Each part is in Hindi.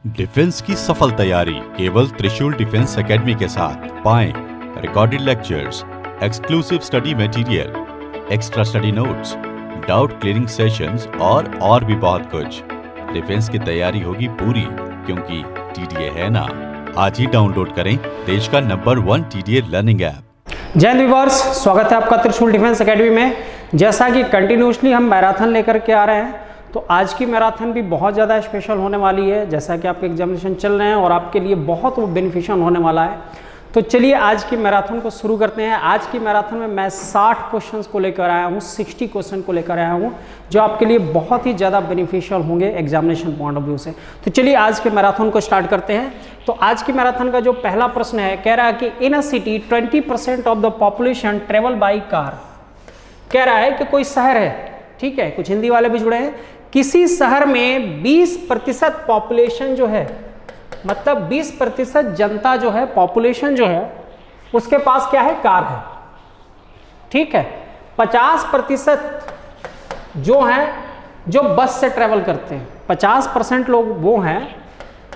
डिफेंस की सफल तैयारी केवल त्रिशूल डिफेंस एकेडमी के साथ पाएं recorded lectures, exclusive study material, extra study notes, doubt clearing sessions और भी बहुत कुछ। डिफेंस की तैयारी होगी पूरी क्योंकि टीडीए है ना। आज ही डाउनलोड करें देश का नंबर 1 टीडीए लर्निंग ऐप। जय हिंद व्यूअर्स, स्वागत है आपका त्रिशूल डिफेंस एकेडमी में। जैसा कि कंटिन्यूसली हम मैराथन लेकर के आ रहे हैं, तो आज की मैराथन भी बहुत ज़्यादा स्पेशल होने वाली है। जैसा कि आपके एग्जामिनेशन चल रहे हैं और आपके लिए बहुत बेनिफिशियल होने वाला है। तो चलिए आज की मैराथन को शुरू करते हैं। आज की मैराथन में मैं 60 क्वेश्चंस को लेकर आया हूँ, 60 क्वेश्चन को लेकर आया हूँ, जो आपके लिए बहुत ही ज़्यादा बेनिफिशियल होंगे एग्जामिनेशन पॉइंट ऑफ व्यू से। तो चलिए आज के मैराथन को स्टार्ट करते हैं। तो आज की मैराथन का जो पहला प्रश्न है, कह रहा है कि in a city 20% of the population travel by car. कह रहा है कि कोई शहर है, ठीक है, कुछ हिंदी वाले भी जुड़े हैं। किसी शहर में 20% पॉपुलेशन जो है, मतलब 20% जनता जो है, पॉपुलेशन जो है, उसके पास क्या है, कार है, ठीक है। 50% जो हैं जो बस से ट्रेवल करते हैं। 50% लोग वो हैं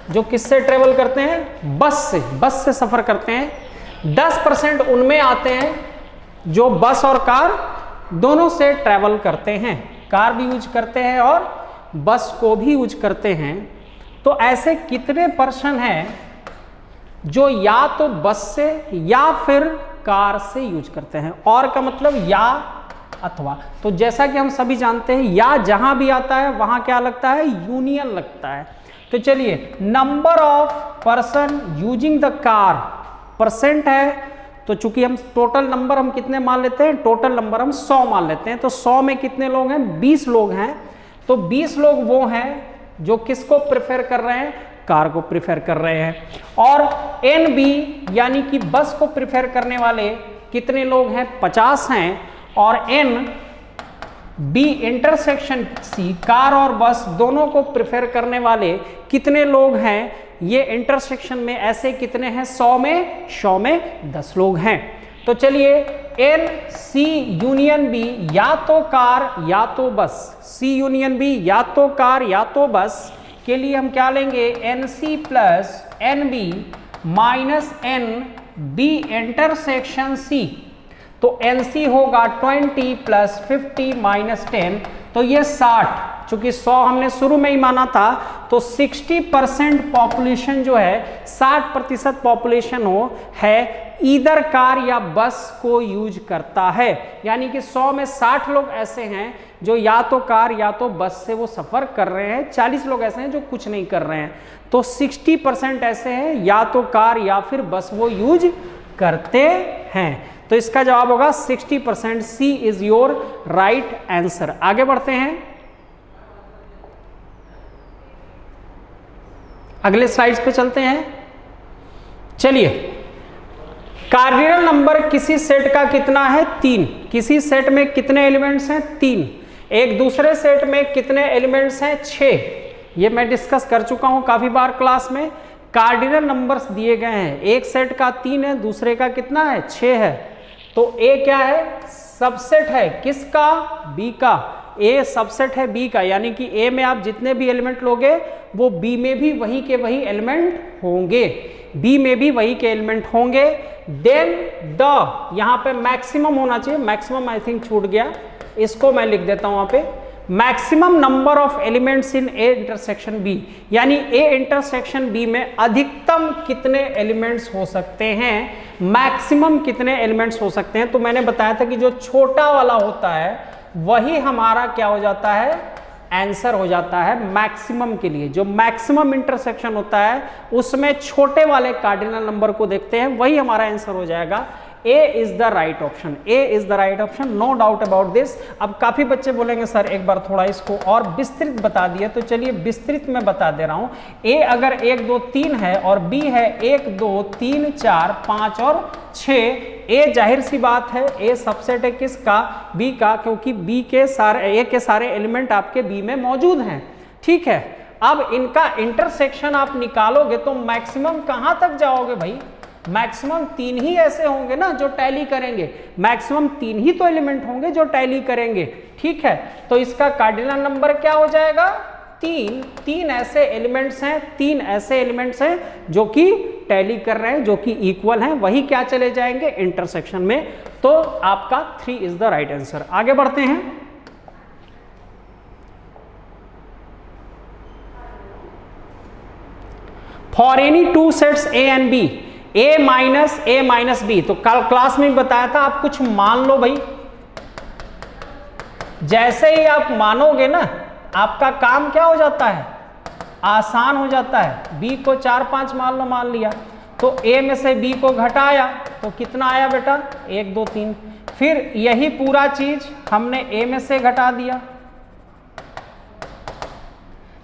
जो किससे ट्रेवल करते हैं, बस से सफर करते हैं। 10% उनमें आते हैं जो बस और कार दोनों से ट्रेवल करते हैं, कार भी यूज करते हैं और बस को भी यूज करते हैं। तो ऐसे कितने पर्सन हैं जो या तो बस से या फिर कार से यूज करते हैं। और का मतलब या अथवा। तो जैसा कि हम सभी जानते हैं, या जहां भी आता है वहां क्या लगता है, यूनियन लगता है। तो चलिए, number of person using the car percent है। तो चूंकि हम टोटल नंबर हम कितने मान लेते हैं, टोटल नंबर हम 100 मान लेते हैं। तो 100 में कितने लोग हैं, 20 लोग हैं। तो 20 लोग वो हैं जो किसको प्रेफर कर रहे हैं, कार को प्रेफर कर रहे हैं। और NB यानी कि बस को प्रेफर करने वाले कितने लोग हैं, 50 हैं। और NB इंटरसेक्शन C, कार और बस दोनों को प्रेफर करने वाले कितने लोग हैं, ये इंटरसेक्शन में ऐसे कितने हैं, 100 में 10 लोग हैं। तो चलिए, NC यूनियन B या तो कार या तो बस, C यूनियन B या तो कार या तो बस के लिए हम क्या लेंगे, NC plus NB minus NB intersection C। तो NC होगा 20 प्लस 50 माइनस 10, तो ये 60। चूंकि 100 हमने शुरू में ही माना था, तो 60% पॉपुलेशन जो है, 60% पॉपुलेशन है ईदर कार या बस को यूज करता है। यानी कि 100 में 60 लोग ऐसे हैं जो या तो कार या तो बस से वो सफर कर रहे हैं, 40 लोग ऐसे हैं जो कुछ नहीं कर rहे हैं। तो 60% ऐसे हैं या तो कार या फिर बस वो यूज करते हैं। तो इसका जवाब होगा 60%। सी इज योर राइट आंसर। आगे बढ़ते हैं, अगले स्लाइड्स पे चलते हैं। चलिए, कार्डिनल नंबर किसी सेट का कितना है, 3। किसी सेट में कितने एलिमेंट्स हैं, 3। एक दूसरे सेट में कितने एलिमेंट्स हैं, 6। ये मैं डिस्कस कर चुका हूं काफी बार क्लास में। कार्डिनल नंबर्स दिए गए हैं, एक सेट का 3 है, दूसरे का कितना है, 6 है। तो ए क्या है, सबसेट है किसका, बी का। ए सबसेट है बी का, यानी कि ए में आप जितने भी एलिमेंट लोगे वो बी में भी वही के वही एलिमेंट होंगे, बी में भी वही के एलिमेंट होंगे। देन द, यहां पे मैक्सिमम होना चाहिए, मैक्सिमम आई थिंक छूट गया, इसको मैं लिख देता हूं वहां पे। Maximum number of elements in A intersection B, यानी ए इंटरसेक्शन बी में अधिकतम कितने एलिमेंट्स हो सकते हैं, मैक्सिमम कितने एलिमेंट्स हो सकते हैं। तो मैंने बताया था कि जो छोटा वाला होता है वही हमारा क्या हो जाता है, आंसर हो जाता है मैक्सिमम के लिए। जो मैक्सिमम इंटरसेक्शन होता है उसमें छोटे वाले कार्डिनल नंबर को देखते हैं, वही हमारा आंसर हो जाएगा। A is the right option, A is the right option, no doubt about this. अब काफी बच्चे बोलेंगे सर एक बार थोड़ा इसको और विस्तृत बता दिए, तो चलिए विस्तृत में बता दे रहा हूं। ए अगर 1 2 3 है और बी है 1 2 3 4 5 और 6। ए जाहिर सी बात है, ए सबसेट है किसका, बी का, क्योंकि बी के सारे, ए के सारे एलिमेंट आपके बी में मौजूद हैं, ठीक है। अब इनका इंटरसेक्शन आप निकालोगे तो मैक्सिमम कहां तक जाओगे भाई, मैक्सिमम 3 ही ऐसे होंगे ना जो टैली करेंगे, मैक्सिमम 3 ही तो एलिमेंट होंगे जो टैली करेंगे, ठीक है। तो इसका कार्डिनल नंबर क्या हो जाएगा, तीन ऐसे एलिमेंट्स हैं जो कि टैली कर रहे हैं, जो कि इक्वल हैं, वही क्या चले जाएंगे इंटरसेक्शन में। तो आपका 3 इज द राइट आंसर। आगे बढ़ते हैं। For any two sets A and B, A minus B, तो कल क्लास में बताया था आप कुछ मान लो भाई, जैसे ही आप मानोगे ना आपका काम क्या हो जाता है, आसान हो जाता है। b को 4 5 मान लिया, तो a में से b को घटाया तो कितना आया बेटा 1 2 3। फिर यही पूरा चीज हमने a में से घटा दिया,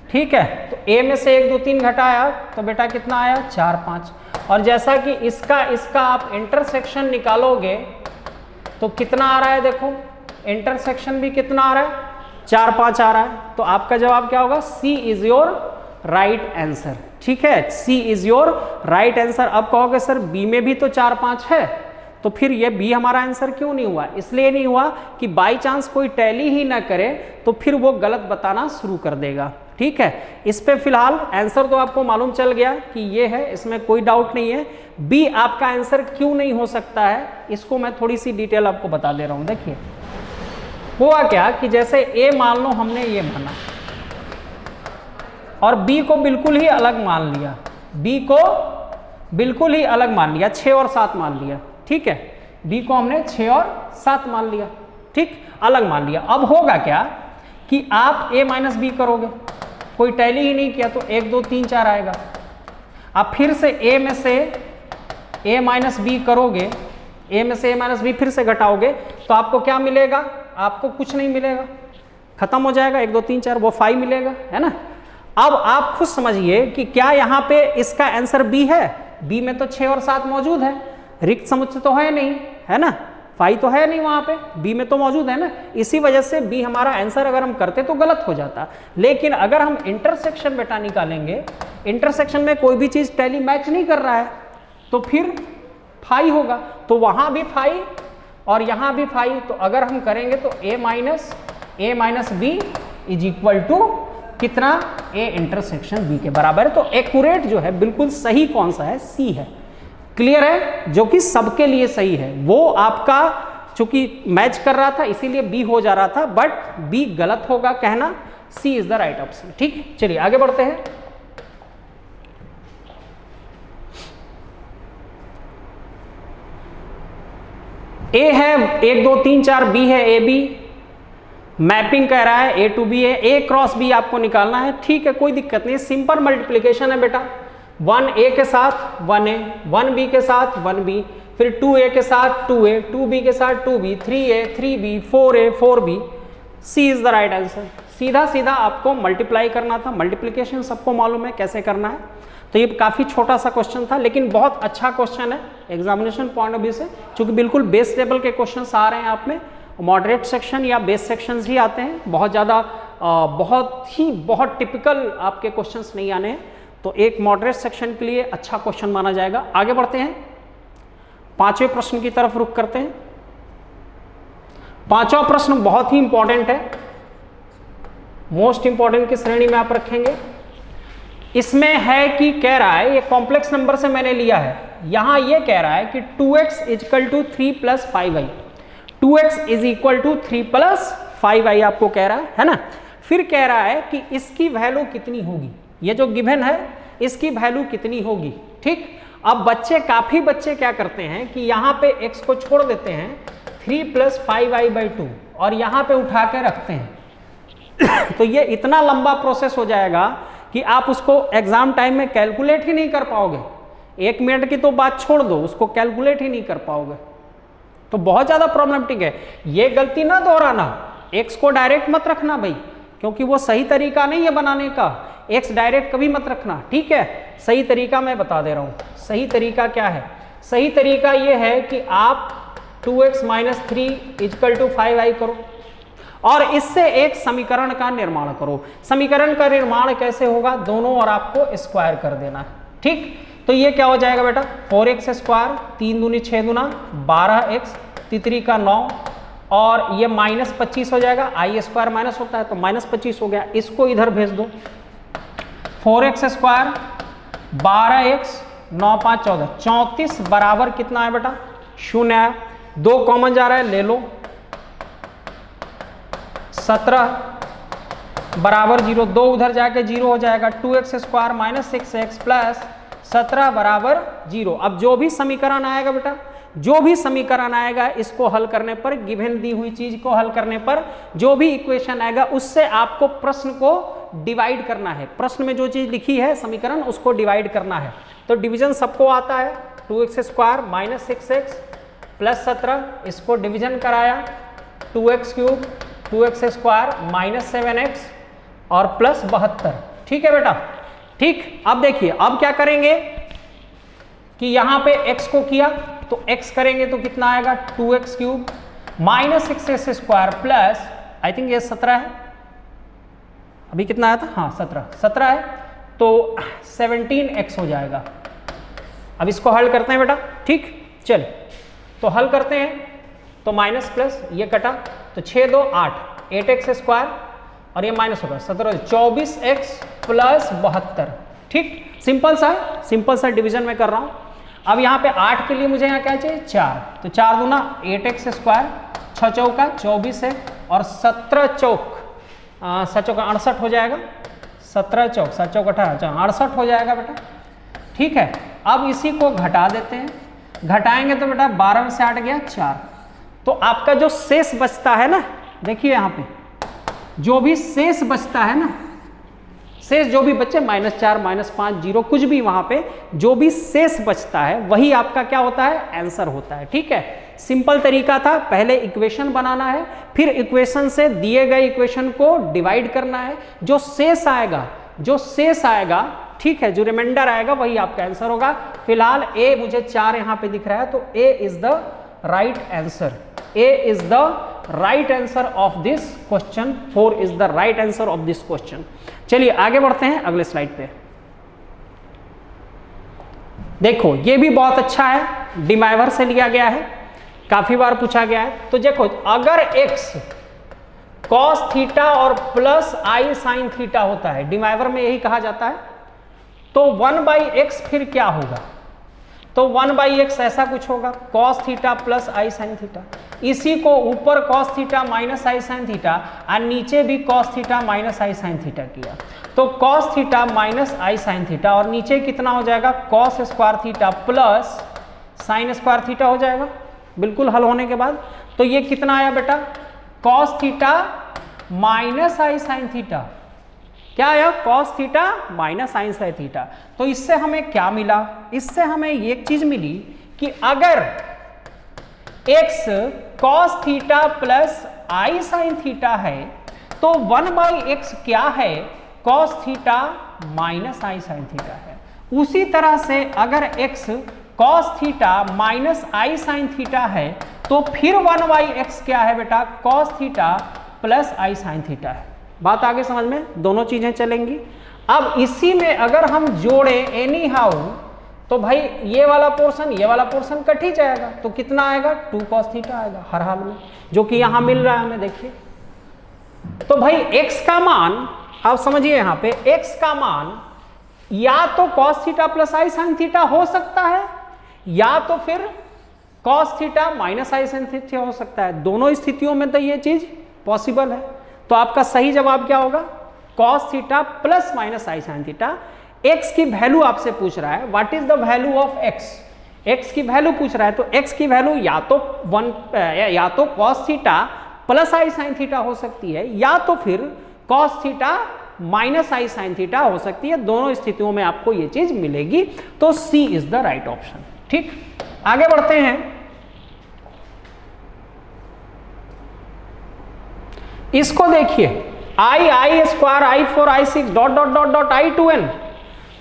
ठीक है, तो a में से 1 2 3 घटाया तो बेटा कितना आया 4 5। और जैसा कि इसका आप इंटरसेक्शन निकालोगे तो कितना आ रहा है, देखो इंटरसेक्शन भी कितना आ रहा है 4 5 आ रहा है। तो आपका जवाब क्या होगा, C is your right answer. ठीक है, C is your right answer. अब कहोगे सर B में भी तो 4 5 है, तो फिर ये B हमारा आंसर क्यों नहीं हुआ? इसलिए नहीं हुआ कि बाई चांस कोई टैली ही ना करे तो फिर वो गलत बताना शुरू कर देगा। ठीक है, इस पे फिलहाल आंसर तो आपको मालूम चल गया कि ये है, इसमें कोई डाउट नहीं है। B आपका आंसर क्यों नहीं हो सकता है, इसको मैं थोड़ी सी डिटेल आपको बता दे रहा हूं। देखिए हुआ क्या कि जैसे A मान लो हमने ये माना और B को बिल्कुल ही अलग मान लिया, B को बिल्कुल ही अलग मान लिया, 6 और 7 मान लिया। ठीक है, B को हमने 6 और 7 मान लिया, ठीक, अलग मान लिया। अब होगा क्या कि आप A माइनस बी करोगे, कोई टैली ही नहीं किया तो 1 2 3 4 आएगा। आप फिर से A में से A माइनस बी करोगे, A में से A माइनस बी फिर से घटाओगे तो आपको क्या मिलेगा, आपको कुछ नहीं मिलेगा, खत्म हो जाएगा, 1 2 3 4 वो 5 मिलेगा, है ना। अब आप खुद समझिए कि क्या यहाँ पे इसका आंसर B है, B में तो 6 और 7 मौजूद है, रिक्त समुच्चय तो है नहीं, है ना, 5 तो है नहीं वहां पे, B में तो मौजूद है ना। इसी वजह से B हमारा आंसर अगर हम करते तो गलत हो जाता। लेकिन अगर हम इंटरसेक्शन बेटा निकालेंगे, इंटरसेक्शन में कोई भी चीज टैली मैच नहीं कर रहा है तो फिर 5 होगा, तो वहां भी 5 और यहां भी 5। तो अगर हम करेंगे तो A minus B is equal to कितना, A इंटरसेक्शन B के बराबर है। तो एक्यूरेट जो है बिल्कुल सही कौन सा है, C है। क्लियर है, जो कि सबके लिए सही है। वो आपका चूंकि मैच कर रहा था इसीलिए B हो जा रहा था, बट B गलत होगा कहना, C is the right option. ठीक, चलिए आगे बढ़ते हैं। A है 1 2 3 4, B है AB, मैपिंग कह रहा है A टू B है, A क्रॉस B आपको निकालना है। ठीक है, कोई दिक्कत नहीं, सिंपल मल्टीप्लीकेशन है बेटा। 1A के साथ 1A, 1B के साथ 1B, फिर 2A के साथ 2A, 2B के साथ 2B, 3A 3B, 4A 4B। C is the right answer. सीधा सीधा आपको मल्टीप्लाई करना था, मल्टीप्लीकेशन सबको मालूम है कैसे करना है। तो ये काफ़ी छोटा सा क्वेश्चन था लेकिन बहुत अच्छा क्वेश्चन है एग्जामिनेशन पॉइंट ऑफ व्यू से, क्योंकि बिल्कुल बेस लेवल के क्वेश्चन आ रहे हैं आप में। मॉडरेट सेक्शन या बेस सेक्शंस ही आते हैं, बहुत ज़्यादा बहुत टिपिकल आपके क्वेश्चंस नहीं आने हैं। तो एक मॉडरेट सेक्शन के लिए अच्छा क्वेश्चन माना जाएगा। आगे बढ़ते हैं, 5वें प्रश्न की तरफ रुख करते हैं। 5वां प्रश्न बहुत ही इंपॉर्टेंट है, मोस्ट इंपॉर्टेंट की श्रेणी में आप रखेंगे। इसमें है कि कह रहा है, ये कॉम्प्लेक्स नंबर से मैंने लिया है, यहां ये कह रहा है कि 2x equal to 3 plus 5i, 2x is equal to 3 plus 5i आपको कह रहा है ना। फिर कह रहा है कि इसकी वैल्यू कितनी होगी, ये जो गिवन है इसकी वैल्यू कितनी होगी। ठीक, अब काफी बच्चे क्या करते हैं कि यहाँ पे x को छोड़ देते हैं, 3 प्लस 5i/2 और यहाँ पे उठा के रखते हैं तो ये इतना लंबा प्रोसेस हो जाएगा कि आप उसको एग्जाम टाइम में कैलकुलेट ही नहीं कर पाओगे। 1 मिनट की तो बात छोड़ दो, उसको कैलकुलेट ही नहीं कर पाओगे, तो बहुत ज्यादा प्रॉब्लमेटिक है। ये गलती ना दोहराना, x को डायरेक्ट मत रखना भाई, क्योंकि वो सही तरीका नहीं है बनाने का। x डायरेक्ट कभी मत रखना, ठीक है। सही तरीका मैं बता दे रहा हूं। सही तरीका क्या है? सही तरीका ये है कि आप 2x minus 3 equal to 5i करो और इससे एक समीकरण का निर्माण करो। समीकरण का निर्माण कैसे होगा? दोनों और आपको स्क्वायर कर देना है। ठीक, तो ये क्या हो जाएगा बेटा, 4x स्क्वायर, 3 दूनी 6 दूना 12x, तितरी का 9 और ये -25 हो जाएगा, आई स्क्वायर माइनस होता है तो -25 हो गया, इसको इधर भेज दो। 4x स्क्वायर 12x 9 5 14 34 बराबर कितना है बेटा 0 है, 2 कॉमन जा रहा है ले लो, 17 बराबर 0, 2 उधर जाके 0 हो जाएगा, 2x square minus 6x plus 17 बराबर 0। अब जो भी समीकरण आएगा बेटा, जो भी समीकरण आएगा इसको हल करने पर, गिवन दी हुई चीज को हल करने पर जो भी इक्वेशन आएगा उससे आपको प्रश्न को डिवाइड करना है। प्रश्न में जो चीज लिखी है समीकरण उसको डिवाइड करना है। तो डिवीजन सबको आता है, 2x square minus 6x plus 17, इसको डिवीजन कराया, 2x cube 2x square minus 7x और प्लस 72। ठीक है बेटा, ठीक। अब देखिए अब क्या करेंगे कि यहां पे x को किया तो x करेंगे तो कितना आएगा 2x cube minus 6x square plus, I think ये 17 है, अभी कितना आया था, हाँ 17 है तो 17x हो जाएगा। अब इसको हल करते हैं बेटा, ठीक। चल तो हल करते हैं, तो माइनस प्लस ये कटा तो 6 2 8 8x स्क्वायर और ये माइनस होगा 17 24x प्लस 72। ठीक, सिंपल सा डिवीजन में कर रहा हूं। अब यहाँ पे 8 के लिए मुझे यहाँ क्या चाहिए 4, तो 4 दूना 8x स्क्वायर 6 चौका 24 है और 17 चौक 68 हो जाएगा, 17 चौक 7 चौक 18 68 हो जाएगा बेटा। ठीक है, अब इसी को घटा देते हैं, घटाएंगे तो बेटा 12 में से 8 गया 4, तो आपका जो शेष बचता है ना, देखिए यहाँ पे जो भी शेष बचता है ना, शेष जो भी बचे -4 -5 0 कुछ भी वहां पे जो भी शेष बचता है वही आपका क्या होता है आंसर होता है। ठीक है, सिंपल तरीका था, पहले इक्वेशन बनाना है, फिर इक्वेशन से दिए गए इक्वेशन को डिवाइड करना है, जो शेष आएगा ठीक है, जो रिमाइंडर आएगा वही आपका आंसर होगा। फिलहाल ए मुझे 4 यहाँ पे दिख रहा है तो A is the right answer, A is the right answer of this question, 4 is the right answer of this question. चलिए आगे बढ़ते हैं अगले स्लाइड पे। देखो ये भी बहुत अच्छा है, डिमाइवर से लिया गया है, काफी बार पूछा गया है। तो देखो अगर x cos थीटा और प्लस आई साइन थीटा होता है, डिमाइवर में यही कहा जाता है, तो 1/x फिर क्या होगा, तो 1/x ऐसा कुछ होगा, cos थीटा प्लस आई साइन थीटा, इसी को ऊपर cos theta minus i sine theta और नीचे भी cos theta minus i sine theta किया, तो cos theta minus i sine theta और नीचे कितना हो जाएगा cos square theta plus sine square theta हो जाएगा बिल्कुल हल होने के बाद। तो ये कितना आया बेटा cos theta minus i sine theta, क्या आया cos theta minus sine sine theta. तो इससे हमें क्या मिला, इससे हमें एक चीज मिली कि अगर x cos थीटा प्लस आई साइन थीटा है तो 1/x क्या है cos theta minus i sine theta है। उसी तरह से अगर x cos theta minus i sine theta है तो फिर 1/x क्या है बेटा cos थीटा प्लस आई साइन थीटा है। बात आगे समझ में, दोनों चीजें चलेंगी। अब इसी में अगर हम जोड़े एनी हाउ तो भाई ये वाला पोर्शन कट ही जाएगा, तो कितना आएगा 2 cos थीटा आएगा हर हाल में, जो कि यहां मिल रहा है हमें। देखिए तो भाई x का मान आप समझिए, यहां पे x का मान या तो cos थीटा प्लस आई साइन थीटा हो सकता है या तो फिर cos theta minus i sine theta हो सकता है। दोनों स्थितियों में तो ये चीज पॉसिबल है। तो आपका सही जवाब क्या होगा cos theta plus minus i sine theta. x की वैल्यू आपसे पूछ रहा है, what is the value of x की वैल्यू पूछ रहा है, तो x की वैल्यू या तो cos थीटा प्लस आई साइन थीटा हो सकती है या तो फिर cos theta minus i sine theta हो सकती है। दोनों स्थितियों में आपको ये चीज मिलेगी, तो C is the right option. ठीक, आगे बढ़ते हैं। इसको देखिए I square i4 i6 dot dot dot dot i2n,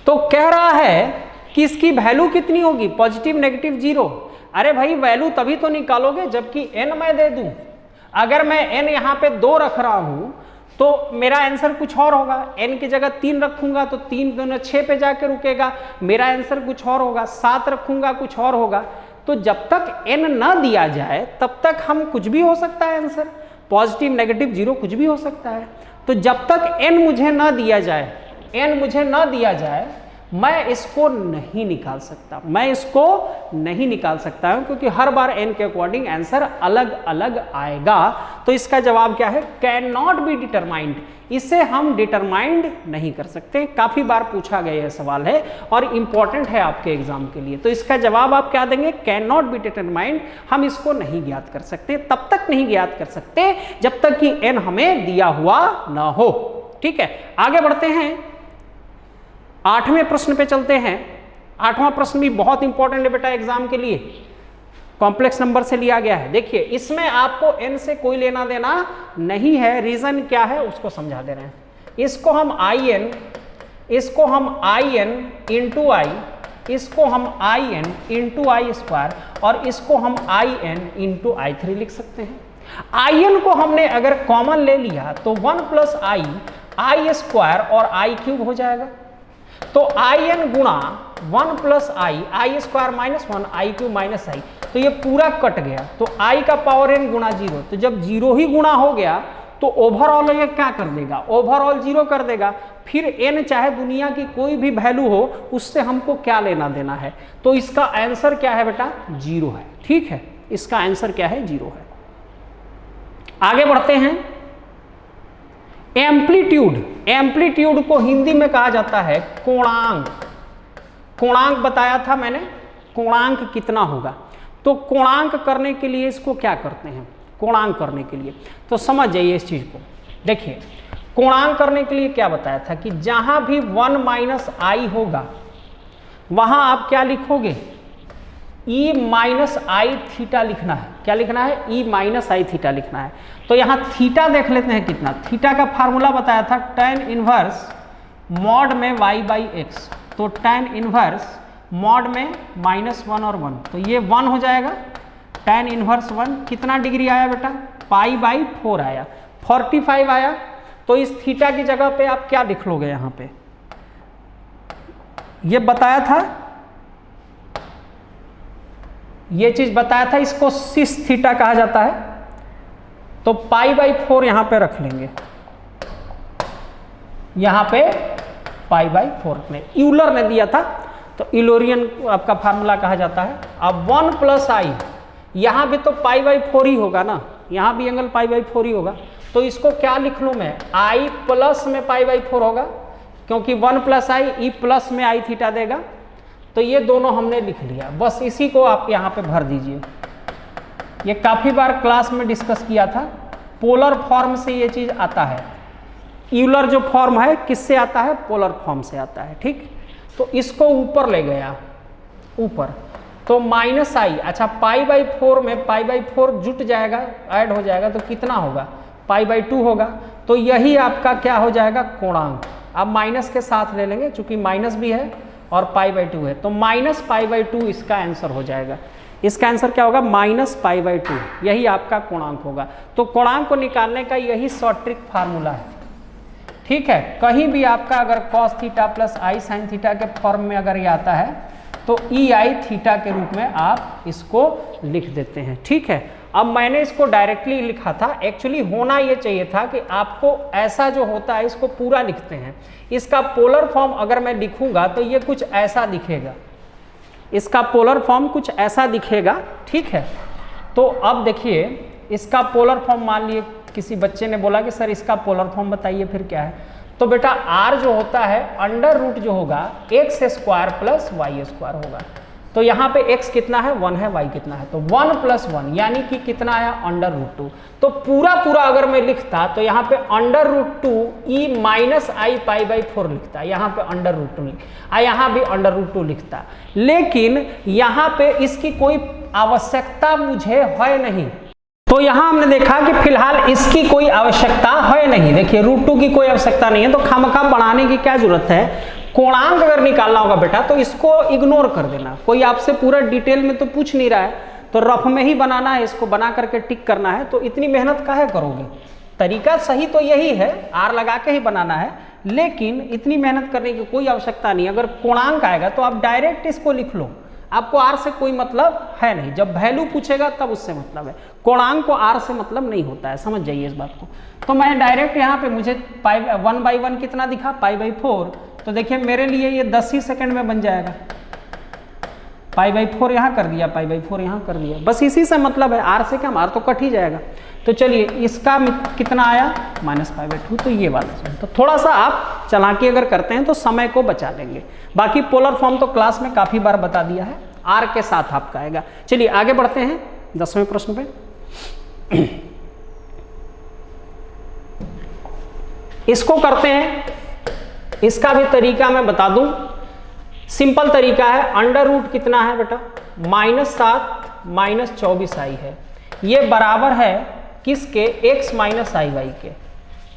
तो कह रहा है कि इसकी वैल्यू कितनी होगी पॉजिटिव नेगेटिव 0। अरे भाई वैल्यू तभी तो निकालोगे जबकि n मैं दे दूं। अगर मैं n यहां पे 2 रख रहा हूं तो मेरा आंसर कुछ और होगा, n की जगह 3 रखूंगा तो 3 दूना 6 पे जाके रुकेगा, मेरा आंसर कुछ और होगा, 7 रखूंगा कुछ और होगा। तो तो जब तक n ना दिया जाए तब तक हम कुछ भी हो सकता है आंसर, पॉजिटिव नेगेटिव जीरो कुछ भी हो सकता है। तो जब तक n मुझे ना दिया जाए मैं इसको नहीं निकाल सकता, हूं क्योंकि हर बार n के अकॉर्डिंग आंसर अलग अलग आएगा। तो इसका जवाब क्या है? Can not be determined. इसे हम डिटरमाइंड नहीं कर सकते। काफी बार पूछा गया यह सवाल है और इंपॉर्टेंट है आपके एग्जाम के लिए। तो इसका जवाब आप क्या देंगे? Can not be determined. हम इसको नहीं ज्ञात कर सकते, तब तक नहीं ज्ञात कर सकते जब तक कि n हमें दिया हुआ ना हो। ठीक है, आगे बढ़ते हैं, 8वें प्रश्न पे चलते हैं। 8वां प्रश्न भी बहुत इंपॉर्टेंट है बेटा एग्जाम के लिए, कॉम्प्लेक्स नंबर से लिया गया है। देखिए इसमें आपको n से कोई लेना देना नहीं है। रीजन क्या है उसको समझा दे रहे हैं। इसको हम in इंटू i, इसको हम in इंटू आई स्क्वायर और इसको हम in इंटू i3 लिख सकते हैं। in को हमने अगर कॉमन ले लिया तो 1 प्लस i स्क्वायर और i क्यूब हो जाएगा। तो in गुणा 1 प्लस आई स्क्वायर माइनस 1, आई क्यूब माइनस आई, तो ये पूरा कट गया। तो i का पावर n गुणा 0, तो जब 0 ही गुणा हो गया तो ओवरऑल ये क्या कर देगा? ओवरऑल 0 कर देगा। फिर n चाहे दुनिया की कोई भी वैल्यू हो, उससे हमको क्या लेना देना है? तो इसका आंसर क्या है बेटा? 0 है। ठीक है, इसका आंसर क्या है? 0 है। आगे बढ़ते हैं, एम्पलीट्यूड को हिंदी में कहा जाता है कोणांक। कोणांक बताया था मैंने, कोणांक कितना होगा। तो कोणांक करने के लिए इसको क्या करते हैं? कोणांक करने के लिए तो समझ जाइए इस चीज को। देखिए कोणांक करने के लिए क्या बताया था कि जहां भी 1 माइनस आई होगा वहां आप क्या लिखोगे? e माइनस आई थीटा लिखना है। क्या लिखना है? e माइनस आई थीटा लिखना है। तो यहाँ थीटा देख लेते हैं कितना। थीटा का फार्मूला बताया था tan इनवर्स मॉड में y बाई एक्स। तो tan इनवर्स मॉड में -1 और 1, तो ये 1 हो जाएगा। tan इनवर्स 1 कितना डिग्री आया बेटा? पाई बाई 4 आया, 45 आया। तो इस थीटा की जगह पे आप क्या लिख लोगे? यहाँ पे ये बताया था, ये चीज बताया था, इसको सिस थीटा कहा जाता है। तो पाई बाई 4 यहां पे रख लेंगे, यहां पे पाई बाई 4 में यूलर ने दिया था, तो यूलोरियन आपका फार्मूला कहा जाता है। अब 1 प्लस आई, यहां भी तो पाई बाई 4 ही होगा ना, यहां भी एंगल पाई बाई 4 ही होगा। तो इसको क्या लिख लूं मैं? आई प्लस में पाई बाई 4 होगा, क्योंकि 1 प्लस आई ई प्लस में आई थीटा देगा। तो ये दोनों हमने लिख लिया, बस इसी को आप यहाँ पे भर दीजिए। ये काफ़ी बार क्लास में डिस्कस किया था। पोलर फॉर्म से ये चीज़ आता है। यूलर जो फॉर्म है किससे आता है? पोलर फॉर्म से आता है। ठीक, तो इसको ऊपर ले गया, ऊपर तो माइनस आई। अच्छा, पाई बाई 4 में पाई बाई 4 जुट जाएगा, ऐड हो जाएगा, तो कितना होगा? पाई बाई 2 होगा। तो यही आपका क्या हो जाएगा? कोणांक। अब माइनस के साथ ले लेंगे, चूंकि माइनस भी है और पाई बाई 2 है, तो माइनस पाई बाई 2 इसका आंसर हो जाएगा। इसका आंसर क्या होगा? माइनस पाई बाई 2, यही आपका कोणांक होगा। तो कोणांक को निकालने का यही शॉर्ट ट्रिक फार्मूला है। ठीक है, कहीं भी आपका अगर कॉस थीटा प्लस आई साइन थीटा के फॉर्म में अगर ये आता है तो ई आई थीटा के रूप में आप इसको लिख देते हैं। ठीक है, अब मैंने इसको डायरेक्टली लिखा था, एक्चुअली होना ये चाहिए था कि आपको ऐसा जो होता है इसको पूरा लिखते हैं। इसका पोलर फॉर्म अगर मैं लिखूंगा तो ये कुछ ऐसा दिखेगा, इसका पोलर फॉर्म कुछ ऐसा दिखेगा। ठीक है, तो अब देखिए इसका पोलर फॉर्म, मान लिए किसी बच्चे ने बोला कि सर इसका पोलर फॉर्म बताइए, फिर क्या है? तो बेटा r जो होता है अंडर रूट जो होगा x square plus y square होगा। तो यहाँ पे x कितना है? 1 है, y कितना है? तो 1 प्लस 1 यानी कि कितना आया? Under root 2। तो पूरा अगर मैं लिखता तो यहाँ पे under root 2 e minus i pi by 4 लिखता, यहाँ पे अंडर रूट 2 लिखता, यहाँ भी अंडर रूट 2 लिखता। लेकिन यहाँ पे इसकी कोई आवश्यकता मुझे है नहीं। तो यहाँ हमने देखा कि फिलहाल इसकी कोई आवश्यकता है नहीं। देखिए रूट 2 की कोई आवश्यकता नहीं है, तो खामखा बढ़ाने की क्या जरूरत है? कोणांक अगर निकालना होगा बेटा तो इसको इग्नोर कर देना। कोई आपसे पूरा डिटेल में तो पूछ नहीं रहा है, तो रफ में ही बनाना है, इसको बना करके टिक करना है। तो इतनी मेहनत काहे करोगे? तरीका सही तो यही है, आर लगा के ही बनाना है, लेकिन इतनी मेहनत करने की कोई आवश्यकता नहीं। अगर कोणांक आएगा तो आप डायरेक्ट इसको लिख लो। आपको आर से कोई मतलब है नहीं, जब वैल्यू पूछेगा तब उससे मतलब है। कोणांक को आर से मतलब नहीं होता है, समझ जाइए इस बात को। तो मैं डायरेक्ट यहाँ पे मुझे 1/1 कितना दिखा, π/4, तो देखिए मेरे लिए ये 10 ही सेकंड में बन जाएगा। π/4 यहाँ कर दिया, π/4 यहाँ कर दिया, बस इसी से मतलब है, आर से क्या, आर तो कट ही जाएगा। तो चलिए इसका कितना आया, -π/2, तो ये बात है। तो थोड़ा सा आप चालाकी अगर करते हैं तो समय को बचा लेंगे। बाकी पोलर फॉर्म तो क्लास में काफ़ी बार बता दिया है, आर के साथ आपका आएगा। चलिए आगे बढ़ते हैं 10वें प्रश्न पे। इसको करते हैं, इसका भी तरीका मैं बता दूं, सिंपल तरीका है। अंडर रूट कितना है बेटा, -7 -24i है, ये बराबर है किसके, x -iy के।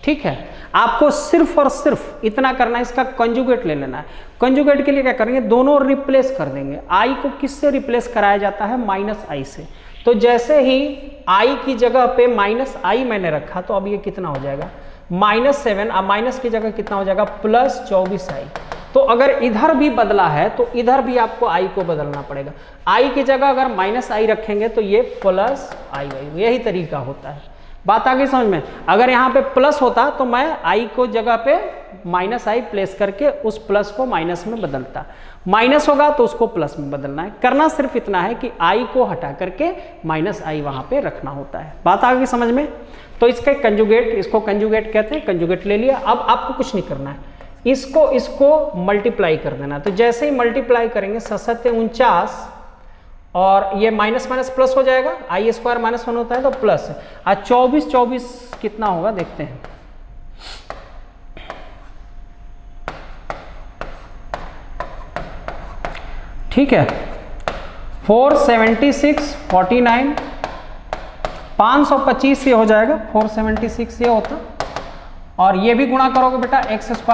ठीक है, आपको सिर्फ और सिर्फ इतना करना है, इसका कंजुगेट ले लेना है। कंजुगेट के लिए क्या करेंगे, दोनों रिप्लेस कर देंगे। i को किससे रिप्लेस कराया जाता है, -i से। तो जैसे ही i की जगह पे -i मैंने रखा, तो अब ये कितना हो जाएगा, -7, अब माइनस की जगह कितना हो जाएगा, +24i। तो अगर इधर भी बदला है तो इधर भी आपको i को बदलना पड़ेगा। i की जगह अगर -i रखेंगे तो ये +i, यही तरीका होता है। बात आ गई समझ में। अगर यहाँ पे प्लस होता तो मैं i को जगह पे -i प्लेस करके उस प्लस को माइनस में बदलता, माइनस होगा तो उसको प्लस में बदलना है। करना सिर्फ इतना है कि i को हटा करके -i वहाँ पे रखना होता है। बात आ गई समझ में। तो इसके कंजुगेट, इसको कंजुगेट कहते हैं, कंजुगेट ले लिया। अब आपको कुछ नहीं करना है, इसको मल्टीप्लाई कर देना। तो जैसे ही मल्टीप्लाई करेंगे 7×7 और ये माइनस माइनस प्लस हो जाएगा, i² -1 होता है तो प्लस। आज 24 कितना होगा देखते हैं। ठीक है, 476 49 525 ये हो जाएगा, 476 ये होता, और ये भी गुणा करोगे बेटा x² +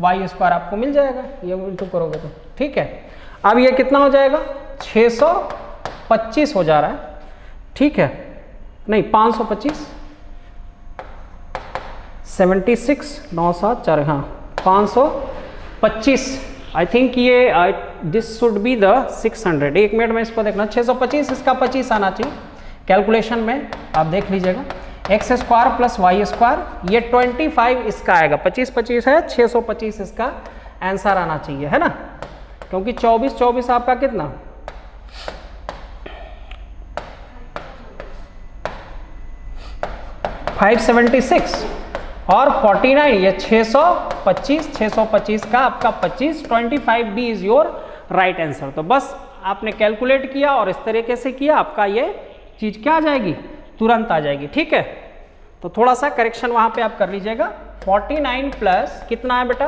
y² आपको मिल जाएगा, ये इंटू करोगे तो। ठीक है, अब ये कितना हो जाएगा, 625 हो जा रहा है। ठीक है, नहीं 525, 76 9 7 4, हाँ 525। आई थिंक ये दिस शुड बी द 600। एक मिनट में इसको देखना, 625 इसका 25 आना चाहिए कैलकुलेशन में, आप देख लीजिएगा। x² + y², ये 25 इसका आएगा, 25 है, 625 इसका आंसर आना चाहिए, है ना। क्योंकि 24 आपका कितना, 576 और 49 ये 625 का आपका 25, 25 B is your right answer. तो बस आपने कैलकुलेट किया और इस तरीके से किया, आपका ये चीज क्या आ जाएगी, तुरंत आ जाएगी। ठीक है, तो थोड़ा सा करेक्शन वहां पे आप कर लीजिएगा। 49 प्लस कितना है बेटा,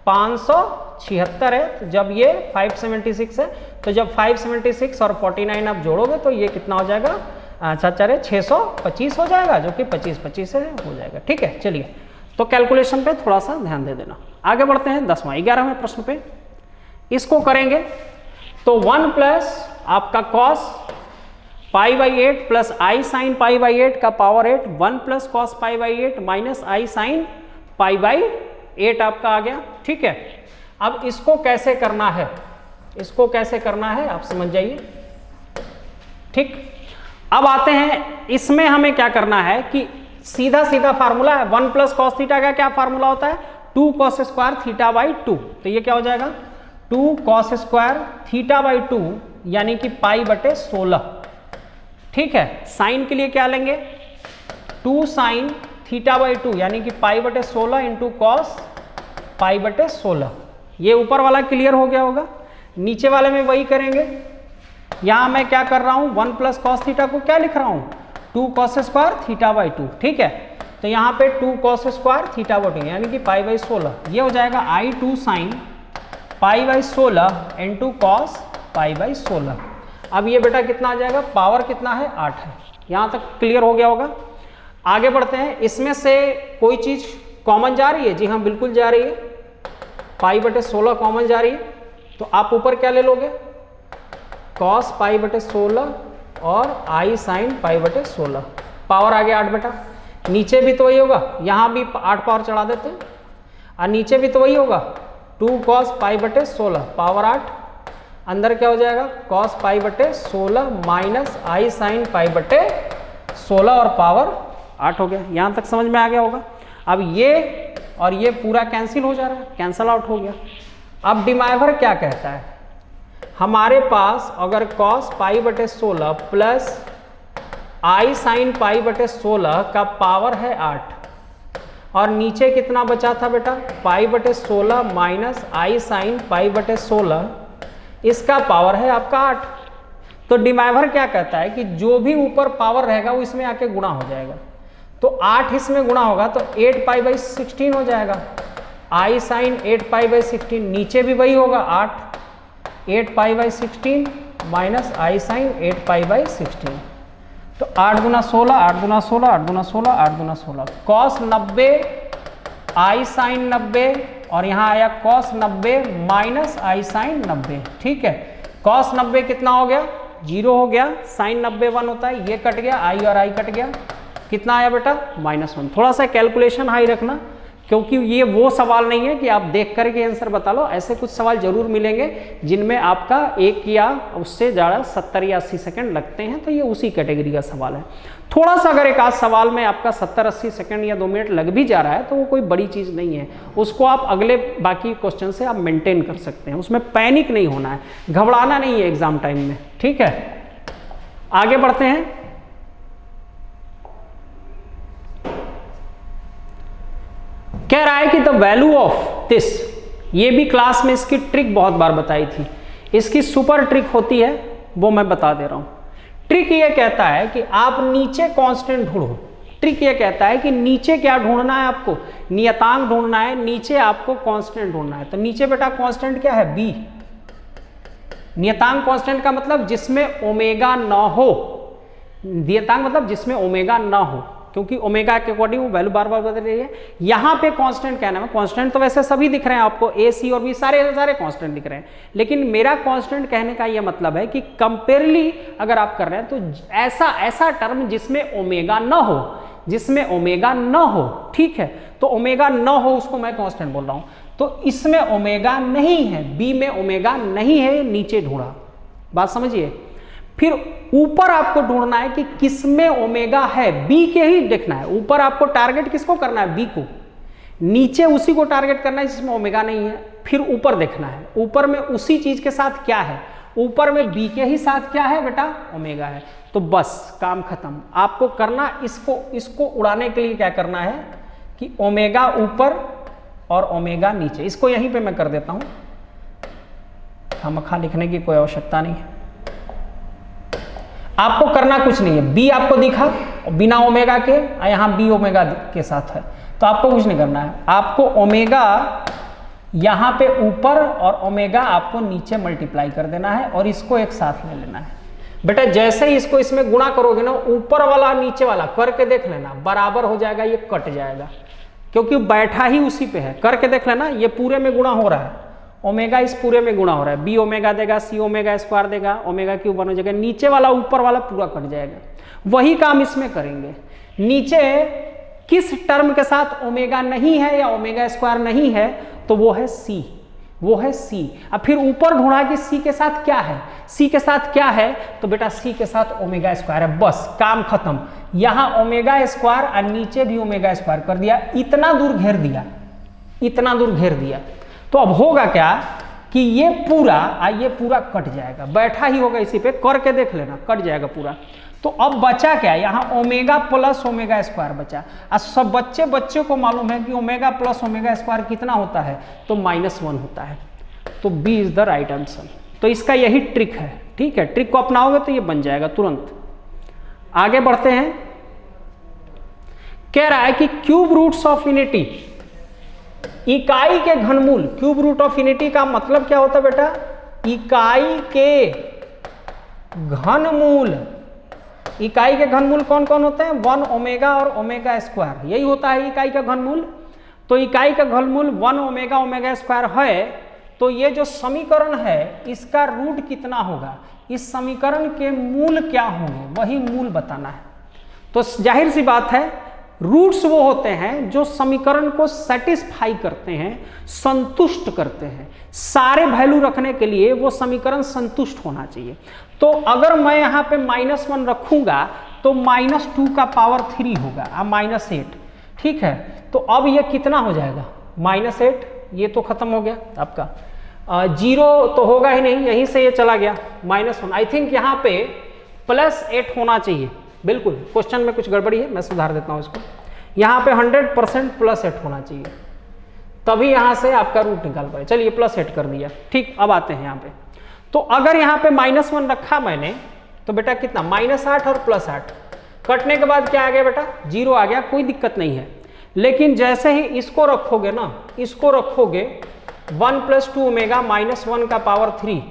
576 है। तो जब ये 576 है, तो जब 576 और 49 आप जोड़ोगे तो ये कितना हो जाएगा, अच्छा 625 हो जाएगा, जो कि 25 है हो जाएगा। ठीक है, चलिए तो कैलकुलेशन पे थोड़ा सा ध्यान दे देना। आगे बढ़ते हैं 11वें प्रश्न पे। इसको करेंगे तो 1 प्लस आपका cos π/8 प्लस i sin π/8 का power 8, 1 plus cos π/8 minus i sin π/8 आपका आ गया। ठीक है, अब इसको कैसे करना है, इसको कैसे करना है आप समझ जाइए। ठीक, अब आते हैं इसमें हमें क्या करना है कि सीधा फार्मूला है। 1 प्लस cos थीटा का क्या फार्मूला होता है, 2 cos² θ/2। तो ये क्या हो जाएगा, 2 cos² θ/2 यानी कि π/16। ठीक है, साइन के लिए क्या लेंगे, 2 sin θ/2 यानी कि π/16 इंटू कॉस π/16। ये ऊपर वाला क्लियर हो गया होगा। नीचे वाले में वही करेंगे। यहां मैं क्या कर रहा हूं, 1 प्लस cos थीटा को क्या लिख रहा हूं, 2 cos² θ/2। ठीक है, तो यहाँ पे 2 cos² θ/2 यानी कि π/16, ये हो जाएगा i2 sin π/16 इंटू कॉस π/16। अब ये बेटा कितना आ जाएगा, पावर कितना है, 8 है। यहाँ तक क्लियर हो गया होगा। आगे बढ़ते हैं, इसमें से कोई चीज कॉमन जा रही है, जी हाँ बिल्कुल जा रही है, π/16 कॉमन जा रही है। तो आप ऊपर क्या ले लोगे, cos π/16 और i sin π/16, पावर आ गया 8 बेटा। नीचे भी तो वही होगा, यहाँ भी 8 पावर चढ़ा देते हैं, और नीचे भी तो वही होगा, 2 cos π/16 पावर 8 अंदर क्या हो जाएगा, कॉस पाई बटे 16 माइनस आई साइन पाई बटे 16 और पावर 8 हो गया। यहाँ तक समझ में आ गया होगा। अब ये और ये पूरा कैंसिल हो जा रहा है, कैंसल आउट हो गया। अब डिमाइवर क्या कहता है, हमारे पास अगर कॉस पाई बटे 16 प्लस आई साइन पाई बटे 16 का पावर है 8 और नीचे कितना बचा था बेटा, पाई बटे 16 माइनस आई साइन पाई बटे 16, इसका पावर है आपका 8। तो डिमाइवर क्या कहता है कि जो भी ऊपर पावर रहेगा वो इसमें आके गुणा हो जाएगा। तो 8 इसमें गुणा होगा तो 8 पाई बाई 16 हो जाएगा। आई साइन 8 पाई बाई 16, नीचे भी वही होगा 8 pi by 16 minus i sine 8 pi by 16। तो 8 गुना 16, 8 गुना 16, 8 गुना 16, 8 गुना 16, कॉस 90 आई साइन 90 और यहाँ आया कॉस 90 माइनस आई साइन 90। ठीक है, कॉस 90 कितना हो गया, 0 हो गया, साइन 90 1 होता है, ये कट गया, आई और आई कट गया, कितना आया बेटा, -1। थोड़ा सा कैलकुलेशन हाई रखना, क्योंकि ये वो सवाल नहीं है कि आप देख करके आंसर बता लो। ऐसे कुछ सवाल जरूर मिलेंगे जिनमें आपका 1 या उससे ज़्यादा 70 या 80 सेकंड लगते हैं, तो ये उसी कैटेगरी का सवाल है। थोड़ा सा अगर एक आध सवाल में आपका 70-80 सेकंड या 2 मिनट लग भी जा रहा है तो वो कोई बड़ी चीज़ नहीं है, उसको आप अगले बाकी क्वेश्चन से आप मेंटेन कर सकते हैं। उसमें पैनिक नहीं होना है, घबराना नहीं है एग्जाम टाइम में। ठीक है, आगे बढ़ते हैं। कह रहा है कि द वैल्यू ऑफ दिस, ये भी क्लास में इसकी ट्रिक बहुत बार बताई थी, इसकी सुपर ट्रिक होती है, वो मैं बता दे रहा हूं। ट्रिक ये कहता है कि आप नीचे कांस्टेंट ढूंढो। ट्रिक ये कहता है कि नीचे क्या ढूंढना है, आपको नियतांक ढूंढना है, नीचे आपको कांस्टेंट ढूंढना है। तो नीचे बेटा कांस्टेंट क्या है, बी। नियतांक कांस्टेंट का मतलब जिसमें ओमेगा न हो, नियतांक मतलब जिसमें ओमेगा न हो, क्योंकि ओमेगा के अकॉर्डिंग वो वैल्यू बार बार बदल रही है। यहाँ पे कांस्टेंट कहना है, कांस्टेंट तो वैसे सभी दिख रहे हैं आपको, ए सी और बी सारे कांस्टेंट दिख रहे हैं, लेकिन मेरा कांस्टेंट कहने का ये मतलब है कि कंपेयरली अगर आप कर रहे हैं तो ऐसा टर्म जिसमें ओमेगा न हो, जिसमें ओमेगा न हो। ठीक है, तो ओमेगा न हो उसको मैं कांस्टेंट बोल रहा हूँ। तो इसमें ओमेगा नहीं है, बी में ओमेगा नहीं है, नीचे ढूंढा, बात समझिए। फिर ऊपर आपको ढूंढना है कि किसमें ओमेगा है, बी के ही देखना है। ऊपर आपको टारगेट किसको करना है, बी को, नीचे उसी को टारगेट करना है जिसमें ओमेगा नहीं है। फिर ऊपर देखना है, ऊपर में उसी चीज के साथ क्या है, ऊपर में बी के ही साथ क्या है बेटा, ओमेगा है। तो बस काम खत्म। आपको करना इसको उड़ाने के लिए क्या करना है कि ओमेगा ऊपर और ओमेगा नीचे, इसको यहीं पे मैं कर देता हूं, खामखा लिखने की कोई आवश्यकता नहीं है। आपको करना कुछ नहीं है, बी आपको दिखा बिना ओमेगा के, यहाँ बी ओमेगा के साथ है, तो आपको कुछ नहीं करना है। आपको ओमेगा यहाँ पे ऊपर और ओमेगा आपको नीचे मल्टीप्लाई कर देना है और इसको एक साथ ले लेना है। बेटा जैसे ही इसको इसमें गुणा करोगे ना, ऊपर वाला नीचे वाला करके देख लेना, बराबर हो जाएगा, ये कट जाएगा, क्योंकि बैठा ही उसी पे है। करके देख लेना, ये पूरे में गुणा हो रहा है, ओमेगा इस पूरे में गुणा हो रहा है, बी ओमेगा देगा, सी ओमेगा स्क्वायर देगा, ओमेगा क्यूब बन जाएगा, नीचे वाला ऊपर वाला पूरा कट जाएगा। वही काम इसमें करेंगे। नीचे किस टर्म के साथ ओमेगा नहीं है या ओमेगा स्क्वायर नहीं है, तो वो है सी, वो है सी। अब फिर ऊपर ढूंढा कि सी के साथ क्या है, सी के साथ क्या है, तो बेटा सी के साथ ओमेगा स्क्वायर है, बस काम खत्म। यहाँ ओमेगा स्क्वायर और नीचे भी ओमेगा स्क्वायर कर दिया, इतना दूर घेर दिया, इतना दूर घेर दिया। तो अब होगा क्या कि ये पूरा कट जाएगा, बैठा ही होगा इसी पे, करके देख लेना, कट जाएगा पूरा। तो अब बचा क्या, यहाँ ओमेगा प्लस ओमेगा स्क्वायर बचा। और सब बच्चे को मालूम है कि ओमेगा प्लस ओमेगा स्क्वायर कितना होता है, तो -1 होता है। तो B is the right answer. तो इसका यही ट्रिक है। ठीक है, ट्रिक को अपनाओगे तो ये बन जाएगा तुरंत। आगे बढ़ते हैं। कह रहा है कि क्यूब रूट्स ऑफ यूनिटी, इकाई के घनमूल। क्यूब रूट ऑफ यूनिटी का मतलब क्या होता है बेटा, इकाई के घनमूल। इकाई के घनमूल कौन कौन होते हैं, 1 ओमेगा और ओमेगा स्क्वायर, यही होता है इकाई का घनमूल। तो इकाई का घनमूल 1 ओमेगा ओमेगा स्क्वायर है, तो ये जो समीकरण है इसका रूट कितना होगा, इस समीकरण के मूल क्या होंगे, वही मूल बताना है। तो जाहिर सी बात है रूट्स वो होते हैं जो समीकरण को सेटिस्फाई करते हैं, संतुष्ट करते हैं। सारे वैल्यू रखने के लिए वो समीकरण संतुष्ट होना चाहिए। तो अगर मैं यहाँ पे -1 रखूंगा तो -2 का पावर 3 होगा, अब -8, ठीक है। तो अब ये कितना हो जाएगा, -8, ये तो खत्म हो गया आपका, 0 तो होगा ही नहीं, यहीं से ये चला गया -1। आई थिंक यहाँ पे +8 होना चाहिए, बिल्कुल क्वेश्चन में कुछ गड़बड़ी है, मैं सुधार देता हूँ इसको। यहाँ पे 100% +8 होना चाहिए, तभी यहाँ से आपका रूट निकाल पाए। चलिए +8 कर दिया, ठीक। अब आते हैं यहाँ पे, तो अगर यहाँ पे -1 रखा मैंने तो बेटा कितना, -8 और +8, कटने के बाद क्या आ गया बेटा, 0 आ गया, कोई दिक्कत नहीं है। लेकिन जैसे ही इसको रखोगे ना, इसको रखोगे 1 + 2 ओमेगा -1 का पावर 3,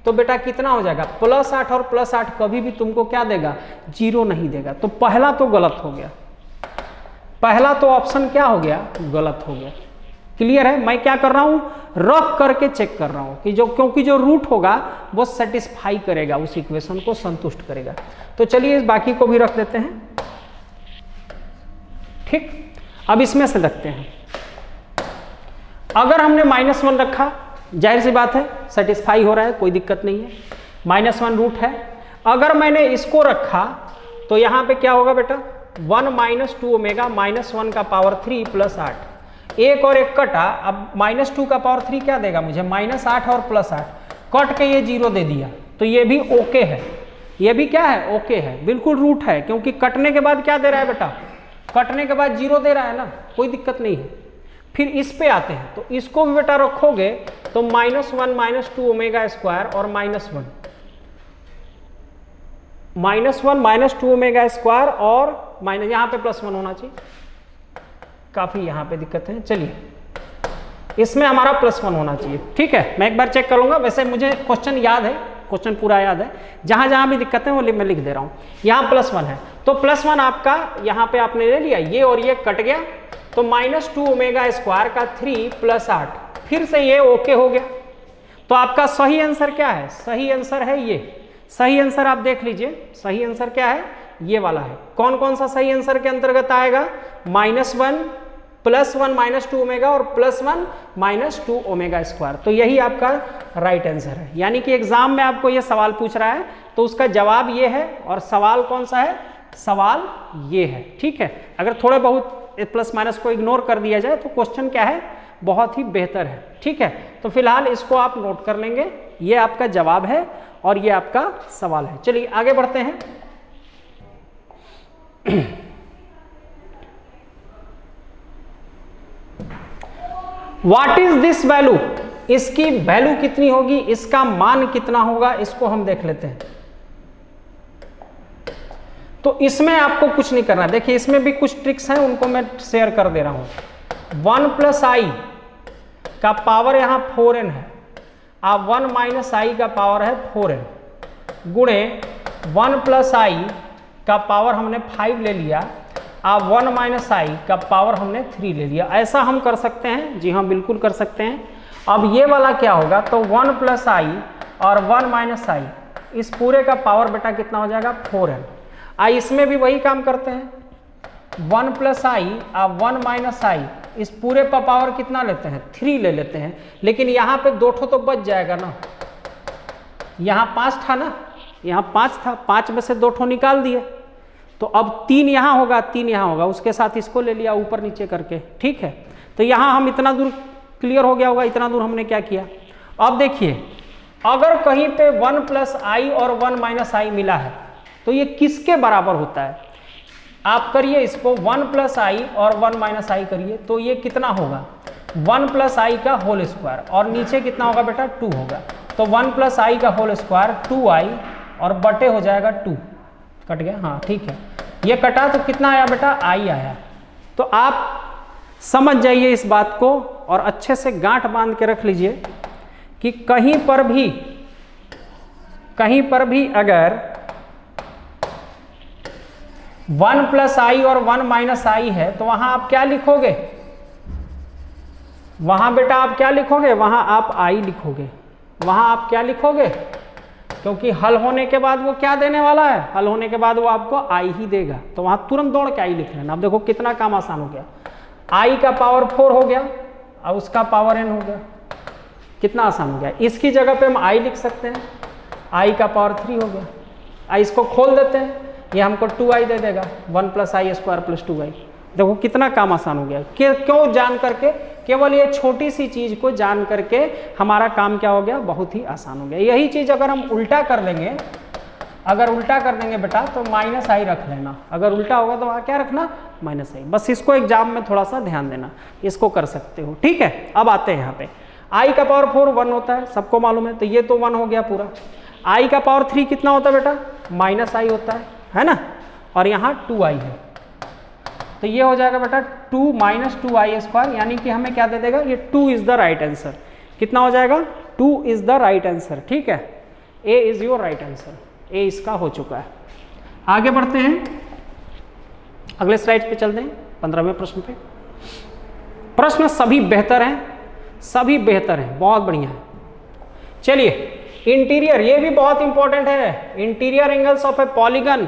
तो बेटा कितना हो जाएगा, +8 और +8 कभी भी तुमको क्या देगा, 0 नहीं देगा। तो पहला तो गलत हो गया, पहला तो ऑप्शन क्या हो गया, गलत हो गया। क्लियर है। मैं क्या कर रहा हूं, रख करके चेक कर रहा हूं कि क्योंकि जो रूट होगा वो सेटिस्फाई करेगा, उस इक्वेशन को संतुष्ट करेगा। तो चलिए इस बाकी को भी रख देते हैं, ठीक। अब इसमें से रखते हैं, अगर हमने -1 रखा, जाहिर सी बात है सेटिस्फाई हो रहा है, कोई दिक्कत नहीं है, -1 रूट है। अगर मैंने इसको रखा तो यहां पे क्या होगा बेटा, 1 - 2 ओमेगा -1 का पावर 3 +8, एक और एक कटा, अब -2 का पावर 3 क्या देगा मुझे, -8 और +8, कट के ये 0 दे दिया, तो ये भी ओके है, ये भी क्या है, ओके है, बिल्कुल रूट है, क्योंकि कटने के बाद क्या दे रहा है बेटा, कटने के बाद 0 दे रहा है ना, कोई दिक्कत नहीं है। फिर इस पे आते हैं, तो इसको भी बेटा रखोगे तो -1 - 2 ओमेगा स्क्वायर और -1 -2 ओमेगा स्क्वायर और माइनस, यहाँ पे +1 होना चाहिए, काफी यहाँ पे दिक्कत है। चलिए इसमें हमारा +1 होना चाहिए, ठीक है। मैं एक बार चेक कर लूंगा, वैसे मुझे क्वेश्चन याद है, क्वेश्चन पूरा याद है, जहां जहां भी दिक्कत है वो मैं लिख दे रहा हूँ। यहाँ +1 है, तो +1 आपका यहाँ पे आपने ले लिया, ये और ये कट गया, तो -2 ओमेगा स्क्वायर का 3 +8, फिर से ये ओके हो गया। तो आपका सही आंसर क्या है, सही आंसर है ये, सही आंसर आप देख लीजिए, सही आंसर क्या है, ये वाला है। कौन कौन सा सही आंसर के अंतर्गत आएगा, -1 +1 - 2 ओमेगा और +1 - 2 ओमेगा स्क्वायर, तो यही आपका राइट आंसर है। यानी कि एग्जाम में आपको ये सवाल पूछ रहा है तो उसका जवाब ये है, और सवाल कौन सा है, सवाल ये है, ठीक है। अगर थोड़े बहुत +- को इग्नोर कर दिया जाए तो क्वेश्चन क्या है, बहुत ही बेहतर है, ठीक है। तो फिलहाल इसको आप नोट कर लेंगे, ये आपका जवाब है और ये आपका सवाल है। चलिए आगे बढ़ते हैं। व्हाट इज दिस वैल्यू, इसकी वैल्यू कितनी होगी, इसका मान कितना होगा, इसको हम देख लेते हैं। तो इसमें आपको कुछ नहीं करना, देखिए इसमें भी कुछ ट्रिक्स हैं, उनको मैं शेयर कर दे रहा हूं। 1 + i का पावर यहां 4n है, अब 1 - i का पावर है 4n, गुणे 1 + i का पावर हमने 5 ले लिया, अब 1 - i का पावर हमने 3 ले लिया। ऐसा हम कर सकते हैं, जी हाँ बिल्कुल कर सकते हैं। अब ये वाला क्या होगा, तो 1 + i और 1 - i, इस पूरे का पावर बेटा कितना हो जाएगा, 4n। आई इसमें भी वही काम करते हैं, 1 + i और 1 - i, इस पूरे का पावर कितना लेते हैं, 3 ले लेते हैं। लेकिन यहाँ पे 2 ठो तो बच जाएगा ना, यहाँ 5 था ना, यहाँ 5 था, 5 में से 2 ठो निकाल दिए, तो अब 3 यहाँ होगा, 3 यहाँ होगा, उसके साथ इसको ले लिया ऊपर नीचे करके, ठीक है। तो यहाँ हम इतना दूर क्लियर हो गया होगा, इतना दूर हमने क्या किया। अब देखिए अगर कहीं पे 1 + i और 1 - i मिला है तो ये किसके बराबर होता है, आप करिए इसको 1 + i और 1 - i करिए, तो ये कितना होगा, 1 + i का होल स्क्वायर, और नीचे कितना होगा बेटा, 2 होगा, तो 1 + i का होल स्क्वायर 2i और बटे हो जाएगा 2, कट गया, हाँ ठीक है। ये कटा तो कितना आया बेटा, i आया। तो आप समझ जाइए इस बात को और अच्छे से गांठ बांध के रख लीजिए कि कहीं पर भी अगर 1 + i और 1 - i है तो वहां आप क्या लिखोगे, वहां बेटा आप क्या लिखोगे, वहां आप i लिखोगे, वहां आप क्या लिखोगे, क्योंकि हल होने के बाद वो क्या देने वाला है, हल होने के बाद वो आपको आई ही देगा, तो वहां तुरंत दौड़ के आई लिख लेना। अब देखो कितना काम आसान हो गया, आई का पावर 4 हो गया और उसका पावर n हो गया, कितना आसान हो गया। इसकी जगह पे हम आई लिख सकते हैं, आई का पावर 3 हो गया। आई इसको खोल देते हैं, ये हमको 2i दे देगा, 1 + i² + 2i। देखो कितना काम आसान हो गया। क्यों जान करके, केवल ये छोटी सी चीज को जान करके हमारा काम क्या हो गया, बहुत ही आसान हो गया। यही चीज अगर हम उल्टा कर देंगे, अगर उल्टा कर देंगे बेटा तो -i रख लेना, अगर उल्टा होगा तो वहाँ क्या रखना, -i। बस इसको एग्जाम में थोड़ा सा ध्यान देना, इसको कर सकते हो, ठीक है। अब आते हैं यहाँ पे, i का पावर 4 1 होता है, सबको मालूम है, तो ये तो 1 हो गया पूरा। i का पावर 3 कितना होता है बेटा, -i होता है ना, और यहाँ 2i है, तो ये हो जाएगा बेटा 2 - 2i², यानी कि हमें क्या दे देगा, ये 2 इज द राइट आंसर। कितना हो जाएगा, 2 इज द राइट आंसर, ठीक है। ए इज योर राइट आंसर, ए इसका हो चुका है। आगे बढ़ते हैं, अगले स्लाइड पे चलते हैं, 15वें प्रश्न पे। प्रश्न सभी बेहतर हैं, सभी बेहतर हैं, बहुत बढ़िया है। चलिए, इंटीरियर, ये भी बहुत इंपॉर्टेंट है। Interior angles of A polygon,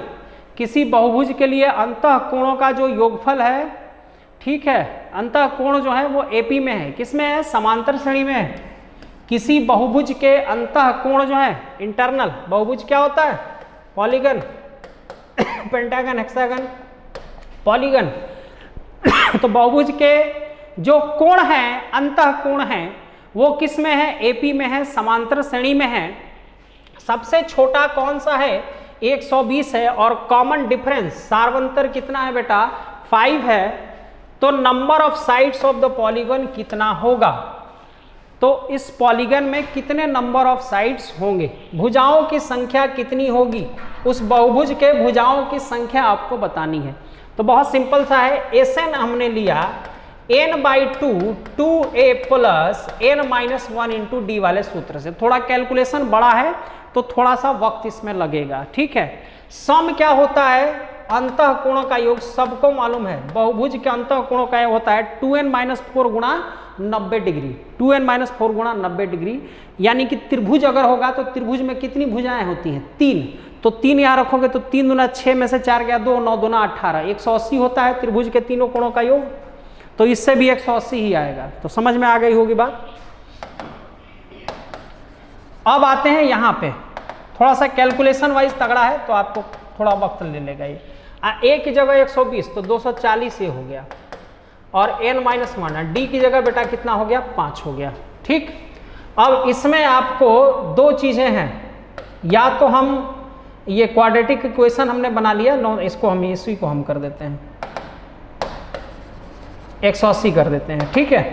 किसी बहुभुज के लिए अंतः कोणों का जो योगफल है, ठीक है, अंतः कोण जो है वो एपी में है, किसमें है, समांतर श्रेणी में है। किसी बहुभुज के अंतः कोण जो है, इंटरनल, बहुभुज क्या होता है, पॉलीगन, पेंटागन, हेक्सागन, पॉलीगन। तो बहुभुज के जो कोण हैं, अंतः कोण हैं, वो किस में है, एपी में है, समांतर श्रेणी में है। सबसे छोटा कौन सा है, 120 है, और कॉमन डिफरेंस, सार्वंतर कितना है बेटा, 5 है। तो number of sides of the polygon कितना होगा, तो इस पॉलीगन में कितने नंबर ऑफ साइड्स होंगे, भुजाओं की संख्या कितनी होगी, उस बहुभुज के भुजाओं की संख्या आपको बतानी है। तो बहुत सिंपल सा है, Sn हमने लिया n/2 2a + n - 1 × d वाले सूत्र से। थोड़ा कैलकुलेशन बड़ा है तो थोड़ा सा वक्त इसमें लगेगा, ठीक है। सम क्या होता है, अंतः कोणों का योग, सबको मालूम है, बहुभुज के अंतः कोणों का योग होता है 2n - 4 × 90 डिग्री, 2n - 4 × 90 डिग्री। यानी कि त्रिभुज अगर होगा तो त्रिभुज में कितनी भुजाएं होती हैं, 3, तो 3 यहाँ रखोगे तो 3 दूना 6 में से 4 गया 2, 9 दूना 18, 180 होता है त्रिभुज के तीनों कोणों का योग, तो इससे भी 180 ही आएगा। तो समझ में आ गई होगी बात। अब आते हैं यहाँ पे, थोड़ा सा कैलकुलेशन वाइज तगड़ा है तो आपको थोड़ा वक्त ले लेगा ये। a की जगह 120 तो 240 ये हो गया, और n-1 d की जगह बेटा कितना हो गया, 5 हो गया, ठीक। अब इसमें आपको 2 चीजें हैं, या तो हम ये क्वाड्रेटिक इक्वेशन हमने बना लिया, इसको हम इसी को हम कर देते हैं 180 कर देते हैं, ठीक है।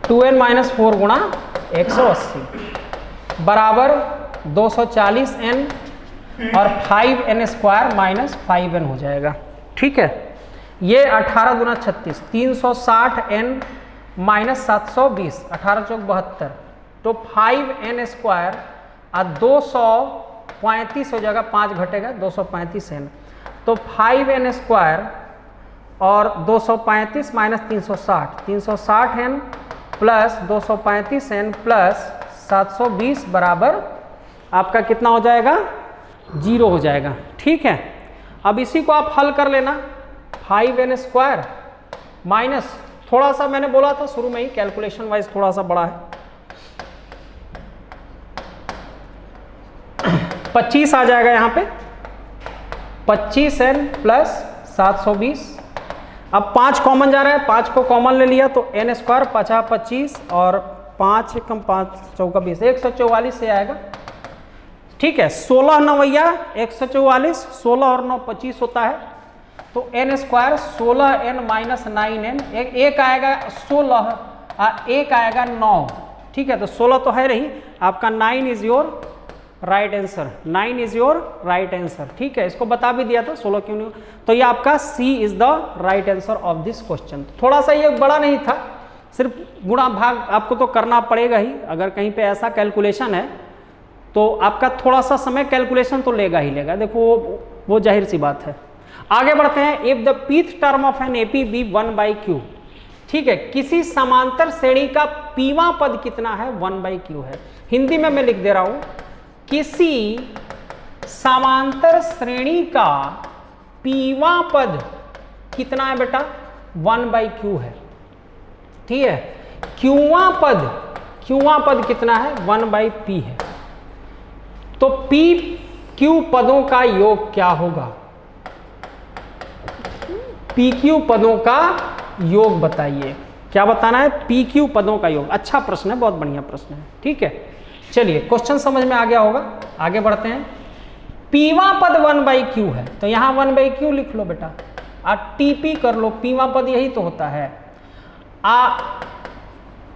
2n - 4 × 180 बराबर 240n और 5n² - 5n हो जाएगा, ठीक है। ये 18 दूना 36, 360n - 720, 18 × 4 = 72, तो 5n² और 235 हो जाएगा, 5 घटेगा 235n, तो 5n² और 235 - 360, 360n + 235n + 720 बराबर आपका कितना हो जाएगा, 0 हो जाएगा, ठीक है। अब इसी को आप हल कर लेना, 5n² माइनस, थोड़ा सा मैंने बोला था शुरू में ही कैलकुलेशन वाइज थोड़ा सा बड़ा है, 25 आ जाएगा यहाँ पे, 25n + 720। अब 5 कॉमन जा रहा है, 5 को कॉमन ले लिया तो n² 50 25 और 5 × 5 = 20, 144 से आएगा, ठीक है। 16 9 144, 16 और 9 25 होता है, तो n² 16n - 9n, एक आएगा 16 और एक आएगा 9, ठीक है। तो 16 तो है रही, आपका 9 is your right answer, 9 is your right answer, ठीक है। इसको बता भी दिया था 16 क्यों नहीं, तो ये आपका C is the right answer of this question. थोड़ा सा ये बड़ा नहीं था, सिर्फ गुणा भाग आपको तो करना पड़ेगा ही, अगर कहीं पे ऐसा कैलकुलेशन है तो आपका थोड़ा सा समय कैलकुलेशन तो लेगा ही लेगा, देखो वो जाहिर सी बात है। आगे बढ़ते हैं, if the pth term of an AP be 1/q, ठीक है, किसी समांतर श्रेणी का पीवां पद कितना है, 1/q है। हिंदी में मैं लिख दे रहा हूं, किसी समांतर श्रेणी का पीवां पद कितना है बेटा? 1/q है। ठीक है, क्यूवां पद कितना है? 1/p है। तो p q पदों का योग क्या होगा? p q पदों का योग बताइए। क्या बताना है? p q पदों का योग। अच्छा प्रश्न है, बहुत बढ़िया प्रश्न है। ठीक है, चलिए क्वेश्चन समझ में आ गया होगा, आगे बढ़ते हैं। पीवां पद 1/q है, तो यहां 1/q लिख लो बेटा, TP कर लो, पीवां पद यही तो होता है।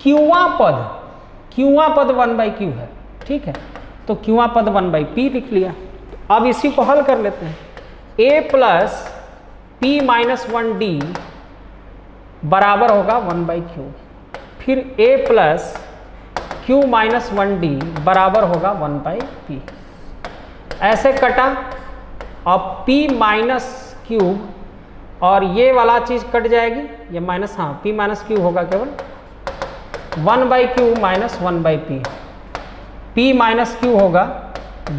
क्यूवां पद 1/q है। ठीक है, तो क्यूवां पद 1/p लिख लिया। अब इसी को हल कर लेते हैं। a plus p minus 1d बराबर होगा 1/q, फिर a plus q minus 1d बराबर होगा 1/p। ऐसे कटा, और p माइनस क्यूब और ये वाला चीज कट जाएगी, ये माइनस, हाँ p माइनस क्यू होगा केवल 1/q minus 1/p। p minus Q होगा,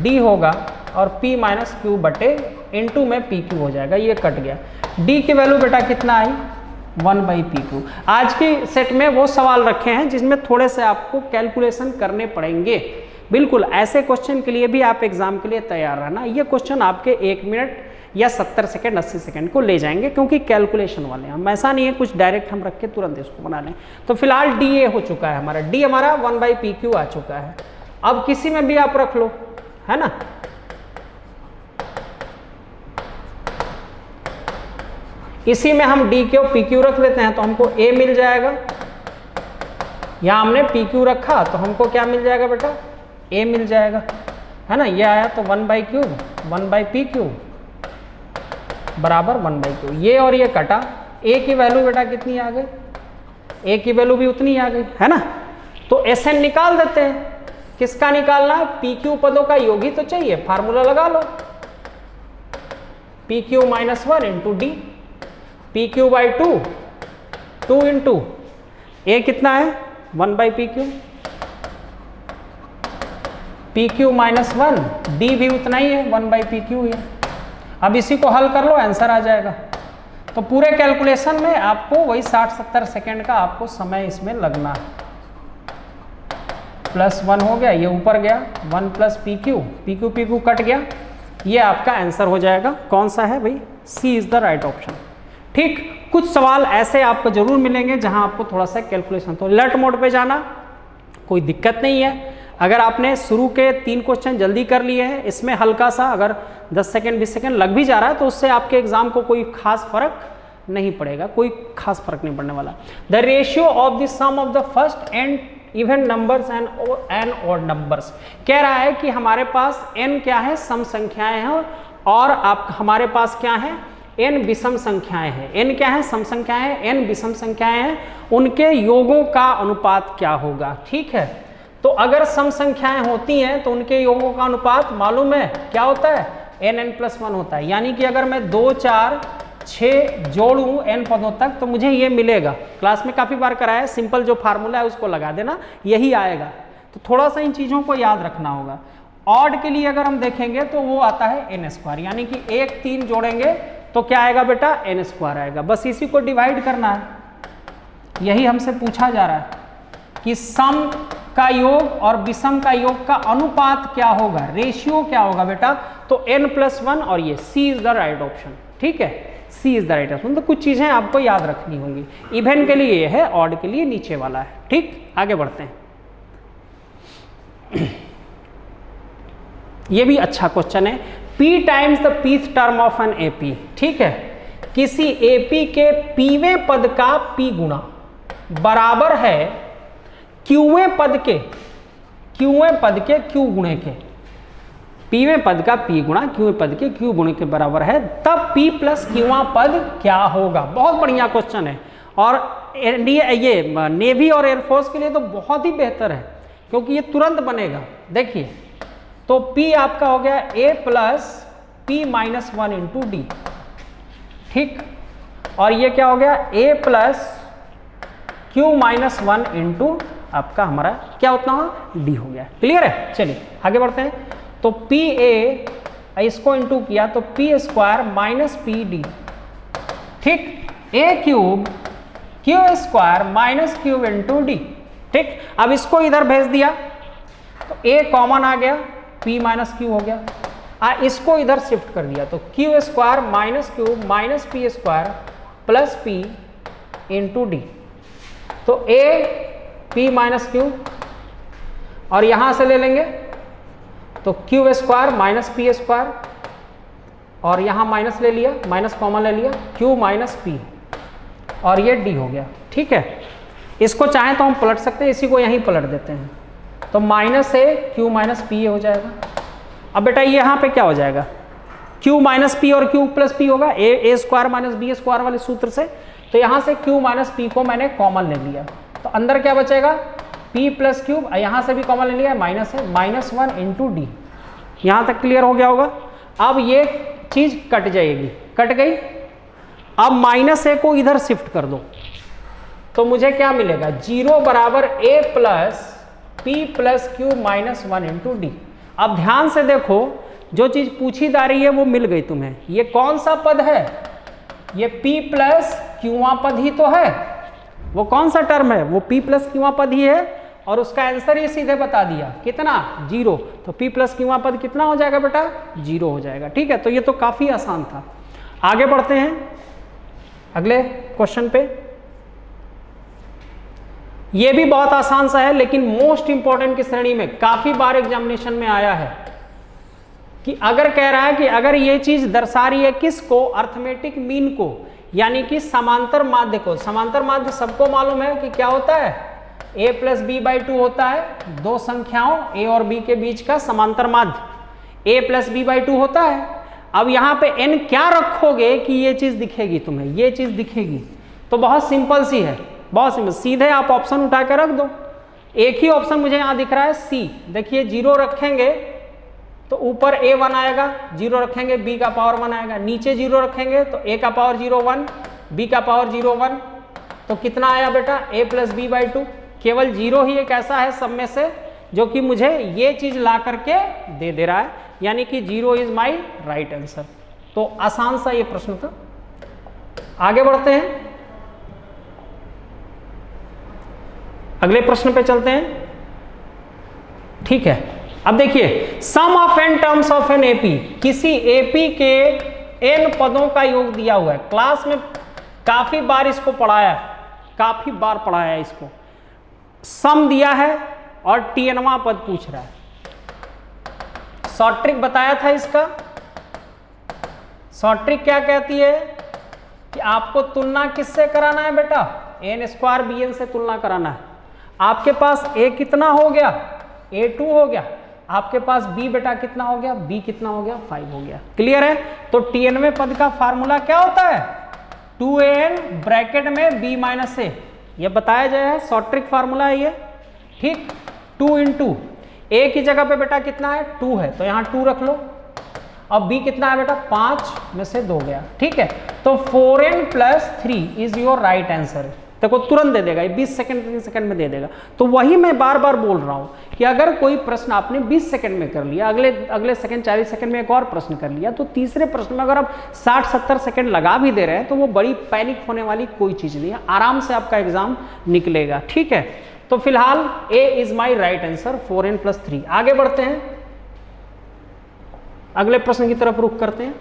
d होगा, और p माइनस क्यू बटे इंटू में pq हो जाएगा, ये कट गया। d की वैल्यू बेटा कितना आई? 1/pq। आज की सेट में वो सवाल रखे हैं जिसमें थोड़े से आपको कैलकुलेशन करने पड़ेंगे। बिल्कुल ऐसे क्वेश्चन के लिए भी आप एग्जाम के लिए तैयार रहना। ये क्वेश्चन आपके 1 मिनट या 70 सेकंड 80 सेकंड को ले जाएंगे, क्योंकि कैलकुलेशन वाले हैं हम। ऐसा नहीं है कुछ डायरेक्ट हम रख के तुरंत इसको बना लें। तो फिलहाल डी ए हो चुका है हमारा, डी हमारा 1/pq आ चुका है। अब किसी में भी आप रख लो, है ना। इसी में हम डी क्यू पी क्यू रख लेते हैं, तो हमको ए मिल जाएगा। यहां हमने पी क्यू रखा तो हमको क्या मिल जाएगा बेटा? ए मिल जाएगा, है ना। ये आया तो 1/q 1/pq बराबर 1/q। ये और ये कटा, ए की वैल्यू बेटा कितनी आ गई? ए की वैल्यू भी उतनी आ गई, है ना। तो Sn निकाल देते हैं। किसका निकालना है? PQ पदों का योग ही तो चाहिए, फार्मूला लगा लो। PQ minus 1 into D, PQ/2 2 into A कितना है? 1/pq, PQ माइनस 1, डी भी उतना ही है 1/pq है। अब इसी को हल कर लो, आंसर आ जाएगा। तो पूरे कैलकुलेशन में आपको वही 60-70 सेकेंड का आपको समय इसमें लगना है। +1 हो गया, ये ऊपर गया 1 प्लस PQ, PQ कट गया, ये आपका आंसर हो जाएगा। कौन सा है भाई? सी इज द राइट ऑप्शन। ठीक, कुछ सवाल ऐसे आपको जरूर मिलेंगे जहां आपको थोड़ा सा कैलकुलेशन, तो अलर्ट मोड पे जाना, कोई दिक्कत नहीं है। अगर आपने शुरू के 3 क्वेश्चन जल्दी कर लिए हैं, इसमें हल्का सा अगर 10 सेकेंड 20 सेकेंड लग भी जा रहा है, तो उससे आपके एग्जाम को कोई खास फर्क नहीं पड़ेगा, कोई खास फर्क नहीं पड़ने वाला। The ratio of the sum of the first and even numbers and odd numbers, कह रहा है कि हमारे पास n क्या है? सम संख्याएं हैं, और आप हमारे पास क्या है? n विषम संख्याएं हैं। n क्या है? सम संख्याएं हैं, n विषम संख्याएं हैं, उनके योगों का अनुपात क्या होगा? ठीक है, तो अगर सम संख्याएं होती हैं तो उनके योगों का अनुपात मालूम है क्या होता है? n+1 होता है। यानी कि अगर मैं 2 4 6 जोड़ूं n पदों तक तो मुझे ये मिलेगा। क्लास में काफ़ी बार कराया है, सिंपल जो फार्मूला है उसको लगा देना, यही आएगा। तो थोड़ा सा इन चीज़ों को याद रखना होगा। ऑड के लिए अगर हम देखेंगे तो वो आता है n², यानी कि 1 3 जोड़ेंगे तो क्या आएगा बेटा? n² आएगा। बस इसी को डिवाइड करना है, यही हमसे पूछा जा रहा है कि सम का योग और विषम का योग का अनुपात क्या होगा, रेशियो क्या होगा बेटा? तो n+1, और ये सी इज द राइट ऑप्शन। ठीक है, C is the right option. तो कुछ चीजें आपको याद रखनी होंगी। इवन के लिए ये है, ऑड के लिए नीचे वाला है। ठीक, आगे बढ़ते हैं। ये भी अच्छा क्वेश्चन है। p times the pth term of an AP। ठीक है, किसी AP के pवें पद का p गुणा बराबर है qवें पद के q गुणे के। pवें पद का p गुणा qवें पद के q गुणे के बराबर है, तब p प्लस qवां पद क्या होगा? बहुत बढ़िया क्वेश्चन है, और ये नेवी और एयरफोर्स के लिए तो बहुत ही बेहतर है, क्योंकि ये तुरंत बनेगा। देखिए, तो p आपका हो गया a plus p-1 into D. ठीक, और ये क्या हो गया? a प्लस q-1 इंटू आपका हमारा क्या उतना हो? d हो गया। क्लियर है? चलिए आगे बढ़ते हैं। तो पी ए इसको इंटू किया तो P square minus P D, ठीक, A cube Q square minus cube into D, ठीक। अब इसको इधर भेज दिया तो ए कॉमन आ गया, पी माइनस क्यू हो गया। इसको इधर शिफ्ट कर दिया तो Q square minus cube minus P square plus P into D, तो ए पी माइनस क्यू, और यहां से ले लेंगे तो Q square minus P square, और यहां माइनस ले लिया, माइनस कॉमन ले लिया, क्यू माइनस पी, और ये डी हो गया, ठीक है। इसको चाहें तो हम पलट सकते हैं, इसी को यहीं पलट देते हैं, तो माइनस ए क्यू माइनस पी हो जाएगा। अब बेटा ये यहाँ पे क्या हो जाएगा, क्यू माइनस पी और क्यू प्लस पी होगा, ए स्क्वायर माइनस बी स्क्वायर वाले सूत्र से, तो यहाँ से क्यू माइनस पी को मैंने कॉमन ले लिया, तो अंदर क्या बचेगा, पी प्लस क्यूब, यहाँ से भी कॉमन ले लिया, माइनस है, माइनस 1 इंटू डी। यहाँ तक क्लियर हो गया होगा। अब ये चीज कट जाएगी, कट गई। अब माइनस ए को इधर शिफ्ट कर दो तो मुझे क्या मिलेगा, 0 बराबर A plus P plus Q minus 1 into D. अब ध्यान से देखो, जो चीज पूछी जा रही है वो मिल गई तुम्हें। ये कौन सा पद है, ये p प्लस क्यूआ पद ही तो है। वो कौन सा टर्म है, वो p प्लस क्यूआ पद ही है, और उसका आंसर ही सीधे बता दिया, कितना, 0। तो p प्लस क्यूआ पद कितना हो जाएगा बेटा, 0 हो जाएगा, ठीक है। तो ये तो काफी आसान था। आगे बढ़ते हैं अगले क्वेश्चन पे। ये भी बहुत आसान सा है, लेकिन मोस्ट इंपॉर्टेंट की श्रेणी में काफी बार एग्जामिनेशन में आया है कि अगर कह रहा है कि अगर ये चीज दर्शा रही है किसको, अर्थमेटिक मीन को, यानी कि समांतर माध्य को। समांतर माध्य सबको मालूम है कि क्या होता है, a प्लस बी बाई 2 होता है, दो संख्याओं a और b के बीच का समांतर माध्य a प्लस बी बाई 2 होता है। अब यहाँ पे n क्या रखोगे कि ये चीज दिखेगी तुम्हें, ये चीज दिखेगी, तो बहुत सिंपल सी है, बहुत सिंपल, सीधे आप ऑप्शन उठा के रख दो। एक ही ऑप्शन मुझे यहाँ दिख रहा है सी, देखिए 0 रखेंगे तो ऊपर a1 आएगा, 0 रखेंगे b का पावर 1 आएगा, नीचे 0 रखेंगे तो a का पावर 0 1, b का पावर 0 1, तो कितना आया बेटा, a प्लस बी बाई 2। केवल 0 ही एक ऐसा है सब में से जो कि मुझे ये चीज ला करके दे रहा है, यानी कि 0 इज माई राइट आंसर। तो आसान सा ये प्रश्न था। आगे बढ़ते हैं, अगले प्रश्न पे चलते हैं, ठीक है। अब देखिए, sum of n terms of n AP, किसी एपी के एन पदों का योग दिया हुआ है। क्लास में काफी बार इसको पढ़ाया, काफी बार पढ़ाया इसको। सम दिया है और टीएनवा पद पूछ रहा है। शॉर्ट ट्रिक बताया था इसका। शॉर्ट ट्रिक क्या कहती है कि आपको तुलना किससे कराना है बेटा, एन स्क्वायर बी एन से तुलना कराना है। आपके पास a कितना हो गया, a2 हो गया, आपके पास b बेटा कितना हो गया, b कितना हो गया, 5 हो गया। क्लियर है। तो टीएनवे पद का फार्मूला क्या होता है, 2an ब्रैकेट में b माइनस a, ये बताया जाए है, शॉर्ट ट्रिक फार्मूला है ये, ठीक। 2 इंटू a की जगह पे बेटा कितना है, 2 है, तो यहाँ 2 रख लो। अब b कितना है बेटा, 5 में से 2 गया, ठीक है। तो 4n plus 3 is your right answer. देखो तुरंत दे देगा, 20 सेकंड 30 सेकंड में दे देगा। तो वही मैं बार बार बोल रहा हूं कि अगर कोई प्रश्न आपने 20 सेकंड में कर लिया, अगले सेकंड 40 सेकंड में एक और प्रश्न कर लिया, तो तीसरे प्रश्न में अगर आप 60-70 सेकंड लगा भी दे रहे हैं तो वो बड़ी पैनिक होने वाली कोई चीज नहीं है, आराम से आपका एग्जाम निकलेगा, ठीक है। तो फिलहाल A is my right answer, 4n plus 3। आगे बढ़ते हैं, अगले प्रश्न की तरफ रुख करते हैं।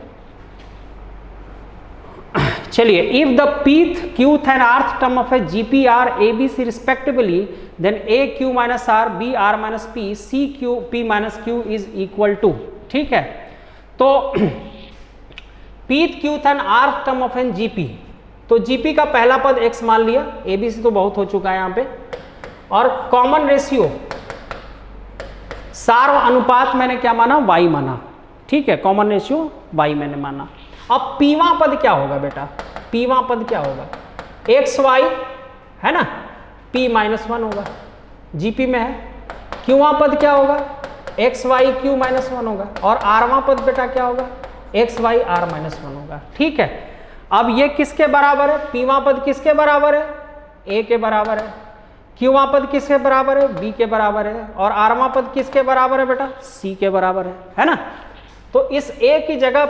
चलिए, if the pth, qth and rth term of a GP are ABC respectively, then a q minus r, b r minus p, c q p minus q is equal to, ठीक है। तो pth, qth and rth term of an GP, तो GP का पहला पद x मान लिया, ABC तो बहुत हो चुका है यहाँ पे, और कॉमन रेशियो सार्व अनुपात मैंने क्या माना, y माना, ठीक है। कॉमन रेशियो y मैंने माना। अब पीवा पद क्या होगा बेटा, पीवा पद क्या होगा, एक्स वाई है ना, p माइनस 1 होगा, जीपी में है। क्यूवा पद क्या होगा, एक्स वाई क्यू माइनस 1 होगा, और आरवा पद बेटा क्या होगा, एक्स वाई आर माइनस 1 होगा, ठीक है। अब ये किसके बराबर है, पीवा पद किसके बराबर है, ए के बराबर है। क्यूवां पद किसके बराबर है, बी के बराबर है, और आरवां पद किसके बराबर है बेटा, सी के बराबर है ना। तो इस ए की जगह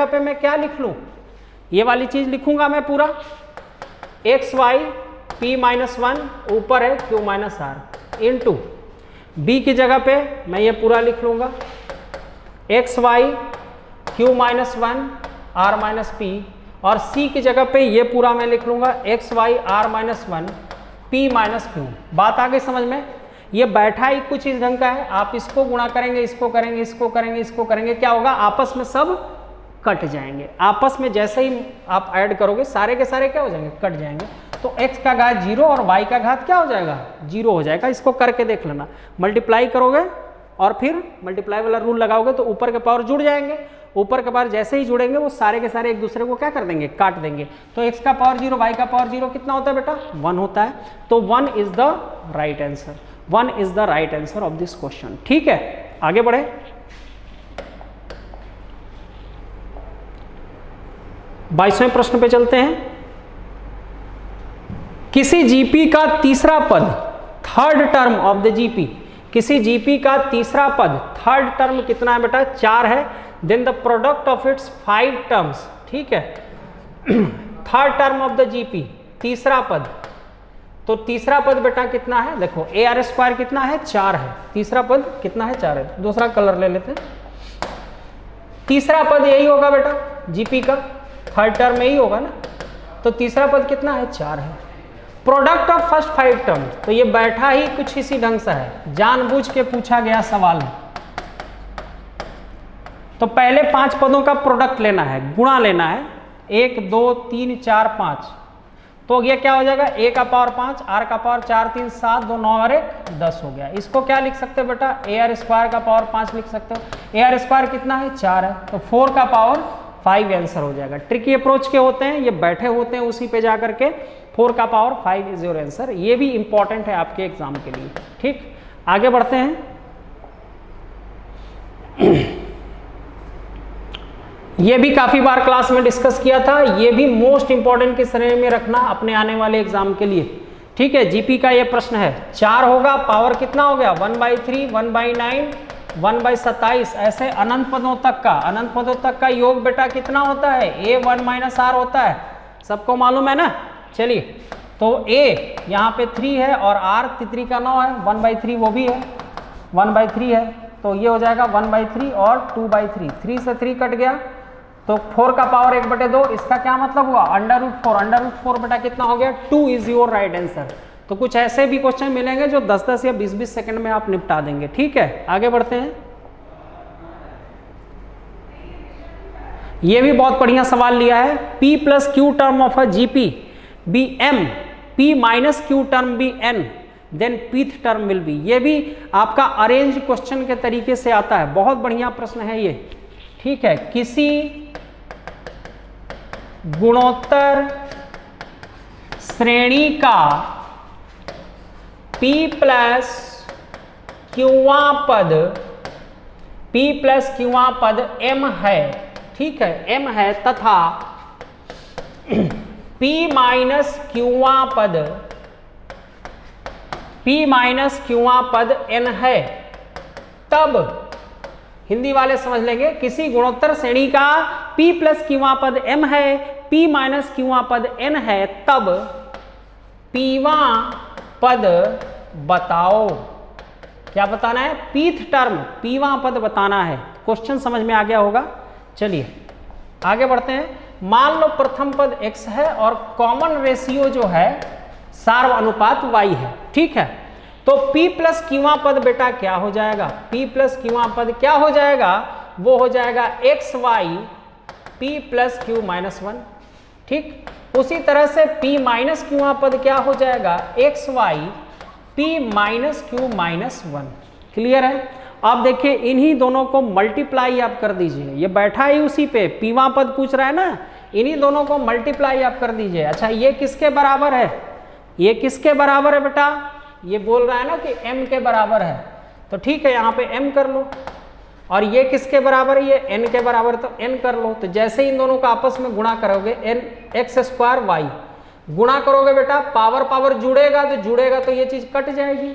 पे मैं क्या लिख लूं, ये वाली चीज लिखूंगा मैं पूरा, X Y P minus one ऊपर है Q minus R into B की जगह पे मैं ये पूरा लिख लूंगा, x Y Q minus one R minus P, और सी की जगह पे ये पूरा मैं लिख लूंगा, x y r minus one p minus q. बात आ गई समझ में। ये बैठा ही कुछ इस ढंग का है, आप इसको गुणा करेंगे, इसको करेंगे, इसको करेंगे, इसको करेंगे, क्या होगा, आपस में सब कट जाएंगे। आपस में जैसे ही आप ऐड करोगे सारे के सारे क्या हो जाएंगे, कट जाएंगे। तो x का घात 0 और y का घात क्या हो जाएगा, 0 हो जाएगा। इसको करके देख लेना, मल्टीप्लाई करोगे और फिर मल्टीप्लाई वाला रूल लगाओगे तो ऊपर के पावर जुड़ जाएंगे, ऊपर के पावर जैसे ही जुड़ेंगे वो सारे के सारे एक दूसरे को क्या कर देंगे, काट देंगे। तो x का पावर 0 y का पावर 0 कितना होता है बेटा, 1 होता है। तो 1 is the right answer, 1 is the right answer of this question. ठीक है, आगे बढ़े। 22वें प्रश्न पे चलते हैं। किसी जीपी का तीसरा पद, third term of the GP, किसी जीपी का तीसरा पद थर्ड टर्म कितना है बेटा, 4 है। Then the product of its 5 terms, ठीक है, third term of the GP तीसरा पद। तो तीसरा पद बेटा कितना है, देखो ए आर स्क्वायर कितना है, 4 है, तीसरा पद कितना है, 4 है। दूसरा कलर ले लेते हैं। तीसरा पद यही होगा बेटा जीपी का, थर्ड टर्म में ही होगा ना। तो तीसरा पद कितना है, 4 है। प्रोडक्ट ऑफ फर्स्ट 5 टर्म, तो ये बैठा ही कुछ इसी ढंग से है, जानबूझ के पूछा गया सवाल है। तो पहले 5 पदों का प्रोडक्ट लेना है, गुणा लेना है, 1 2 3 4 5। तो ये क्या हो जाएगा, a का पावर 5, r का पावर 4 3 7 2 9 और 1 10 हो गया। इसको क्या लिख सकते हो बेटा, ए आर स्क्वायर का पावर 5 लिख सकते हो। ए आर स्क्वायर कितना है, 4 है, तो 4 का पावर 5 आंसर हो जाएगा। ट्रिकी अप्रोच के होते हैं, ये बैठे होते हैं उसी पे जाकर के, 4 का पावर 5 इज योर आंसर। ये भी इंपॉर्टेंट है आपके एग्जाम के लिए। ठीक, आगे बढ़ते हैं। ये भी काफी बार क्लास में डिस्कस किया था, ये भी मोस्ट इंपॉर्टेंट की श्रेणी में रखना अपने आने वाले एग्जाम के लिए। ठीक है, जीपी का ये प्रश्न है, 4 होगा, पावर कितना हो गया, 1/3 1/9 1/27, ऐसे अनंत पदों तक का, अनंत पदों तक का योग बेटा कितना होता है, a 1 - r होता है, सबको मालूम है ना। चलिए, तो a यहाँ पे 3 है और r तितरी का 9 है, 1/3 वो भी है, 1/3 है, तो ये हो जाएगा 1/3 और 2/3, 3 से 3 कट गया, तो 4 का पावर 1/2। इसका क्या मतलब हुआ, √4 बेटा कितना हो गया, 2 इज योर राइट आंसर। तो कुछ ऐसे भी क्वेश्चन मिलेंगे जो 10-10 या 20-20 सेकंड में आप निपटा देंगे। ठीक है, आगे बढ़ते हैं। ये भी बहुत बढ़िया सवाल लिया है, P + Q term of a GP be M, P - Q term be N, then pth term will be. ये भी आपका अरेंज क्वेश्चन के तरीके से आता है, बहुत बढ़िया प्रश्न है ये। ठीक है, किसी गुणोत्तर श्रेणी का P + Qवां पद M है, ठीक है, M है, तथा P - Qवां पद N है, तब हिंदी वाले समझ लेंगे, किसी गुणोत्तर श्रेणी का P + Qवां पद M है, P - Qवां पद N है, तब Pवां पद बताओ। क्या बताना है, pth टर्म, Pवां पद बताना है। क्वेश्चन समझ में आ गया होगा। चलिए आगे बढ़ते हैं। मान लो प्रथम पद x है और कॉमन रेशियो जो है सार्व अनुपात y है। ठीक है, तो P + Qवां पद बेटा क्या हो जाएगा, P + Qवां पद क्या हो जाएगा, वो हो जाएगा xy P + Q - 1। ठीक, उसी तरह से P - Qवां पद क्या हो जाएगा, xy P - Q - 1। क्लियर है। अब देखिए, इन्हीं दोनों को मल्टीप्लाई आप कर दीजिए, ये बैठा ही उसी पे, Pवां पद पूछ रहा है ना, इन्हीं दोनों को मल्टीप्लाई आप कर दीजिए। अच्छा, ये किसके बराबर है, ये किसके बराबर है बेटा, ये बोल रहा है ना कि m के बराबर है, तो ठीक है, यहाँ पे m कर लो। और ये किसके बराबर है, ये n के बराबर, तो n कर लो। तो जैसे इन दोनों को आपस में गुणा करोगे, n x² y, गुणा करोगे बेटा, पावर पावर जुड़ेगा तो ये चीज कट जाएगी,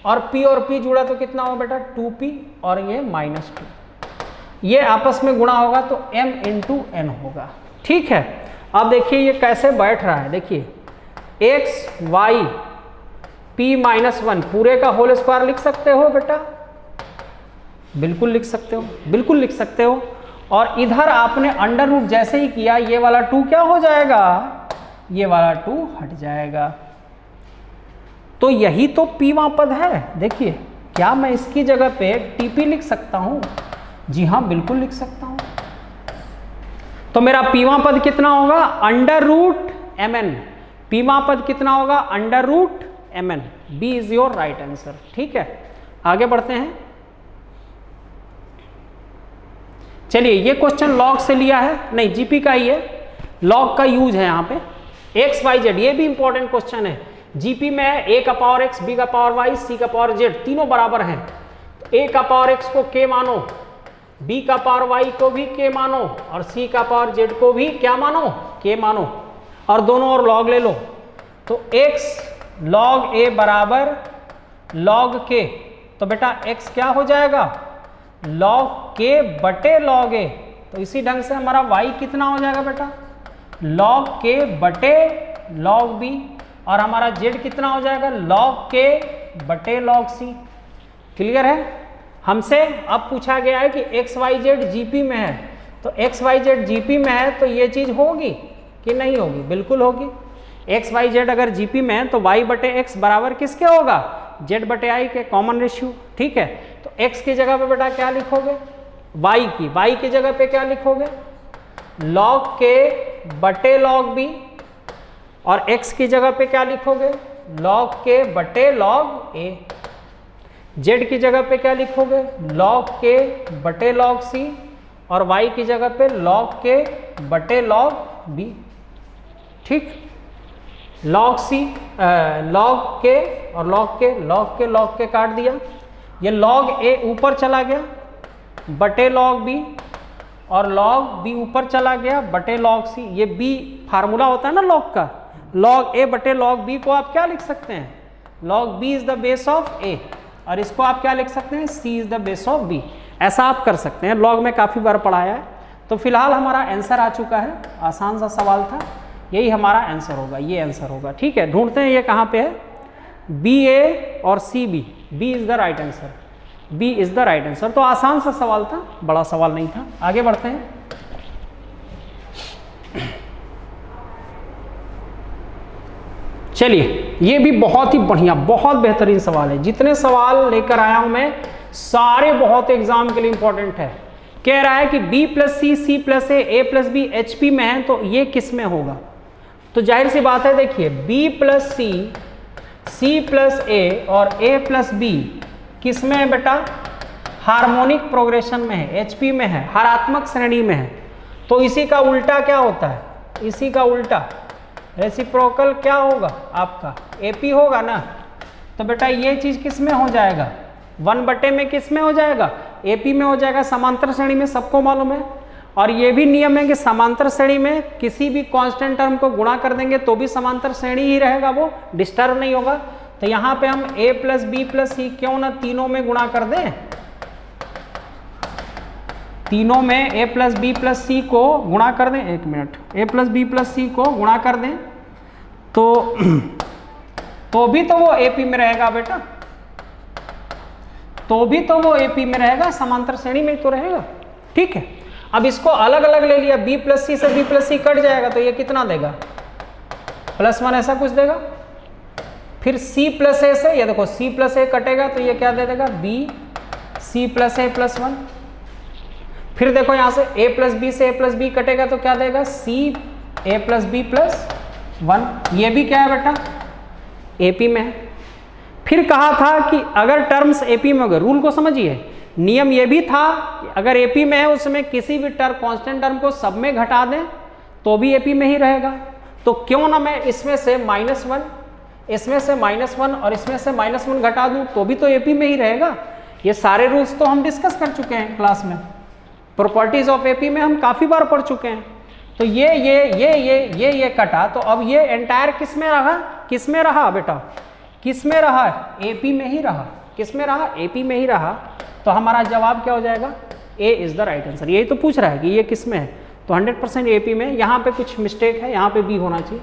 और P जुड़ा तो कितना होगा बेटा 2P, और ये -2, ये आपस में गुणा होगा तो m × n होगा। ठीक है, अब देखिए ये कैसे बैठ रहा है, देखिए x y P-1 पूरे का होल स्क्वायर लिख सकते हो बेटा, बिल्कुल लिख सकते हो, बिल्कुल लिख सकते हो। और इधर आपने अंडर रूट जैसे ही किया, ये वाला 2 क्या हो जाएगा, ये वाला 2 हट जाएगा। तो यही तो पीवा पद है। देखिए क्या मैं इसकी जगह पे TP लिख सकता हूं? जी हाँ, बिल्कुल लिख सकता हूं। तो मेरा पीवा पद कितना होगा, √mn। पीवा पद कितना होगा, √mn। B is your right answer. ठीक है, आगे बढ़ते हैं। चलिए ये क्वेश्चन लॉग से लिया है, नहीं जीपी का ही है, लॉग का यूज है यहाँ पे। एक्स वाई जेड, ये भी इंपॉर्टेंट क्वेश्चन है। जीपी में है a का पावर x, b का पावर y, c का पावर z, तीनों बराबर हैं। तो a का पावर x को k मानो, b का पावर y को भी k मानो, और c का पावर z को भी क्या मानो, k मानो, और दोनों और लॉग ले लो। तो x log a बराबर log k, तो बेटा x क्या हो जाएगा, log k बटे log a। तो इसी ढंग से हमारा y कितना हो जाएगा बेटा, log k बटे log b, और हमारा z कितना हो जाएगा, log k बटे log c। क्लियर है। हमसे अब पूछा गया है कि x y z जीपी में है, तो x y z जीपी में है तो ये चीज होगी कि नहीं होगी, बिल्कुल होगी। x y z अगर जीपी में है तो y बटे x बराबर किसके होगा, z बटे i के, कॉमन रेशियो। ठीक है, तो x की जगह पे बेटा क्या लिखोगे, y की जगह पे क्या लिखोगे, log k बटे log b, और x की जगह पे क्या लिखोगे, log k बटे log a। z की जगह पे क्या लिखोगे, log k बटे log c, और y की जगह पे log k बटे log b। ठीक, log c log k और log k काट दिया, ये log a ऊपर चला गया बटे log b, और log b ऊपर चला गया बटे log c। ये b फार्मूला होता है ना log का, log a बटे log b को आप क्या लिख सकते हैं, log b is the base of a, और इसको आप क्या लिख सकते हैं, c is the base of b। ऐसा आप कर सकते हैं, log में काफ़ी बार पढ़ाया है। तो फिलहाल हमारा आंसर आ चुका है, आसान सा सवाल था, यही हमारा आंसर होगा, ये आंसर होगा। ठीक है, ढूंढते हैं ये कहाँ पे है, बी ए और C B, B is the right answer, B is the right answer. तो आसान सा सवाल था, बड़ा सवाल नहीं था। आगे बढ़ते हैं। चलिए ये भी बहुत ही बढ़िया, बहुत बेहतरीन सवाल है। जितने सवाल लेकर आया हूं मैं सारे बहुत एग्जाम के लिए इंपॉर्टेंट है। कह रहा है कि b plus C, C plus A plus B HP में है, तो ये किस में होगा। तो जाहिर सी बात है, देखिए b प्लस सी, सी प्लस ए और a प्लस बी किस में है बेटा, हार्मोनिक प्रोग्रेशन में है, HP में है, हरात्मक श्रेणी में है। तो इसी का उल्टा क्या होता है, इसी का उल्टा रेसिप्रोकल क्या होगा आपका, AP होगा ना। तो बेटा ये चीज किस में हो जाएगा, 1 बटे में किस में हो जाएगा, AP में हो जाएगा, समांतर श्रेणी में, सबको मालूम है। और ये भी नियम है कि समांतर श्रेणी में किसी भी कांस्टेंट टर्म को गुणा कर देंगे तो भी समांतर श्रेणी ही रहेगा, वो डिस्टर्ब नहीं होगा। तो यहाँ पे हम a प्लस बी प्लस सी क्यों ना तीनों में गुणा कर दें, तीनों में a plus B plus C को गुणा कर दें, एक minute, a plus B plus C को गुणा कर दें तो भी तो वो AP में रहेगा बेटा, तो भी तो वो AP में रहेगा, समांतर श्रेणी में तो रहेगा। ठीक है, अब इसको अलग अलग ले लिया, b प्लस सी से b प्लस सी कट जाएगा, तो ये कितना देगा, +1 ऐसा कुछ देगा। फिर c प्लस ए से, ये देखो c प्लस ए कटेगा तो ये क्या दे देगा, b c plus A plus 1। फिर देखो यहाँ से a प्लस बी से a प्लस बी कटेगा तो क्या देगा, c a plus B plus 1। ये भी क्या है बेटा, AP में है। फिर कहा था कि अगर टर्म्स AP में हो गए, रूल को समझिए, नियम ये भी था अगर AP में है उसमें किसी भी टर्म कांस्टेंट टर्म को सब में घटा दें तो भी AP में ही रहेगा। तो क्यों ना मैं इसमें से -1, इसमें से -1 और इसमें से -1 घटा दूं तो भी तो AP में ही रहेगा। ये सारे रूल्स तो हम डिस्कस कर चुके हैं क्लास में, प्रॉपर्टीज ऑफ AP में हम काफ़ी बार पढ़ चुके हैं। तो ये कटा, तो अब ये एंटायर किस में रहा, किस में रहा बेटा, किस में रहा, एपी में ही रहा, किस में रहा, एपी में ही रहा। तो हमारा जवाब क्या हो जाएगा, A is the right answer. यही तो पूछ रहा है कि ये किस में है, तो 100% एपी में। यहाँ पे कुछ मिस्टेक है, यहाँ पे बी होना चाहिए,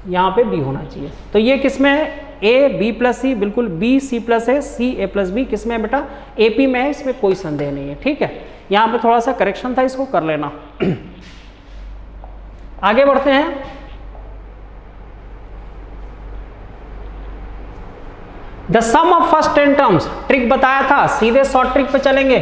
यहाँ पे बी होना चाहिए। तो ये किस में है, ए बी प्लस सी, बिल्कुल बी सी प्लस ए, सी ए प्लस बी, किस में है बेटा, एपी में है, इसमें कोई संदेह नहीं है। ठीक है, यहाँ पे थोड़ा सा करेक्शन था, इसको कर लेना। आगे बढ़ते हैं। The sum of first 10 terms, trick बताया था, सीधे शॉर्ट ट्रिक पे चलेंगे।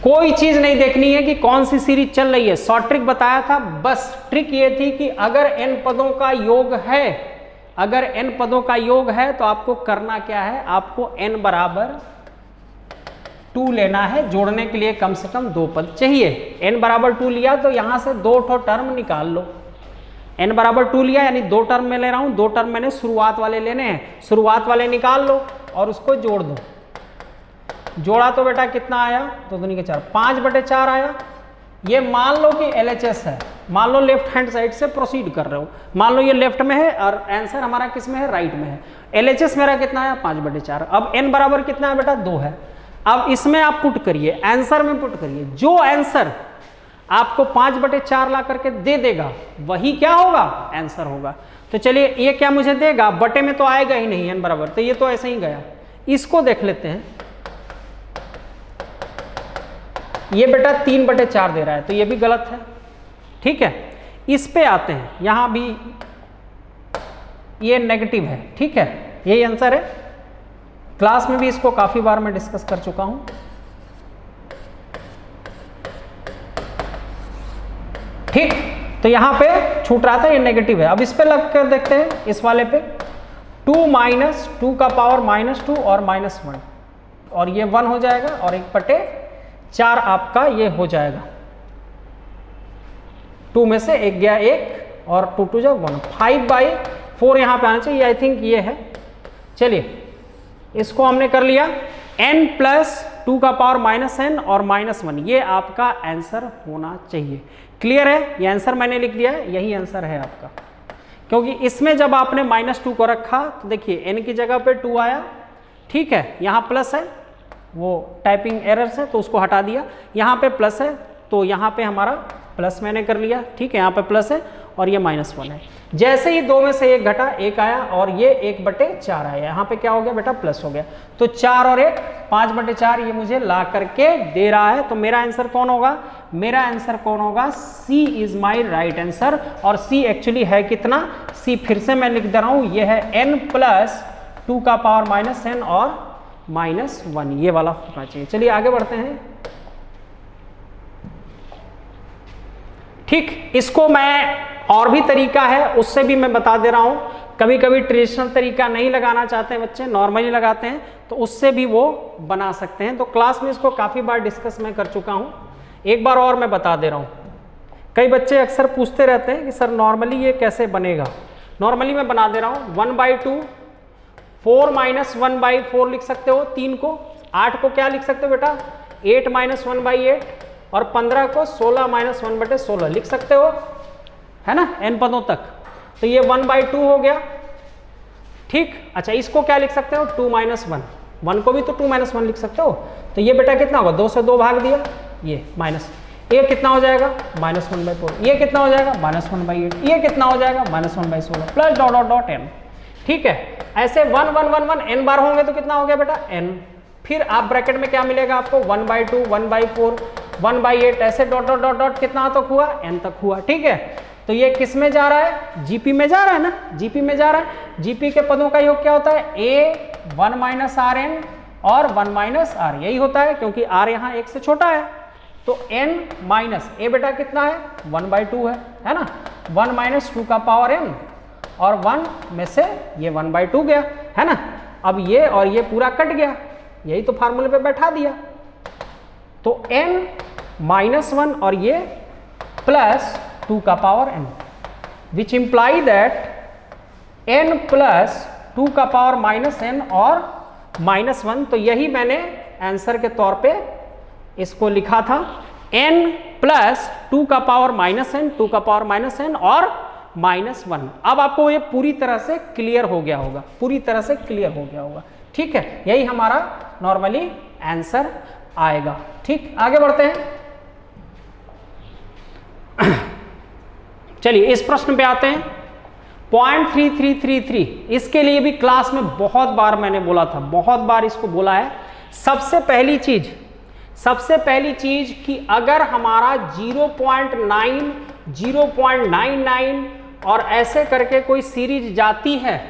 कोई चीज नहीं देखनी है कि कौन सी सीरीज चल रही है, शॉर्ट ट्रिक बताया था। बस ट्रिक ये थी कि अगर n पदों का योग है, अगर n पदों का योग है तो आपको करना क्या है, आपको n बराबर 2 लेना है। जोड़ने के लिए कम से कम 2 पद चाहिए। n बराबर 2 लिया तो यहां से 2 ठो टर्म निकाल लो। n बराबर 2 लिया यानी 2 टर्म में ले रहा हूं, 2 टर्म मैंने शुरुआत वाले लेने हैं, शुरुआत वाले निकाल लो और उसको जोड़ दो। जोड़ा तो बेटा कितना आया, 2 दूनी के 4, 5/4 आया। ये मान लो कि LHS है, मान लो लेफ्ट हैंड साइड से प्रोसीड कर रहे हो, मान लो ये लेफ्ट में है और आंसर हमारा किस में है, राइट में है। LHS मेरा कितना आया, 5/4। अब n बराबर कितना है बेटा, 2 है। अब इसमें आप पुट करिए, आंसर में पुट करिए, जो आंसर आपको 5/4 ला करके दे देगा वही क्या होगा, आंसर होगा। तो चलिए ये क्या मुझे देगा, बटे में तो आएगा ही नहीं n बराबर, तो ये तो ऐसे ही गया। इसको देख लेते हैं, ये बेटा 3/4 दे रहा है, तो ये भी गलत है। ठीक है, इस पे आते हैं, यहां भी ये नेगेटिव है। ठीक है, यही आंसर है। क्लास में भी इसको काफी बार मैं डिस्कस कर चुका हूं। ठीक, तो यहां पे छूट रहा था, ये नेगेटिव है। अब इस पे लग कर देखते हैं, इस वाले पे 2 माइनस 2 का पावर -2 और -1, और ये 1 हो जाएगा और 1/4 आपका ये हो जाएगा। 2 में से 1 गया 1 और 2 2 जा 1, 5/4 यहाँ पे आना चाहिए, आई थिंक ये है। चलिए इसको हमने कर लिया, n प्लस 2 का पावर -n और -1, ये आपका आंसर होना चाहिए। क्लियर है, ये आंसर मैंने लिख दिया है, यही आंसर है आपका। क्योंकि इसमें जब आपने -2 को रखा तो देखिए n की जगह पे 2 आया। ठीक है, यहाँ प्लस है, वो टाइपिंग एरर है तो उसको हटा दिया, यहाँ पे प्लस है तो यहाँ पे हमारा प्लस मैंने कर लिया। ठीक है, यहाँ पे प्लस है और ये -1 है। जैसे ही 2 में से 1 घटा, 1 आया और ये 1/4 आया, यहाँ पे क्या हो गया बेटा, प्लस हो गया। तो 4 और 1 5/4 ये मुझे ला करके दे रहा है। तो मेरा आंसर कौन होगा, मेरा आंसर कौन होगा, C is my right answer. और C एक्चुअली है कितना, C फिर से मैं लिख दे रहा हूँ, ये है n प्लस 2 का पावर -n और -1, ये वाला होना चाहिए। चलिए आगे बढ़ते हैं। ठीक, इसको मैं और भी तरीका है उससे भी मैं बता दे रहा हूं। कभी कभी ट्रेडिशनल तरीका नहीं लगाना चाहते हैं बच्चे, नॉर्मली लगाते हैं, तो उससे भी वो बना सकते हैं। तो क्लास में इसको काफ़ी बार डिस्कस मैं कर चुका हूं, एक बार और मैं बता दे रहा हूं। कई बच्चे अक्सर पूछते रहते हैं कि सर नॉर्मली ये कैसे बनेगा। नॉर्मली मैं बना दे रहा हूँ, 1/2 4 - 1/4 लिख सकते हो, 3 को, 8 को क्या लिख सकते हो बेटा, 8 - 1/8 और 15 को 16 - 1/16 लिख सकते हो, है ना, n पदों तक। तो ये 1/2 हो गया। ठीक, अच्छा इसको क्या लिख सकते हो, 2 - 1, 1 को भी तो 2 - 1 लिख सकते हो। तो ये बेटा कितना होगा, 2 से 2 भाग दिया, ये माइनस, ये कितना हो जाएगा, -1/4, ये कितना हो जाएगा, -1/8, ये कितना हो जाएगा, -1/16 plus dot dot dot n। ठीक है, ऐसे 1 1 1 1 n बार होंगे तो कितना हो गया बेटा, n। फिर आप ब्रैकेट में क्या मिलेगा आपको, 1/2 1/4 1/8, ऐसे डॉट डॉट डॉट डॉट कितना तक हुआ, n तक हुआ। ठीक है, तो ये किस में जा रहा है, जीपी में जा रहा है ना, जीपी में जा रहा है। जीपी के पदों का योग क्या होता है, a 1 - rn और 1 - r, यही होता है क्योंकि r यहाँ 1 से छोटा है। तो n माइनस a बेटा कितना है, 1/2 है ना, 1 - 2 का पावर n और 1 में से ये 1/2 गया, है ना। अब ये और ये पूरा कट गया, यही तो फार्मूले पे बैठा दिया। तो n -1 और ये प्लस 2 का power n, which imply that n plus 2 का पावर -n और -1। तो यही मैंने आंसर के तौर पे इसको लिखा था, n प्लस 2 का पावर -n, 2 का पावर -n और -1। अब आपको ये पूरी तरह से क्लियर हो गया होगा, पूरी तरह से क्लियर हो गया होगा। ठीक है, यही हमारा नॉर्मली आंसर आएगा। ठीक, आगे बढ़ते हैं। चलिए इस प्रश्न पे आते हैं। 0.3333, इसके लिए भी क्लास में बहुत बार मैंने बोला था, बहुत बार इसको बोला है। सबसे पहली चीज कि अगर हमारा 0.9, 0.99 और ऐसे करके कोई सीरीज जाती है,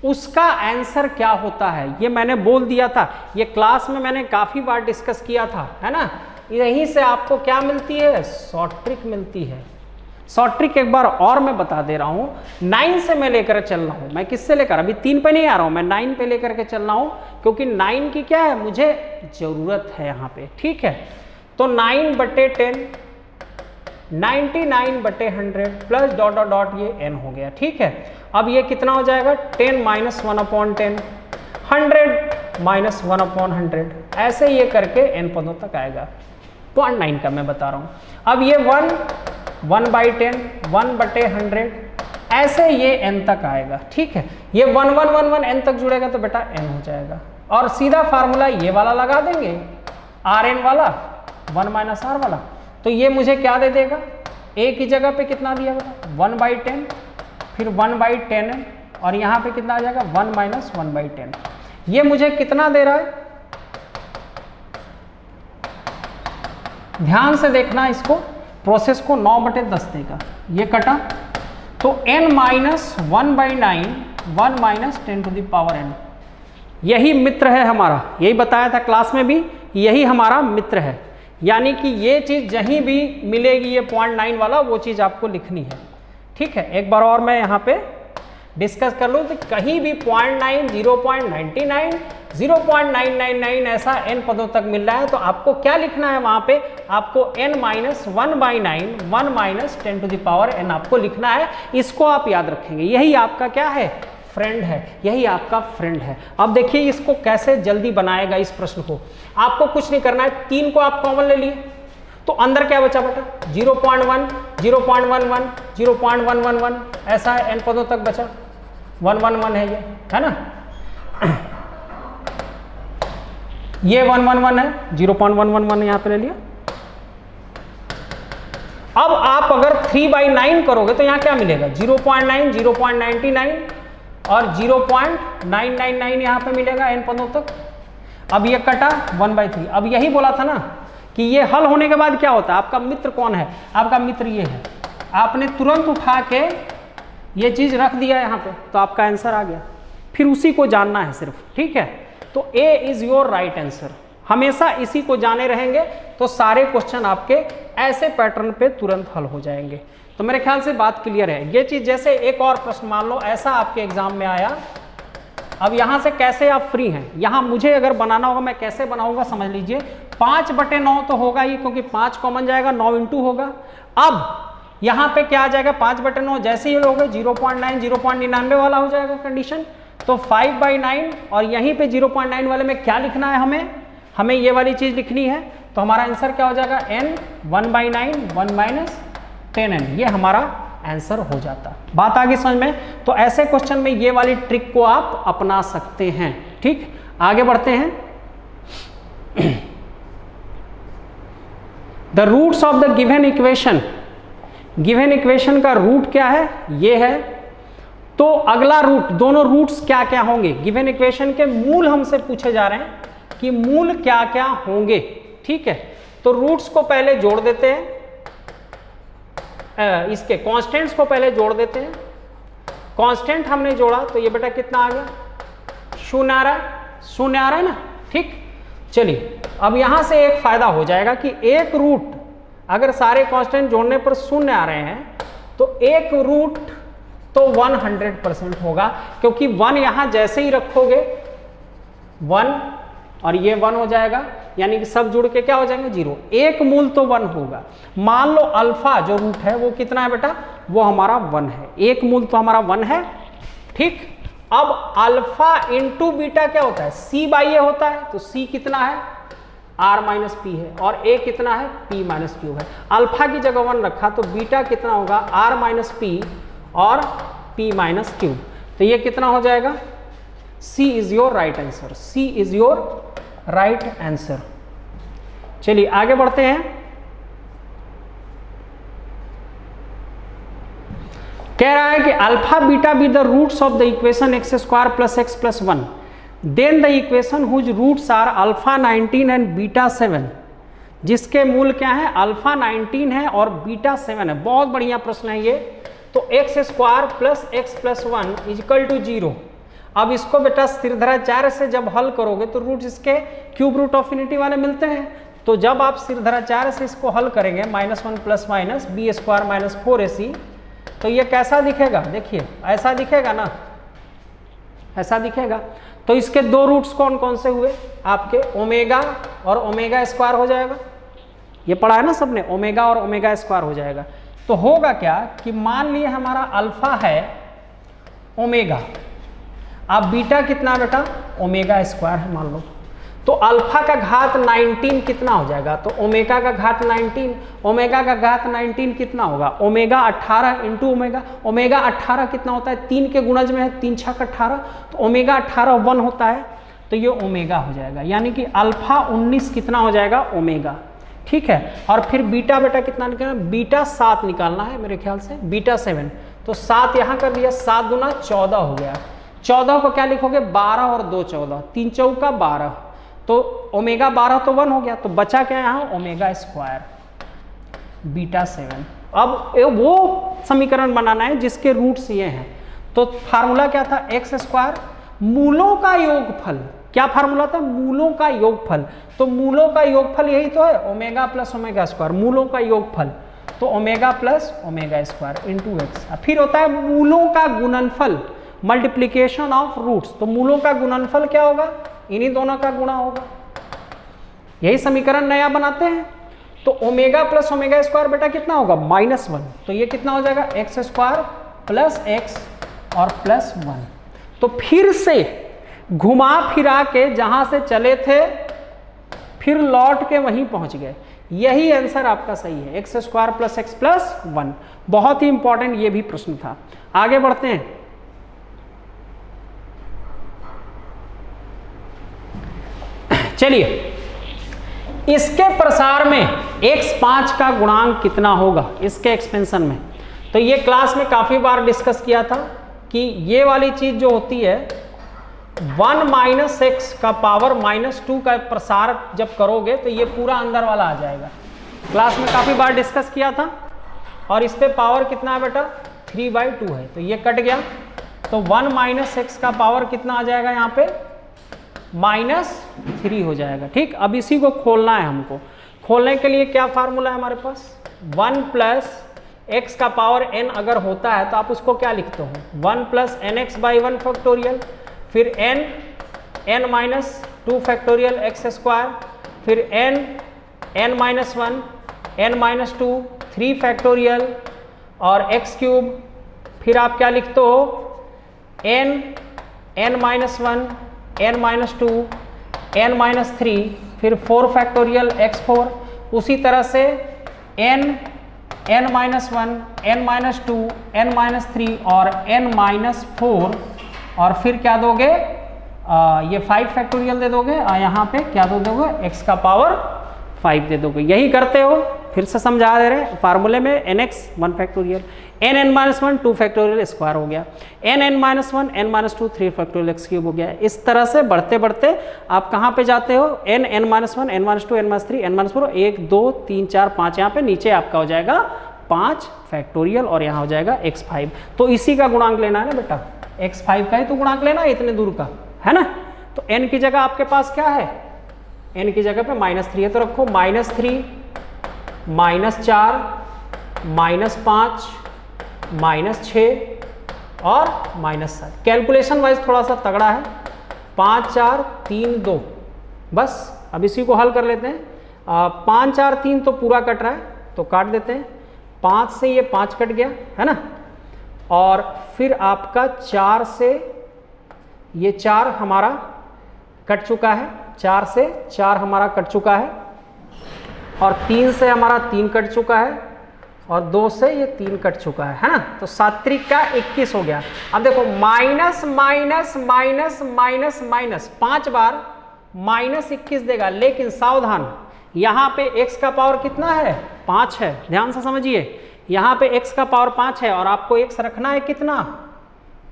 उसका आंसर क्या होता है, ये मैंने बोल दिया था। ये क्लास में मैंने काफी बार डिस्कस किया था, है ना। यहीं से आपको क्या मिलती है, शॉर्ट ट्रिक मिलती है। शॉर्ट ट्रिक एक बार और मैं बता दे रहा हूं। 9 से मैं लेकर चल रहा हूं, मैं किससे लेकर, अभी 3 पे नहीं आ रहा हूं, मैं 9 पे लेकर के चल रहा हूं, क्योंकि 9 की क्या है, मुझे जरूरत है यहाँ पे। ठीक है, तो 9/10, 99/100 प्लस डॉट डॉट डॉट, ये n हो गया। ठीक है, अब ये कितना हो जाएगा, 10 - 1/10, 100 - 1/100, ऐसे ये करके n पदों तक आएगा। 0.9 का मैं बता रहा हूँ। अब ये 1/10, 1/100, ऐसे ये n तक आएगा। ठीक है, ये 1 1 1 1 n तक जुड़ेगा तो बेटा n हो जाएगा। और सीधा फार्मूला ये वाला लगा देंगे, Rn वाला, 1 - r वाला, तो ये मुझे क्या दे देगा, a की जगह पे कितना दिया बेटा, 1/10, फिर 1/10n, और यहाँ पे कितना आ जाएगा, 1 - 1/10। ये मुझे कितना दे रहा है, ध्यान से देखना इसको, प्रोसेस को 9/10 देगा। ये कटा तो n - 1/9, 1 - 10⁻n, यही मित्र है हमारा। यही बताया था क्लास में भी, यही हमारा मित्र है। यानी कि ये चीज जहीं भी मिलेगी, ये 0.9 वाला, वो चीज आपको लिखनी है। ठीक है, एक बार और मैं यहाँ पे डिस्कस कर लूँ तो कहीं भी 0.9, 0.99, 0.999 ऐसा n पदों तक मिल रहा है, तो आपको क्या लिखना है वहां पे, आपको n - 1/9, 1 - 10⁻n आपको लिखना है। इसको आप याद रखेंगे, यही आपका क्या है, फ्रेंड है, यही आपका फ्रेंड है। अब देखिए इसको कैसे जल्दी बनाएगा इस प्रश्न को। आपको कुछ नहीं करना है, 3 को आप कॉमन ले लिए, तो अंदर क्या बचा बेटा, 0.1, 0.11, 0.111, ऐसा है, n पदों तक बचा, 111 है ये, है ना। ये 111 है, 0.111 यहाँ पे ले लिया। अब आप अगर 3/9 करोगे तो यहाँ क्या मिलेगा, 0.9, 0.99 और 0.999 यहाँ पे मिलेगा n पदों तक। अब ये कटा 1/3। अब यही बोला था ना कि ये हल होने के बाद क्या होता है, आपका मित्र कौन है, आपका मित्र ये है। आपने तुरंत उठा के ये चीज रख दिया यहाँ पे, तो आपका आंसर आ गया। फिर उसी को जानना है सिर्फ। ठीक है, तो A is your right answer. हमेशा इसी को जाने रहेंगे तो सारे क्वेश्चन आपके ऐसे पैटर्न पे तुरंत हल हो जाएंगे। तो मेरे ख्याल से बात क्लियर है। ये चीज, जैसे एक और प्रश्न मान लो ऐसा आपके एग्जाम में आया, अब यहां से कैसे आप फ्री हैं, यहां मुझे अगर बनाना होगा, मैं कैसे बनाऊंगा समझ लीजिए। 5/9 तो होगा ही, क्योंकि 5 कॉमन जाएगा, 9 × होगा। अब यहां पे क्या आ जाएगा, 5/9 जैसे ही लोगे 0.9, 0.99 वाला हो जाएगा कंडीशन, तो 5/9, और यहीं पे 0.9 वाले में क्या लिखना है, हमें ये वाली चीज लिखनी है। तो हमारा आंसर क्या हो जाएगा, n 1/9, 1 - 10n, ये हमारा आंसर हो जाता। बात आगे समझ में। तो ऐसे क्वेश्चन में ये वाली ट्रिक को आप अपना सकते हैं। ठीक, आगे बढ़ते हैं। The roots of the given equation, given equation का रूट क्या है, ये है। तो अगला रूट, दोनों रूट्स क्या क्या होंगे, गिवन इक्वेशन के मूल हमसे पूछे जा रहे हैं कि मूल क्या क्या होंगे। ठीक है, तो रूट्स को पहले जोड़ देते हैं, इसके कांस्टेंट्स को पहले जोड़ देते हैं। कांस्टेंट हमने जोड़ा तो ये बेटा कितना आ गया, 0 आ रहा है, 0 आ रहा है ना। ठीक, चलिए अब यहां से एक फायदा हो जाएगा कि एक रूट अगर सारे कांस्टेंट जोड़ने पर 0 आ रहे हैं तो एक रूट तो 100% होगा, क्योंकि 1 यहां जैसे ही रखोगे 1 और ये 1 हो जाएगा, यानी कि सब जुड़ के क्या हो जाएंगे 0। एक मूल तो 1 होगा। मान लो अल्फा जो रूट है वो कितना है बेटा, वो हमारा 1 है। एक मूल तो हमारा 1 है। ठीक, अब अल्फा इंटू बीटा क्या होता है, C/A होता है। तो C कितना है, r माइनस पी है और a कितना है p माइनस क्यू है। अल्फा की जगह 1 रखा तो बीटा कितना होगा r माइनस पी और p माइनस क्यू। तो ये कितना हो जाएगा, c is your right answer, c is your right answer. चलिए आगे बढ़ते हैं। कह रहा है कि alpha beta be the roots of the equation x square plus x plus 1 then the equation whose roots are alpha 19 and beta 7, जिसके मूल क्या है, अल्फा 19 है और बीटा 7 है। बहुत बढ़िया प्रश्न है ये। तो x square plus x plus 1 equal to 0। अब इसको बेटा सिरधराचार्य से जब हल करोगे तो रूट इसके क्यूब रूट ऑफ इन्फिनिटी वाले मिलते हैं। तो जब आप सिरधराचार्य से इसको हल करेंगे -1 plus minus b square minus 4ac, तो ये कैसा दिखेगा, देखिए ऐसा दिखेगा ना, ऐसा दिखेगा। तो इसके दो रूट्स कौन कौन से हुए आपके, ओमेगा और ओमेगा स्क्वायर हो जाएगा। ये पढ़ा है ना सबने, ओमेगा और ओमेगा स्क्वायर हो जाएगा। तो होगा क्या कि मान लिए हमारा अल्फा है ओमेगा, अब बीटा कितना बेटा ओमेगा स्क्वायर है मान लो, तो अल्फा का घात 19 कितना हो जाएगा, तो ओमेगा का घात 19, ओमेगा का घात 19 कितना होगा, ओमेगा 18 इंटू ओमेगा, ओमेगा 18 कितना होता है, 3 के गुणज में है, 3 छक 18, तो ओमेगा 18 1 होता है, तो ये ओमेगा हो जाएगा। यानी कि अल्फा 19 कितना हो जाएगा ओमेगा, ठीक है। और फिर बीटा बेटा कितना निकालना, बीटा 7 निकालना है मेरे ख्याल से, बीटा 7, तो 7 यहाँ कर दिया, 7 गुना 14 हो गया। 14 को क्या लिखोगे, 12 और 2 14, 3 चौका 12, तो ओमेगा 12 तो 1 हो गया, तो बचा क्या यहाँ ओमेगा स्क्वायर बीटा 7। अब वो समीकरण बनाना है जिसके रूट्स ये हैं। तो फार्मूला क्या था, एक्स स्क्वायर मूलों का योगफल, क्या फार्मूला था, मूलों का योगफल। तो मूलों का योगफल यही तो है, ओमेगा प्लस ओमेगा स्क्वायर, मूलों का योगफल, तो omega plus omega square into x. फिर होता है मूलों का गुणनफल, मल्टीप्लीकेशन ऑफ रूट्स, तो मूलों का गुणनफल क्या होगा, इन्हीं दोनों का गुणा होगा। यही समीकरण नया बनाते हैं। तो ओमेगा प्लस ओमेगा स्क्वायर बेटा कितना होगा -1, तो ये कितना हो जाएगा एक्स स्क्वायर प्लस एक्स और प्लस 1। तो फिर से घुमा फिरा के जहां से चले थे फिर लौट के वहीं पहुंच गए। यही आंसर आपका सही है, x square plus x plus 1। बहुत ही इंपॉर्टेंट ये भी प्रश्न था। आगे बढ़ते हैं। चलिए, इसके प्रसार में x5 का गुणांक कितना होगा इसके एक्सपेंशन में। तो ये क्लास में काफ़ी बार डिस्कस किया था कि ये वाली चीज़ जो होती है 1 माइनस एक्स का पावर -2 का प्रसार जब करोगे तो ये पूरा अंदर वाला आ जाएगा। क्लास में काफ़ी बार डिस्कस किया था। और इस पे पावर कितना है बेटा 3/2 है, तो ये कट गया, तो 1 माइनस एक्स का पावर कितना आ जाएगा यहाँ पे -3 हो जाएगा। ठीक, अब इसी को खोलना है हमको। खोलने के लिए क्या फार्मूला है हमारे पास, 1 प्लस एक्स का पावर n अगर होता है तो आप उसको क्या लिखते हो 1 प्लस nx/1 फैक्टोरियल, फिर n minus 2 factorial x square, फिर n minus 1 n minus 2 3 factorial और x क्यूब, फिर आप क्या लिखते हो n minus 1 n minus 2 n minus 3, फिर 4 फैक्टोरियल x4। उसी तरह से n minus 1 n minus 2 n minus 3 और n माइनस 4, और फिर क्या दोगे ये 5 फैक्टोरियल दे दोगे, यहाँ पे क्या दे दोगे x का पावर 5 दे दोगे। यही करते हो, फिर से समझा दे रहे फार्मूले में nx 1 factorial, n minus 1 2 factorial square हो गया, n minus 1 n minus 2 3 factorial x cube हो गया। इस तरह से बढ़ते बढ़ते आप कहाँ पे जाते हो n minus 1 n minus 2 n minus 3 n minus 4, 1 2 3 4 5, यहाँ पे नीचे आपका हो जाएगा 5 फैक्टोरियल और यहाँ हो जाएगा x5। तो इसी का गुणांक लेना है ना बेटा, x5 का ही तो गुणांक लेना है इतने दूर का, है ना। तो n की जगह आपके पास क्या है, n की जगह पे -3 है, तो रखो -3 -4 -5 -6 और -7। कैलकुलेशन वाइज थोड़ा सा तगड़ा है, 5 4 3 2, बस अब इसी को हल कर लेते हैं। 5 4 3 तो पूरा कट रहा है तो काट देते हैं, 5 से ये 5 कट गया है ना, और फिर आपका 4 से ये 4 हमारा कट चुका है, 4 से 4 हमारा कट चुका है, और 3 से हमारा 3 कट चुका है, और 2 से ये 3 कट चुका है ना। तो 7 का 21 हो गया। अब देखो minus minus minus minus minus 5 बार -21 देगा, लेकिन सावधान, यहाँ पे x का पावर कितना है? 5 है। ध्यान से समझिए, यहाँ पे x का पावर 5 है और आपको x रखना है कितना?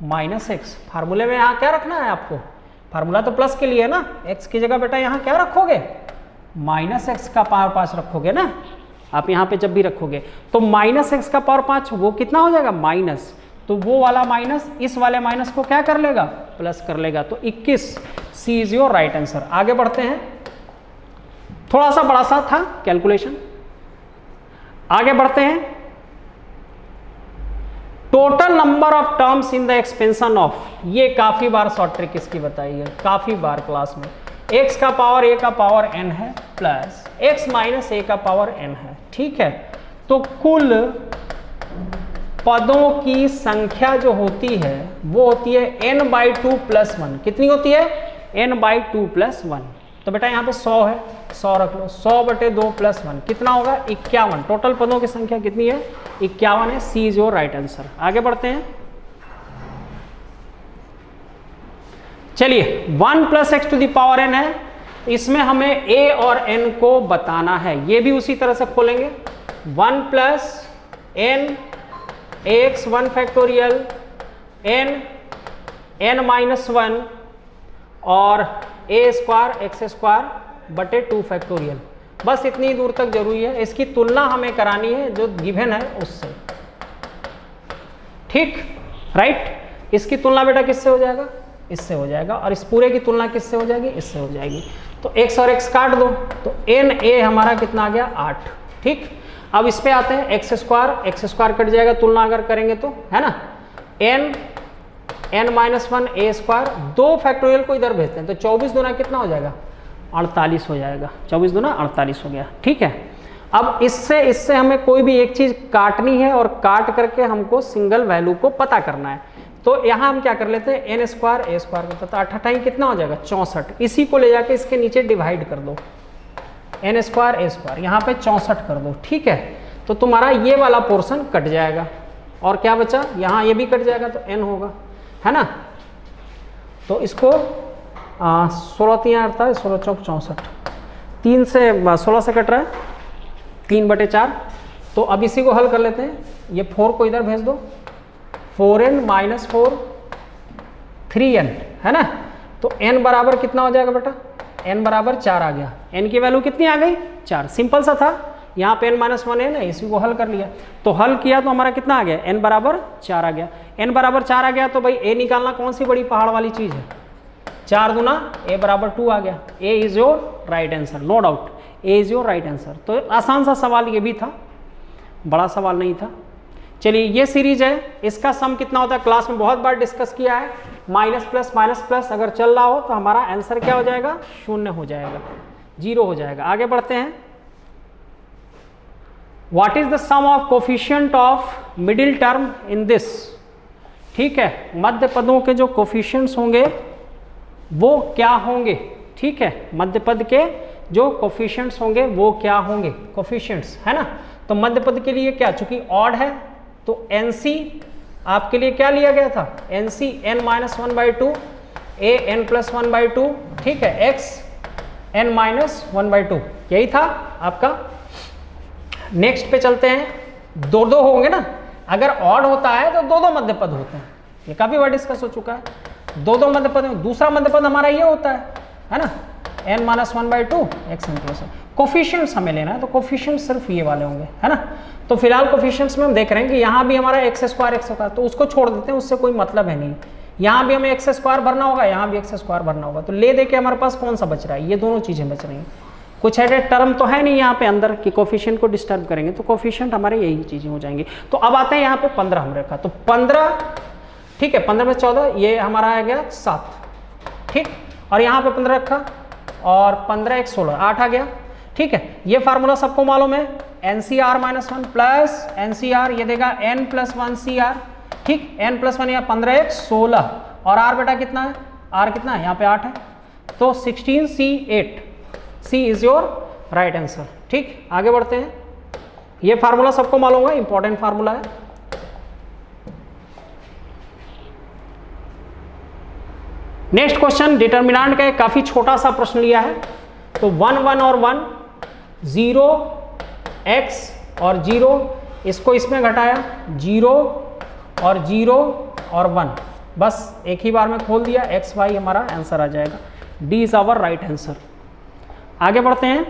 -x। फार्मूले में यहाँ क्या रखना है आपको? फार्मूला तो प्लस के लिए है ना। x की जगह बेटा यहाँ क्या रखोगे? -x का पावर 5 रखोगे ना आप यहाँ पे जब भी रखोगे। तो -x का पावर 5 वो कितना हो जाएगा? माइनस। तो वो वाला माइनस इस वाले माइनस को क्या कर लेगा? प्लस कर लेगा। तो 21 सी इज योर राइट आंसर। आगे बढ़ते हैं, थोड़ा सा बड़ा सा था कैलकुलेशन। आगे बढ़ते हैं, total number of terms in the expansion of, ये काफी बार शॉर्ट ट्रिक इसकी बताई है, काफी बार क्लास में। x का पावर a का पावर n है प्लस x माइनस a का पावर n है, ठीक है। तो कुल पदों की संख्या जो होती है वो होती है n/2 + 1। कितनी होती है? n/2 + 1। तो बेटा यहाँ पे 100 है, 100 रख लो। 100/2 + 1 कितना होगा? 51। टोटल पदों की संख्या कितनी है? 51 है। C is your right answer. आगे बढ़ते हैं, चलिए 1 + x to the power n है, इसमें हमें a और n को बताना है। ये भी उसी तरह से खोलेंगे, 1 + n ax 1 फैक्टोरियल n -1 और a² x² 2 फैक्टोरियल। बस इतनी दूर तक जरूरी है। इसकी तुलना हमें करानी है जो गिवन है उससे, ठीक, राइट। इसकी तुलना बेटा किससे हो जाएगा? इससे हो जाएगा। और इस पूरे की तुलना किससे हो जाएगी? इससे हो जाएगी। तो x और x काट दो, तो na हमारा कितना आ गया? 8, ठीक। अब इस पे आते हैं, x² कट जाएगा तुलना अगर करेंगे तो, है ना। n -1 a², 2 फैक्टोरियल को इधर भेजते हैं, तो 24 दूना कितना हो जाएगा? 48 हो जाएगा। 24 दूना 48 हो गया, ठीक है। अब इससे हमें कोई भी एक चीज काटनी है और काट करके हमको सिंगल वैल्यू को पता करना है। तो यहाँ हम क्या कर लेते हैं, n² a² करते, तो 8 कितना हो जाएगा? 64। इसी को ले जाके इसके नीचे डिवाइड कर दो, n² a², यहाँ पे 64 कर दो, ठीक है। तो तुम्हारा ये वाला पोर्शन कट जाएगा और क्या बचा? यहाँ ये भी कट जाएगा, तो n होगा, है ना। तो इसको 16 3 18, 16 चौक 64, 3 से 16 से कट रहा है, 3/4। तो अब इसी को हल कर लेते हैं। ये 4 को इधर भेज दो, 4n - 4 3n, है ना। तो n बराबर कितना हो जाएगा बेटा? n बराबर 4 आ गया। n की वैल्यू कितनी आ गई? 4। सिंपल सा था, यहाँ पे n - 1 है ना, इसी को हल कर लिया। तो हल किया तो हमारा कितना आ गया? n बराबर 4 आ गया। n बराबर 4 आ गया तो भाई a निकालना कौन सी बड़ी पहाड़ वाली चीज़ है? 4 दूना a बराबर 2 आ गया। a is your right answer, no doubt, a is your right answer. तो आसान सा सवाल ये भी था, बड़ा सवाल नहीं था। चलिए ये सीरीज है, इसका सम कितना होता है क्लास में बहुत बार डिस्कस किया है। माइनस प्लस अगर चल रहा हो तो हमारा आंसर क्या हो जाएगा? 0 हो जाएगा, 0 हो जाएगा। आगे बढ़ते हैं, what is the sum of coefficient of middle term in this, ठीक है। मध्य पदों के जो कोफिशिएंट्स होंगे वो क्या होंगे, ठीक है। मध्य पद के जो कोफिशिएंट्स होंगे वो क्या होंगे? कोफिशिएंट्स, है ना। तो मध्य पद के लिए क्या, चूंकि ऑड है तो NC आपके लिए क्या लिया गया था? NC n - 1/2 a n + 1/2, ठीक है, x n - 1/2, यही था आपका। नेक्स्ट पे चलते हैं, 2 होंगे ना। अगर ऑड होता है तो 2 मध्य पद होते हैं, ये काफी बार डिस्कस हो चुका है। 2 मध्य पद, दूसरा मध्य पद हमारा ये होता है ना, n - 1/2 x n + 1। कोफिशिएंट्स हमें लेना है, तो कोफिशिएंट्स सिर्फ ये वाले होंगे, है ना। तो फिलहाल कोफिशिएंट्स में हम देख रहे हैं कि यहाँ भी हमारा x², तो उसको छोड़ देते हैं, उससे कोई मतलब है नहीं। यहाँ भी हमें x² भरना होगा, यहाँ भी x² भरना होगा। तो ले दे के हमारे पास कौन सा बच रहा है? ये दोनों चीज़ें बच रही हैं। कुछ ऐसे टर्म तो है नहीं यहाँ पे अंदर कि कोफिशिएंट को डिस्टर्ब करेंगे, तो कोफिशिएंट हमारे यही चीज़ें हो जाएंगी। तो अब आते हैं यहाँ पे 15 हम रखा, तो 15, ठीक है, 15 में 14, ये हमारा आ गया 7, ठीक। और यहाँ पे 15 रखा और 15 1 16, 8 आ गया, ठीक है। ये फार्मूला सबको मालूम है, NCR - 1 प्लस NCR, ये देगा n + 1 CR, ठीक। n + 1 या 15 1 16, और R बेटा कितना है? R कितना है? यहाँ पे 8 है, तो 16C8, C is your right answer. ठीक, आगे बढ़ते हैं। ये फार्मूला सबको मालूम होगा, इंपॉर्टेंट फार्मूला है। नेक्स्ट क्वेश्चन डिटर्मिनेंट का एक काफी छोटा सा प्रश्न लिया है। तो 1 1 और 1, 0 x और 0, इसको इसमें घटाया 0 और 0 और 1, बस एक ही बार में खोल दिया, x y हमारा आंसर आ जाएगा। D is our right answer. आगे बढ़ते हैं।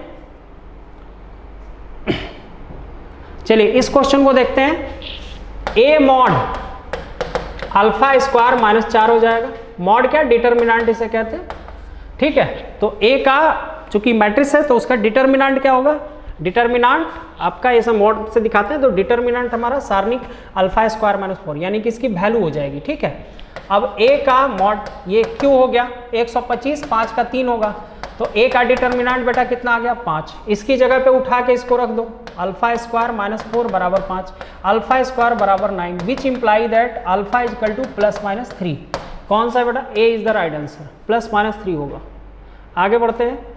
चलिए इस क्वेश्चन को देखते हैं। a mod alpha square minus 4 हो जाएगा। मॉड क्या, डिटर्मिनेंट इसे कहते हैं। ठीक है, तो a का चूंकि मैट्रिक्स है तो उसका डिटर्मिनेंट क्या होगा, डिटर्मिनेंट आपका ऐसा मॉड से दिखाते हैं तो डिटर्मिनेंट हमारा सारणिक अल्फा स्क्वायर माइनस 4, यानी कि इसकी वैल्यू हो जाएगी। ठीक है, अब a का मॉड ये क्यों हो गया 125, 5 का 3 होगा, तो a का डिटर्मिनेंट बेटा कितना आ गया 5। इसकी जगह पे उठा के इसको रख दो, अल्फा स्क्वायर माइनस 4 बराबर 5, अल्फा स्क्वायर बराबर 9, which imply that alpha is equal to plus minus 3। कौन सा बेटा, a is the right answer, plus minus 3 होगा। आगे बढ़ते हैं।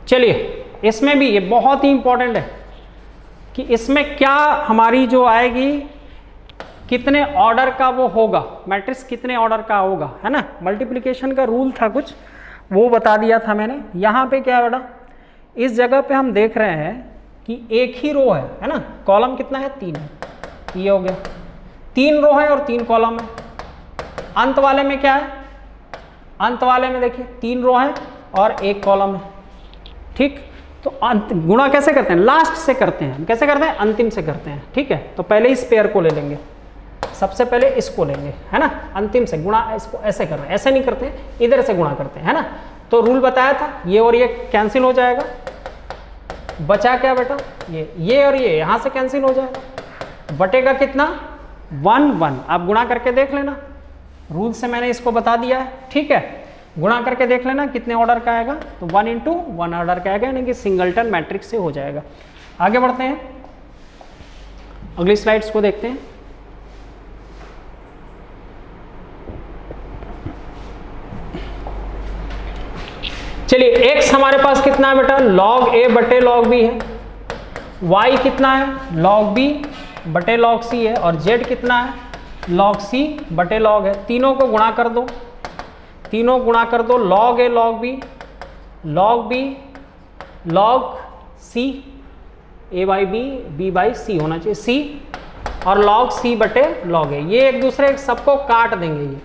चलिए इसमें भी ये बहुत ही इंपॉर्टेंट है कि इसमें क्या हमारी जो आएगी, कितने ऑर्डर का वो होगा, मैट्रिक्स कितने ऑर्डर का होगा, है ना। मल्टीप्लिकेशन का रूल था कुछ, वो बता दिया था मैंने। यहाँ पे क्या है बेटा, इस जगह पे हम देख रहे हैं कि एक ही रो है ना, कॉलम कितना है 3 है, ये हो गया 3 रो है और 3 कॉलम है। अंत वाले में क्या है, अंत वाले में देखिए 3 रो है और 1 कॉलम है। ठीक, तो अंत गुणा कैसे करते हैं, लास्ट से करते हैं। कैसे करते हैं, अंतिम से करते हैं। ठीक है, तो पहले इस पेयर को ले लेंगे, सबसे पहले इसको लेंगे, है ना, अंतिम से गुणा। इसको ऐसे कर रहे हैं, ऐसे नहीं करते, इधर से गुणा करते हैं, है ना। तो रूल बताया था, ये और ये कैंसिल हो जाएगा, बचा क्या बेटा, ये और ये यहाँ से कैंसिल हो जाएगा, बटेगा कितना 1 1। आप गुणा करके देख लेना, रूल से मैंने इसको बता दिया है। ठीक है, गुणा करके देख लेना कितने ऑर्डर का आएगा, तो 1 × 1 ऑर्डर का आएगा, यानी कि सिंगलटन मैट्रिक्स से हो जाएगा। आगे बढ़ते हैं, अगली स्लाइड्स को देखते हैं। चलिए x हमारे पास कितना है बेटा, log a बटे log b है। y कितना है, log b बटे log c है। और z कितना है, log c बटे log है। तीनों को गुणा कर दो, तीनों गुणा कर दो, log a log b, log b log c, a by b, b by c होना चाहिए, c और log c बटे log a। ये एक दूसरे सबको काट देंगे, ये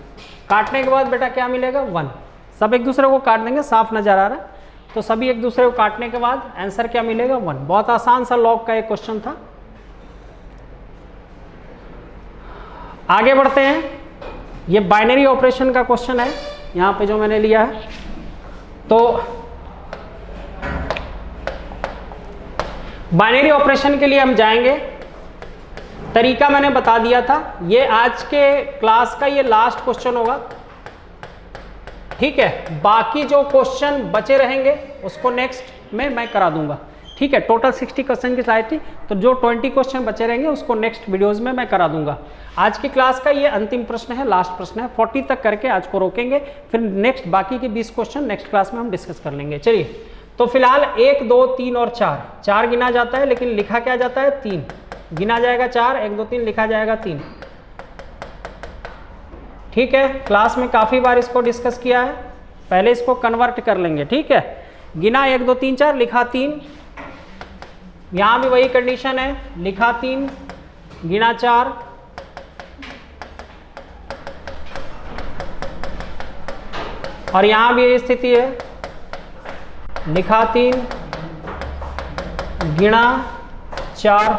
काटने के बाद बेटा क्या मिलेगा 1। सब एक दूसरे को काट देंगे, साफ नजर आ रहा है, तो सभी एक दूसरे को काटने के बाद आंसर क्या मिलेगा 1। बहुत आसान सा लॉग का एक क्वेश्चन था। आगे बढ़ते हैं, ये बाइनरी ऑपरेशन का क्वेश्चन है यहाँ पे जो मैंने लिया है। तो बाइनरी ऑपरेशन के लिए हम जाएंगे, तरीका मैंने बता दिया था। ये आज के क्लास का ये लास्ट क्वेश्चन होगा। ठीक है, बाकी जो क्वेश्चन बचे रहेंगे उसको नेक्स्ट में मैं करा दूंगा। ठीक है, टोटल 60 क्वेश्चन की स्लाइड थी, तो जो 20 क्वेश्चन बचे रहेंगे उसको नेक्स्ट वीडियोस में मैं करा दूंगा। आज की क्लास का ये अंतिम प्रश्न है, लास्ट प्रश्न है। 40 तक करके आज को रोकेंगे, फिर नेक्स्ट बाकी के 20 क्वेश्चन नेक्स्ट क्लास में हम डिस्कस कर लेंगे। चलिए, तो फिलहाल 1 2 3 और 4 गिना जाता है, लेकिन लिखा क्या जाता है 3। गिना जाएगा 4, 1 2 3, लिखा जाएगा 3। ठीक है, क्लास में काफ़ी बार इसको डिस्कस किया है, पहले इसको कन्वर्ट कर लेंगे। ठीक है, गिना 1 2 3 4, लिखा 3। यहाँ भी वही कंडीशन है, लिखा 3, गिना 4। और यहाँ भी यही स्थिति है, लिखा 3, गिना 4।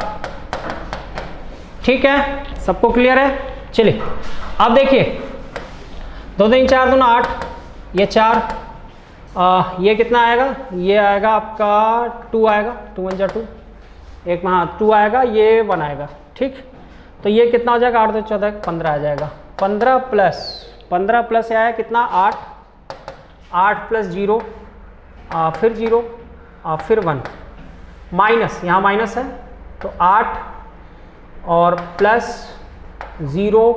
ठीक है, सबको क्लियर है। चलिए अब देखिए, 2 3 4 2 8, ये 4, ये कितना आएगा, ये आएगा आपका 2 आएगा, 2 1 जा 2, एक में हाँ 2 आएगा, ये 1 आएगा। ठीक, तो ये कितना हो जाएगा 8 2 14 15 आ जाएगा। 15 प्लस आया कितना 8 प्लस 0, फिर 0, फिर 1, माइनस, यहाँ माइनस है तो 8 और प्लस 0,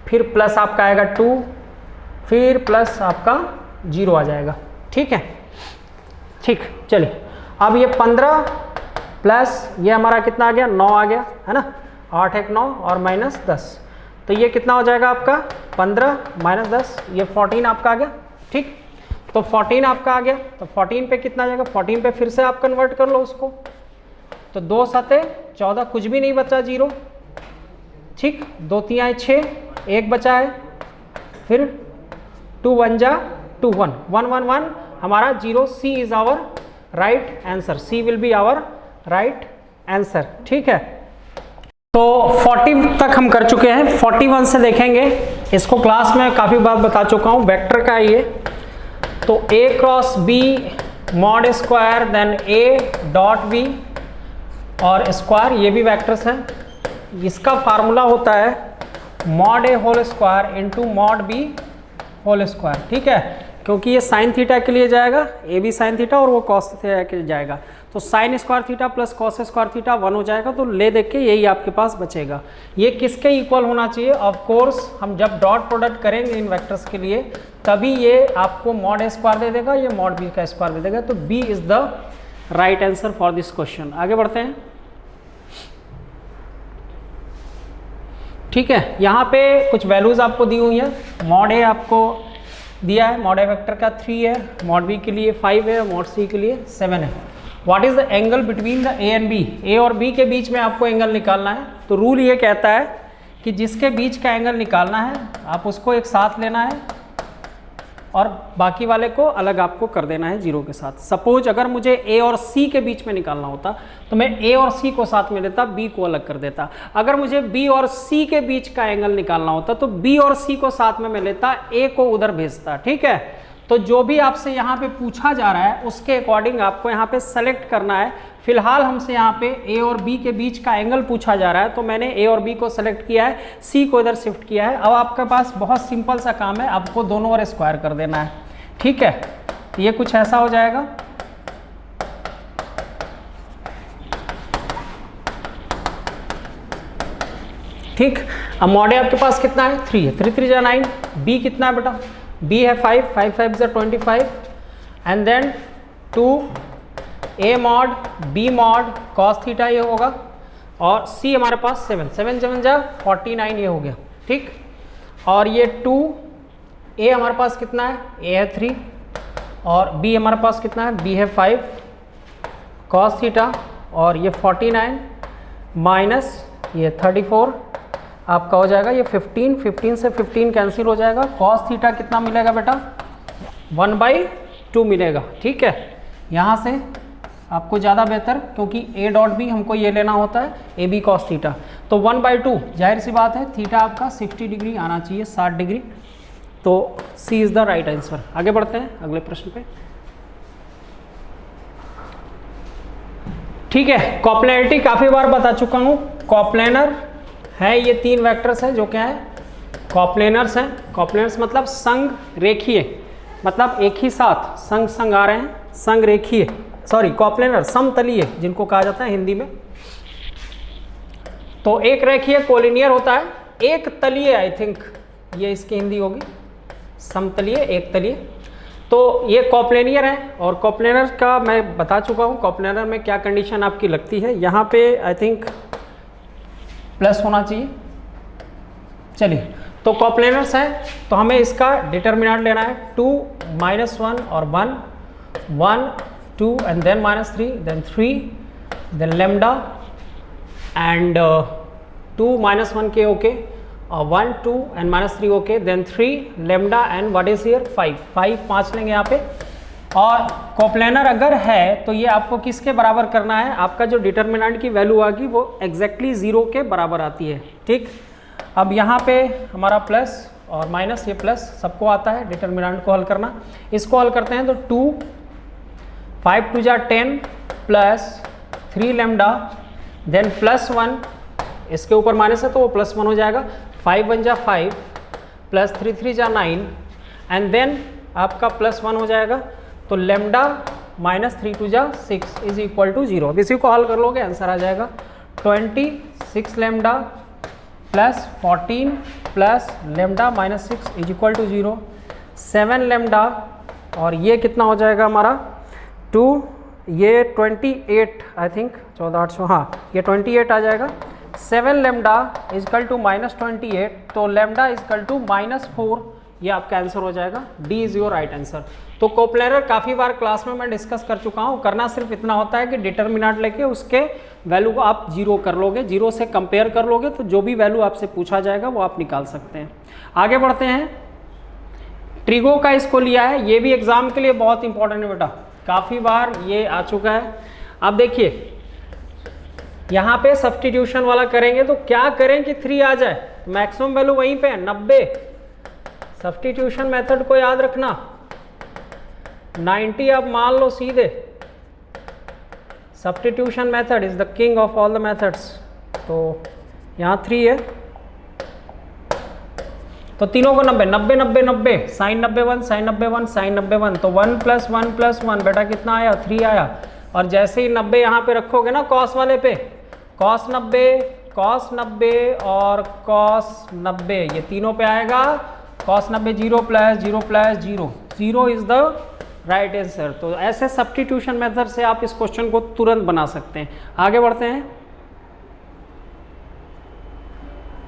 फिर प्लस आपका आएगा 2, फिर प्लस आपका 0 आ जाएगा। ठीक है, ठीक, चलिए अब ये 15 प्लस ये हमारा कितना आ गया, 9 आ गया है ना, 8 1 9 और माइनस 10, तो ये कितना हो जाएगा आपका 15 माइनस 10, ये 14 आपका आ गया। ठीक, तो 14 आपका आ गया, तो 14 पे कितना आ जाएगा, 14 पे फिर से आप कन्वर्ट कर लो उसको, तो 2 7 14, कुछ भी नहीं बचा, 0। ठीक, 2 3 6, 1 बचा है, फिर 2 1 जा 2 1 1 1 1 हमारा 0, C is our right answer, C will be our right answer. ठीक है, तो 40 तक हम कर चुके हैं, 41 से देखेंगे। इसको क्लास में काफ़ी बार बता चुका हूँ, वेक्टर का ये, तो a cross b mod square then a dot b और स्क्वायर, ये भी वेक्टर्स हैं। इसका फार्मूला होता है mod a whole square into mod b whole square. ठीक है, क्योंकि ये साइन थीटा के लिए जाएगा, ए बी साइन थीटा और वो कॉस थीटा के लिए जाएगा, तो sine square theta plus cos square theta 1 हो जाएगा, तो ले देख के यही आपके पास बचेगा। ये किसके इक्वल होना चाहिए, ऑफ कोर्स हम जब डॉट प्रोडक्ट करेंगे इन वेक्टर्स के लिए तभी ये आपको मॉड ए स्क्वायर दे देगा, ये मॉड बी का स्क्वायर दे देगा, तो B is the right answer for this question. आगे बढ़ते हैं। ठीक है, यहाँ पे कुछ वैल्यूज आपको दी हुई है, मॉड ए आपको दिया है, मॉड ए वेक्टर का 3 है, मॉड बी के लिए 5 है, मॉड सी के लिए 7 है। What is the angle between the A and B, A और बी के बीच में आपको एंगल निकालना है। तो रूल ये कहता है कि जिसके बीच का एंगल निकालना है आप उसको एक साथ लेना है और बाकी वाले को अलग आपको कर देना है 0 के साथ। सपोज अगर मुझे ए और सी के बीच में निकालना होता तो मैं ए और सी को साथ में लेता, बी को अलग कर देता। अगर मुझे बी और सी के बीच का एंगल निकालना होता तो बी और सी को साथ में मैं लेता, ए को उधर भेजता। ठीक है, तो जो भी आपसे यहाँ पे पूछा जा रहा है उसके अकॉर्डिंग आपको यहाँ पे सेलेक्ट करना है। फिलहाल हमसे यहाँ पे ए और बी के बीच का एंगल पूछा जा रहा है, तो मैंने ए और बी को सेलेक्ट किया है, सी को इधर शिफ्ट किया है। अब आपके पास बहुत सिंपल सा काम है, आपको दोनों ओर स्क्वायर कर देना है। ठीक है, ये कुछ ऐसा हो जाएगा। ठीक, अब मॉड ए आपके पास कितना है, 3 है, 3 3 जा 9, बी कितना है बेटा, बी है 5 5 5 जा 25 and then 2 A mod B mod cos theta ये होगा, और सी हमारे पास 7 7 7 जा 49 ये हो गया। ठीक, और ये 2 ए हमारे पास कितना है, ए है 3 और बी हमारे पास कितना है, बी है 5 कॉस थीटा और ये 49 माइनस ये 34 आपका हो जाएगा, ये 15 से 15 कैंसिल हो जाएगा। कॉस थीटा कितना मिलेगा बेटा, 1/2 मिलेगा। ठीक है, यहाँ से आपको ज़्यादा बेहतर, क्योंकि ए डॉट बी हमको ये लेना होता है, ए बी कॉस थीटा, तो 1/2 जाहिर सी बात है, थीटा आपका 60 डिग्री आना चाहिए, 60 डिग्री, तो सी इज़ द राइट आंसर। आगे बढ़ते हैं अगले प्रश्न पे। ठीक है, कॉप्लेनरिटी काफ़ी बार बता चुका हूँ, कॉप्लेनर है, ये 3 वेक्टर्स हैं जो क्या है, कॉप्लेनर्स हैं। कॉप्लेनर्स मतलब संग रेखीय, मतलब एक ही साथ संग संग आ रहे हैं, संग रेखीय, सॉरी कॉप्लेनर समतलीय जिनको कहा जाता है हिंदी में। तो एक रेखीय कोलिनियर होता है, एक तलीय आई थिंक ये इसकी हिंदी होगी, समतलीय एक तलीय। तो ये कॉप्लेनियर है, और कॉप्लेनर का मैं बता चुका हूँ कॉप्लेनर में क्या कंडीशन आपकी लगती है। यहाँ पे आई थिंक प्लस होना चाहिए। चलिए, तो कॉप्लेनर्स है तो हमें इसका डिटर्मिनेंट लेना है, 2 -1 और 1 1 2 and then -3 then 3 then lambda and 2 -1 के okay, 1 2 and -3 okay, then 3 lambda and what is here 5 5 लेंगे यहाँ पे। और कॉप्लेनर अगर है तो ये आपको किसके बराबर करना है, आपका जो डिटर्मिनेंट की वैल्यू आएगी वो एग्जैक्टली 0 के बराबर आती है। ठीक, अब यहाँ पे हमारा प्लस और माइनस, ये प्लस सबको आता है डिटर्मिनेंट को हल करना। इसको हल करते हैं तो 2 5 2 जा 10 प्लस 3 लेमडा देन +1, इसके ऊपर माइनस है तो वो +1 हो जाएगा, 5 1 जा 5 प्लस 3 3 जा 9 एंड देन आपका +1 हो जाएगा, तो लेमडा -3 2 जा 6 इज इक्वल टू 0। अब इसी को हल कर लोगे आंसर आ जाएगा 26 lambda plus 14 plus lambda -6 is equal to 0। 7 lambda और ये कितना हो जाएगा हमारा 2, ये 28 आई थिंक 14,800, हाँ ये 28 आ जाएगा। 7 लेमडा इजकल टू -28, तो लेमडा इजकल टू -4, ये आपका आंसर हो जाएगा। D is your right answer. तो कोप्लेनर काफ़ी बार क्लास में मैं डिस्कस कर चुका हूँ। करना सिर्फ इतना होता है कि डिटर्मिनेंट लेके उसके वैल्यू को आप जीरो कर लोगे, जीरो से कंपेयर कर लोगे, तो जो भी वैल्यू आपसे पूछा जाएगा वो आप निकाल सकते हैं। आगे बढ़ते हैं। ट्रिगो का इसको लिया है, ये भी एग्जाम के लिए बहुत इंपॉर्टेंट है बेटा, काफ़ी बार ये आ चुका है। अब देखिए यहाँ पे सब्स्टिट्यूशन वाला करेंगे तो क्या करें कि 3 आ जाए, मैक्सिमम वैल्यू वहीं पे है 90। सब्स्टिट्यूशन मेथड को याद रखना, 90 आप मान लो सीधे। Substitution method is the king of all the methods. तो यहाँ 3 है तो तीनों को 90 90 90 90, साइन 90 1, साइन 90 1, साइन 90 1, तो 1 + 1 + 1 बेटा कितना आया 3 आया। और जैसे ही 90 यहाँ पे रखोगे ना कॉस वाले पे, कॉस 90 और कॉस 90, ये तीनों पे आएगा cos 90 0 + 0 + 0, 0 is the right answer. तो ऐसे सब्स्टिट्यूशन मेथड से आप इस क्वेश्चन को तुरंत बना सकते हैं। आगे बढ़ते हैं।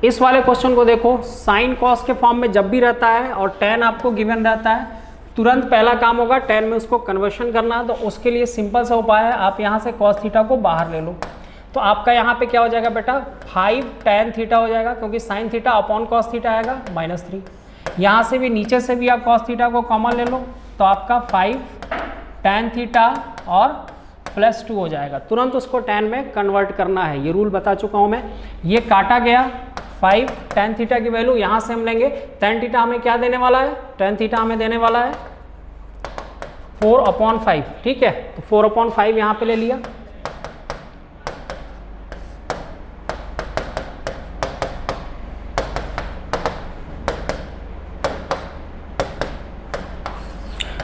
इस वाले क्वेश्चन को देखो, साइन कॉस के फॉर्म में जब भी रहता है और tan आपको गिवन रहता है, तुरंत पहला काम होगा tan में उसको कन्वर्शन करना। तो उसके लिए सिंपल सा उपाय है, आप यहाँ से cos थीटा को बाहर ले लो, तो आपका यहाँ पे क्या हो जाएगा बेटा 5 tan थीटा हो जाएगा, क्योंकि sine theta upon cos theta आएगा -3। यहाँ से भी नीचे से भी आप cos थीटा को कॉमन ले लो, तो आपका 5 tan थीटा और +2 हो जाएगा। तुरंत उसको tan में कन्वर्ट करना है, ये रूल बता चुका हूँ मैं। ये काटा गया 5 tan थीटा की वैल्यू यहाँ से हम लेंगे। tan थीटा हमें क्या देने वाला है, tan थीटा हमें देने वाला है 4/5, ठीक है। तो 4/5 यहाँ पे ले लिया।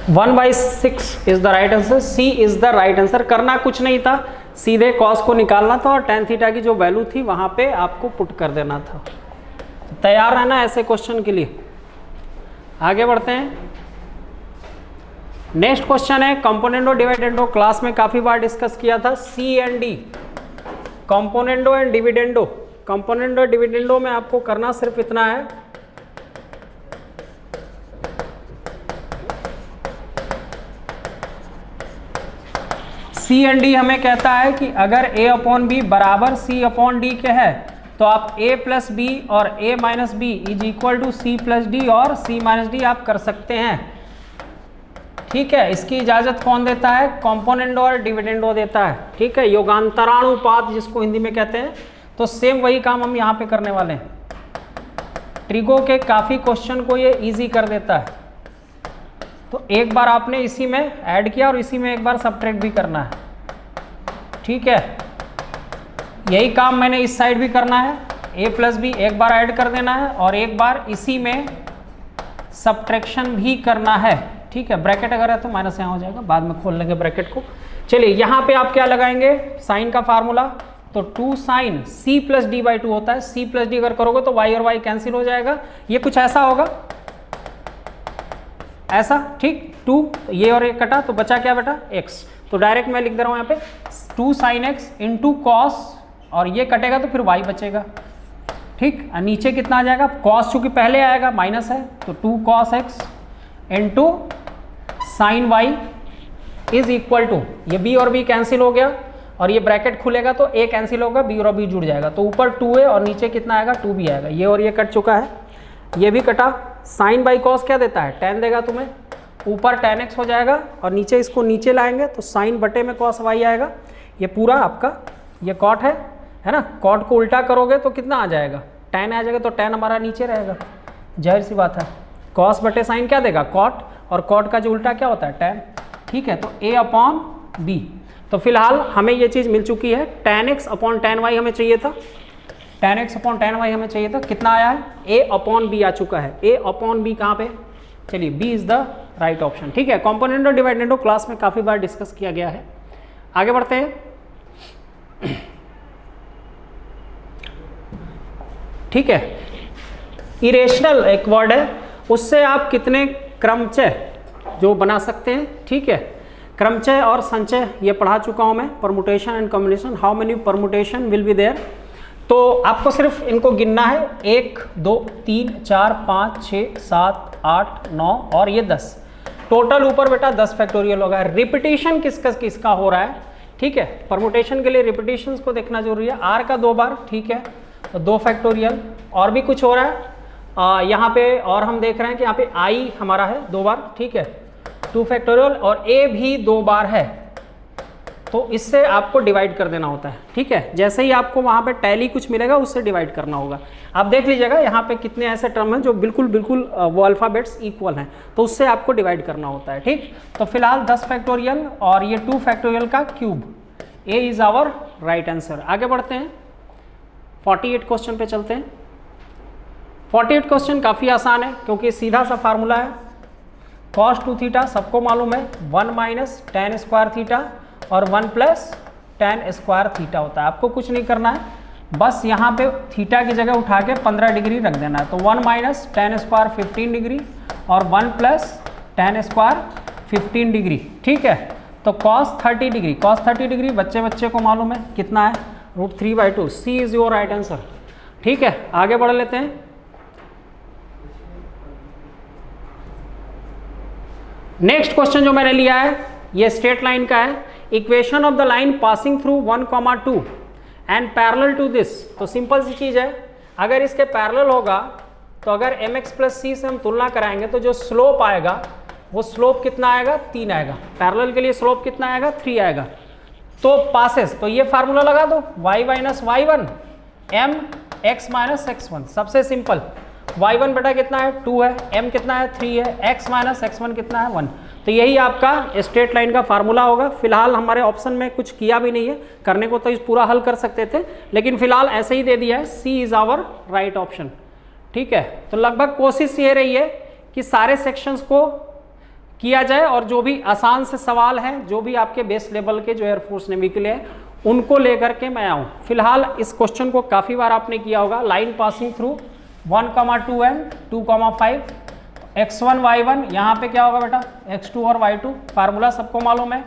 One by 6 is the right answer, C is the right answer. करना कुछ नहीं था, सीधे कॉस को निकालना था और tan थीटा की जो वैल्यू थी वहां पे आपको पुट कर देना था। तो तैयार रहना ऐसे क्वेश्चन के लिए। आगे बढ़ते हैं। नेक्स्ट क्वेश्चन है कंपोनेंडो डिविडेंडो। क्लास में काफी बार डिस्कस किया था, C and D, componendo and dividendo. Componendo dividendo में आपको करना सिर्फ इतना है, सी एंड डी हमें कहता है कि अगर a/b बराबर c/d के है तो आप a + b और a - b = c + d और c - d आप कर सकते हैं, ठीक है। इसकी इजाजत कौन देता है, कंपोनेंडो और डिविडेंडो देता है, ठीक है, योगांतरानुपात जिसको हिंदी में कहते हैं। तो सेम वही काम हम यहाँ पे करने वाले हैं। ट्रिगो के काफ़ी क्वेश्चन को ये ईजी कर देता है। तो एक बार आपने इसी में ऐड किया और इसी में एक बार सबट्रैक्ट भी करना है, ठीक है। यही काम मैंने इस साइड भी करना है, a + b एक बार ऐड कर देना है और एक बार इसी में सबट्रैक्शन भी करना है, ठीक है। ब्रैकेट अगर है तो माइनस यहाँ हो जाएगा, बाद में खोल लेंगे ब्रैकेट को। चलिए यहाँ पे आप क्या लगाएंगे, साइन का फार्मूला, तो 2 sin c + d/2 होता है। c + d अगर करोगे तो y और y कैंसिल हो जाएगा, ये कुछ ऐसा होगा, ऐसा, ठीक। 2 ये और ये कटा तो बचा क्या बेटा x, तो डायरेक्ट मैं लिख दे रहा हूँ यहाँ पे 2 sin x × cos, और ये कटेगा तो फिर y बचेगा, ठीक। और नीचे कितना आ जाएगा, cos चूंकि पहले आएगा माइनस है, तो 2 cos x × sin y = ये b और b कैंसिल हो गया और ये ब्रैकेट खुलेगा तो a कैंसिल होगा, b और b जुड़ जाएगा, तो ऊपर 2 है और नीचे कितना आएगा 2 भी आएगा। ये और ये कट चुका है, ये भी कटा। sin बाई cos क्या देता है, tan देगा तुम्हें, ऊपर tan x हो जाएगा और नीचे इसको नीचे लाएंगे तो sin बटे में cos y आएगा। ये पूरा आपका ये cot है ना, cot को उल्टा करोगे तो कितना आ जाएगा, tan आ जाएगा, तो tan हमारा नीचे रहेगा, जाहिर सी बात है। cos बटे sin क्या देगा cot, और cot का जो उल्टा क्या होता है tan, ठीक है। तो a/b, तो फिलहाल हमें ये चीज़ मिल चुकी है, tan x/tan y हमें चाहिए था, tan x/tan y हमें चाहिए था, कितना आया है a/b आ चुका है। a/b कहाँ पे, चलिए b is the right option, ठीक है। कंपोनेंडो डिवाइडेंडो क्लास में काफ़ी बार डिस्कस किया गया है। आगे बढ़ते हैं, ठीक है। इरेशनल एक वर्ड है, उससे आप कितने क्रमचय जो बना सकते हैं, ठीक है। क्रमचय और संचय ये पढ़ा चुका हूँ मैं, permutation and combination, how many permutation will be there. तो आपको सिर्फ इनको गिनना है, 1 2 3 4 5 6 7 8 9 और ये 10, टोटल ऊपर बेटा 10 फैक्टोरियल होगा। रिपीटिशन किसका किसका हो रहा है, ठीक है। परमुटेशन के लिए रिपीटिशंस को देखना जरूरी है। r का 2 बार, ठीक है, तो 2 फैक्टोरियल। और भी कुछ हो रहा है यहाँ पे, और हम देख रहे हैं कि यहाँ पे i हमारा है 2 बार, ठीक है, 2 फैक्टोरियल, और a भी 2 बार है, तो इससे आपको डिवाइड कर देना होता है, ठीक है। जैसे ही आपको वहाँ पे टैली कुछ मिलेगा उससे डिवाइड करना होगा। आप देख लीजिएगा यहाँ पे कितने ऐसे टर्म हैं जो बिल्कुल बिल्कुल वो अल्फ़ाबेट्स इक्वल हैं, तो उससे आपको डिवाइड करना होता है, ठीक। तो फिलहाल 10 फैक्टोरियल और ये 2 फैक्टोरियल का क्यूब, A is our right answer. आगे बढ़ते हैं, 48 क्वेश्चन पे चलते हैं। 48 क्वेश्चन काफ़ी आसान है क्योंकि सीधा सा फार्मूला है, cos 2 थीटा सबको मालूम है, 1 माइनस tan स्क्वायर थीटा और 1 प्लस tan स्क्वायर थीटा होता है। आपको कुछ नहीं करना है, बस यहाँ पे थीटा की जगह उठा के 15 डिग्री रख देना है। तो 1 माइनस tan स्क्वायर 15 डिग्री और 1 प्लस tan स्क्वायर 15 डिग्री, ठीक है। तो cos 30 डिग्री, cos 30 डिग्री बच्चे बच्चे को मालूम है कितना है, √3/2। सी इज़ योर राइट आंसर, ठीक है। आगे बढ़ लेते हैं। नेक्स्ट क्वेश्चन जो मैंने लिया है ये स्ट्रेट लाइन का है। Equation of the line passing through 1,2 and parallel to this. तो सिंपल सी चीज़ है, अगर इसके पैरेलल होगा तो अगर mx प्लस c से हम तुलना कराएंगे तो जो स्लोप आएगा वो स्लोप कितना आएगा, 3 आएगा। पैरेलल के लिए स्लोप कितना आएगा, 3 आएगा। तो पासेस, तो ये फार्मूला लगा दो, y minus y1 m x minus x1। सबसे सिंपल, y1 बेटा कितना है, 2 है, m कितना है, 3 है, x माइनस x1 कितना है, 1। तो यही आपका स्ट्रेट लाइन का फार्मूला होगा। फिलहाल हमारे ऑप्शन में कुछ किया भी नहीं है, करने को तो इस पूरा हल कर सकते थे, लेकिन फिलहाल ऐसे ही दे दिया है, सी इज़ आवर राइट ऑप्शन, ठीक है। तो लगभग कोशिश ये रही है कि सारे सेक्शंस को किया जाए और जो भी आसान से सवाल हैं, जो भी आपके बेस लेवल के जो एयरफोर्स नेवी के लिए है, उनको लेकर के मैं आऊँ। फिलहाल इस क्वेश्चन को काफ़ी बार आपने किया होगा, line passing through 1,2 and 2,5, x1 y1, यहाँ पे क्या होगा बेटा, x2 और y2। फार्मूला सबको मालूम है,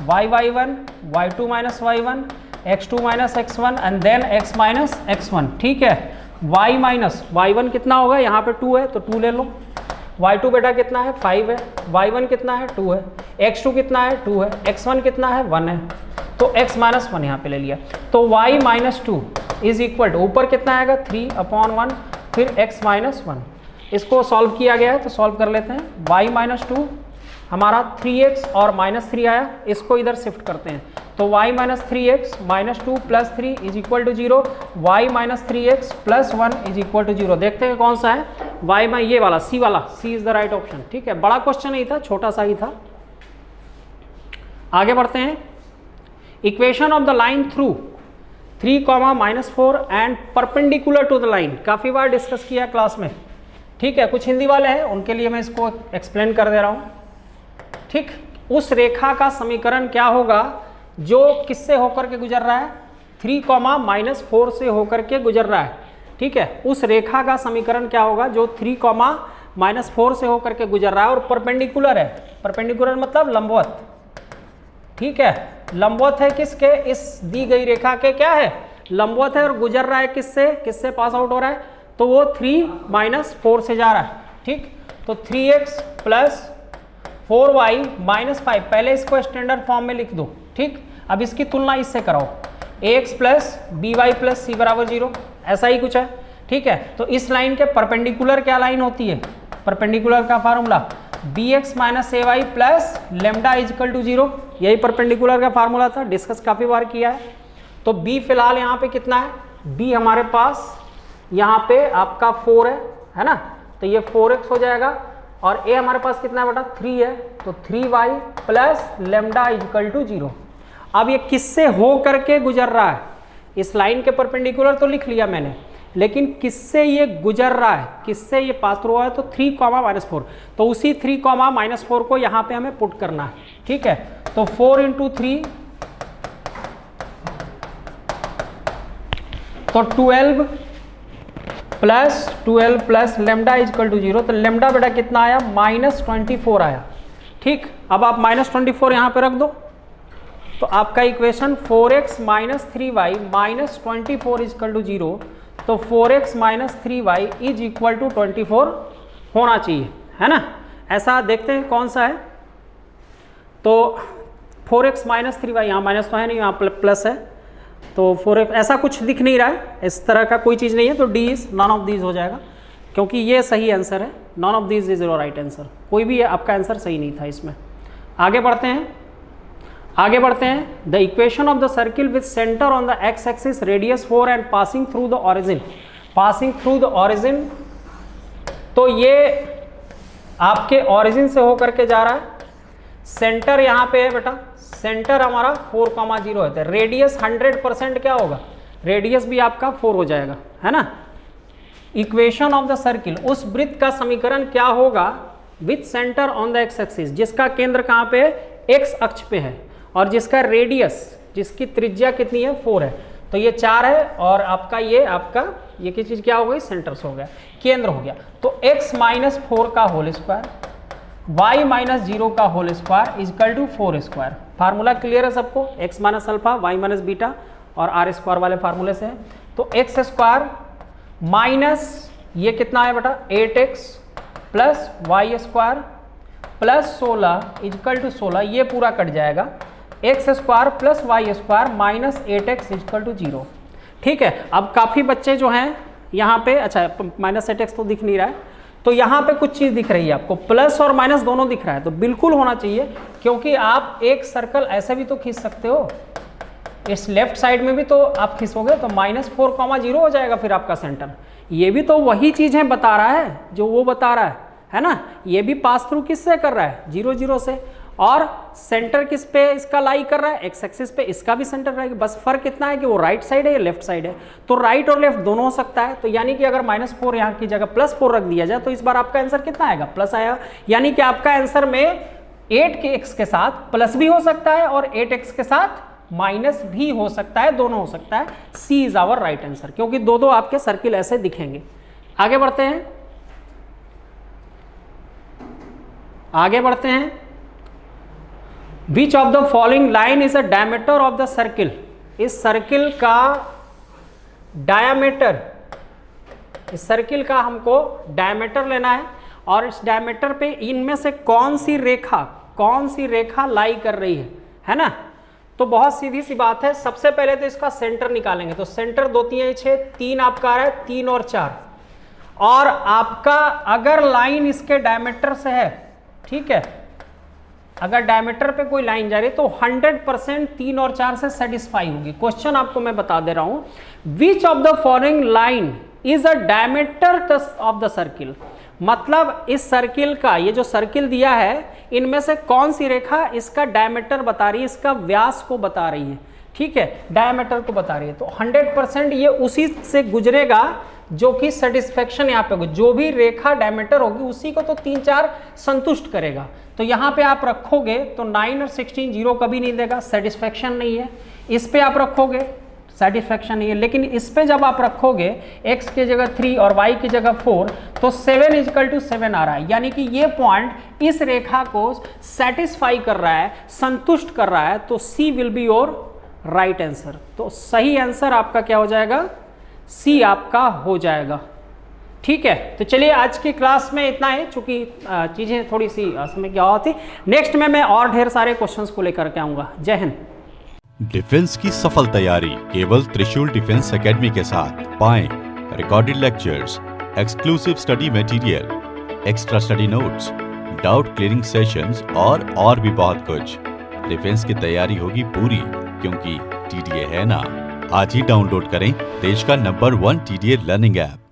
y1 y2 minus y1 x2 minus x1 and then x minus x1, ठीक है। y माइनस y1 कितना होगा, यहाँ पे 2 है तो 2 ले लो, y2 बेटा कितना है, 5 है, y1 कितना है, 2 है, x2 कितना है, 2 है, x1 कितना है, 1 है, तो x माइनस 1 यहाँ पे ले लिया। तो y minus 2 is equal to, ऊपर कितना आएगा, 3/1, फिर x माइनस 1। इसको सॉल्व किया गया है तो सॉल्व कर लेते हैं। y माइनस 2 हमारा 3x और माइनस 3 आया, इसको इधर शिफ्ट करते हैं। तो y minus 3x minus 2 plus 3 is equal to 0, y minus 3x plus 1 is equal to 0। देखते हैं कौन सा है, y में ये वाला, सी वाला, सी इज द राइट ऑप्शन, ठीक है। बड़ा क्वेश्चन नहीं था, छोटा सा ही था। आगे बढ़ते हैं। Equation of the line through 3,-4 and perpendicular to the line, काफ़ी बार डिस्कस किया क्लास में, ठीक है। कुछ हिंदी वाले हैं उनके लिए मैं इसको एक्सप्लेन कर दे रहा हूँ, ठीक। उस रेखा का समीकरण क्या होगा जो किससे होकर के गुजर रहा है, 3,-4 से होकर के गुजर रहा है, ठीक है। उस रेखा का समीकरण क्या होगा जो 3,-4 से होकर के गुजर रहा है और परपेंडिकुलर है। परपेंडिकुलर मतलब लंबवत, ठीक है। लंबवत है किसके, इस दी गई रेखा के क्या है, लंबवत है, और गुजर रहा है किससे, किससे पास आउट हो रहा है, तो वो 3-4 से जा रहा है, ठीक। तो 3x प्लस 4y माइनस 5, पहले इसको स्टैंडर्ड फॉर्म में लिख दो, ठीक। अब इसकी तुलना इससे कराओ, ax plus by plus c बराबर 0, ऐसा ही कुछ है, ठीक है। तो इस लाइन के परपेंडिकुलर क्या लाइन होती है, परपेंडिकुलर का formula bx minus ay plus lambda is equal to 0, यही परपेंडिकुलर का फार्मूला था, डिस्कस काफ़ी बार किया है। तो b फिलहाल यहाँ पे कितना है, b हमारे पास यहाँ पे आपका 4 है ना, तो ये 4x हो जाएगा, और a हमारे पास कितना है बेटा, 3 है, तो 3y plus lambda is equal to 0। अब ये किससे हो करके गुजर रहा है, इस लाइन के परपेंडिकुलर तो लिख लिया मैंने, लेकिन किससे ये गुजर रहा है, किससे ये पास थ्रू हुआ है, तो 3,-4, तो उसी 3,-4 को यहाँ पे हमें पुट करना है, ठीक है। तो 4 × 3 तो 12 plus 12 plus lambda is equal to 0, तो लेमडा बेटा कितना आया, -24 आया। ठीक, अब आप -24 यहाँ पे रख दो, तो आपका equation 4x - 3y - 24 is equal to 0, तो 4x - 3y is equal to 24 होना चाहिए, है ना। ऐसा देखते हैं कौन सा है, तो 4x - 3y, यहाँ माइनस तो है नहीं, यहाँ प्लस है, तो 4x ऐसा कुछ दिख नहीं रहा है, इस तरह का कोई चीज़ नहीं है, तो D is none of these हो जाएगा, क्योंकि ये सही आंसर है, none of these is your right answer, कोई भी आपका आंसर सही नहीं था इसमें। आगे बढ़ते हैं, the equation of the circle with centre on the x axis, radius 4 and passing through the origin, तो ये आपके ऑरिजिन से होकर के जा रहा है, सेंटर यहाँ पे है बेटा, सेंटर हमारा 4,0 है, तो रेडियस 100% क्या होगा, रेडियस भी आपका 4 हो जाएगा, है ना। इक्वेशन ऑफ द सर्किल, उस वृत्त का समीकरण क्या होगा, with centre on the x axis, जिसका केंद्र कहाँ पे है, एक्स अक्ष पे है, और जिसका रेडियस, जिसकी त्रिज्या कितनी है, 4 है, तो ये 4 है, और आपका ये किस चीज़ क्या हो गई, सेंटर से हो गया, केंद्र हो गया, तो x - 4 का होल स्क्वायर, y - 0 का whole square is equal to 4 square. Formula clear है सबको, x - अल्फा, y - बीटा और r स्क्वायर वाले फार्मूले से है, तो x स्क्वायर माइनस ये कितना है बेटा, 8x plus y square plus 16 is equal to 16, ये पूरा कट जाएगा, x square plus y square minus 8x is equal to 0। ठीक है, अब काफ़ी बच्चे जो हैं यहाँ पे, अच्छा -8x तो दिख नहीं रहा है, तो यहाँ पे कुछ चीज़ दिख रही है आपको, प्लस और माइनस दोनों दिख रहा है, तो बिल्कुल होना चाहिए, क्योंकि आप एक सर्कल ऐसे भी तो खींच सकते हो, इस लेफ्ट साइड में भी तो आप खींचोगे, तो -4,0 हो जाएगा फिर आपका सेंटर, ये भी तो वही चीज़ें बता रहा है जो वो बता रहा है ना, ये भी पास थ्रू किससे कर रहा है, 0, 0 से, और सेंटर किस पे इसका लाई कर रहा है, एक्स एक्सिस पे, इसका भी सेंटर रहेगा, बस फर्क कितना है कि वो राइट साइड है या लेफ्ट साइड है, तो राइट और लेफ्ट दोनों हो सकता है, तो यानी कि अगर -4 यहाँ की जगह +4 रख दिया जाए, तो इस बार आपका आंसर कितना आएगा, प्लस आएगा, यानी कि आपका आंसर में 8x के साथ प्लस भी हो सकता है और 8x के साथ माइनस भी हो सकता है, दोनों हो सकता है, C is our right answer, क्योंकि दो आपके सर्किल ऐसे दिखेंगे। आगे बढ़ते हैं, which of the following line is a diameter of the circle, इस सर्किल का डायमीटर, इस सर्किल का हमको डायमीटर लेना है, और इस डायमीटर पे इनमें से कौन सी रेखा लाई कर रही है ना। तो बहुत सीधी सी बात है, सबसे पहले तो इसका सेंटर निकालेंगे, तो सेंटर 2 3 6 3 आपका आ रहा है, 3 और 4, और आपका अगर लाइन इसके डायमीटर से है, ठीक है, अगर डायमीटर पे कोई लाइन जा रही है तो 100% 3 और 4 से सेटिस्फाई होगी। क्वेश्चन आपको मैं बता दे रहा हूं, which of the following line is a diameter of the circle, मतलब इस सर्किल का, ये जो सर्किल दिया है, इनमें से कौन सी रेखा इसका डायमीटर बता रही है, इसका व्यास को बता रही है, ठीक है, डायमीटर को बता रही है, तो 100% ये उसी से गुजरेगा जो कि सेटिस्फेक्शन यहाँ पे होगी, जो भी रेखा डायमीटर होगी उसी को तो 3 4 संतुष्ट करेगा। तो यहाँ पे आप रखोगे तो 9 और 16 0 कभी नहीं देगा, सेटिस्फेक्शन नहीं है। इस पे आप रखोगे, सेटिस्फेक्शन नहीं है, लेकिन इस पे जब आप रखोगे x की जगह 3 और y की जगह 4, तो 7 = 7 आ रहा है, यानी कि ये पॉइंट इस रेखा को सेटिस्फाई कर रहा है, संतुष्ट कर रहा है, तो C will be your right answer. तो सही आंसर आपका क्या हो जाएगा, C आपका हो जाएगा। ठीक है, तो चलिए आज की क्लास में इतना है, चूंकि चीज़ें थोड़ी सी समय की आवत थी, नेक्स्ट में मैं और ढेर सारे क्वेश्चंस को लेकर के आऊँगा। जय हिंद। डिफेंस की सफल तैयारी केवल त्रिशूल डिफेंस एकेडमी के साथ। पाएं recorded lectures, exclusive study material, extra study notes, doubt clearing sessions और भी बहुत कुछ। डिफेंस की तैयारी होगी पूरी, क्योंकि TDA है ना। आज ही डाउनलोड करें देश का नंबर 1 TDA लर्निंग ऐप।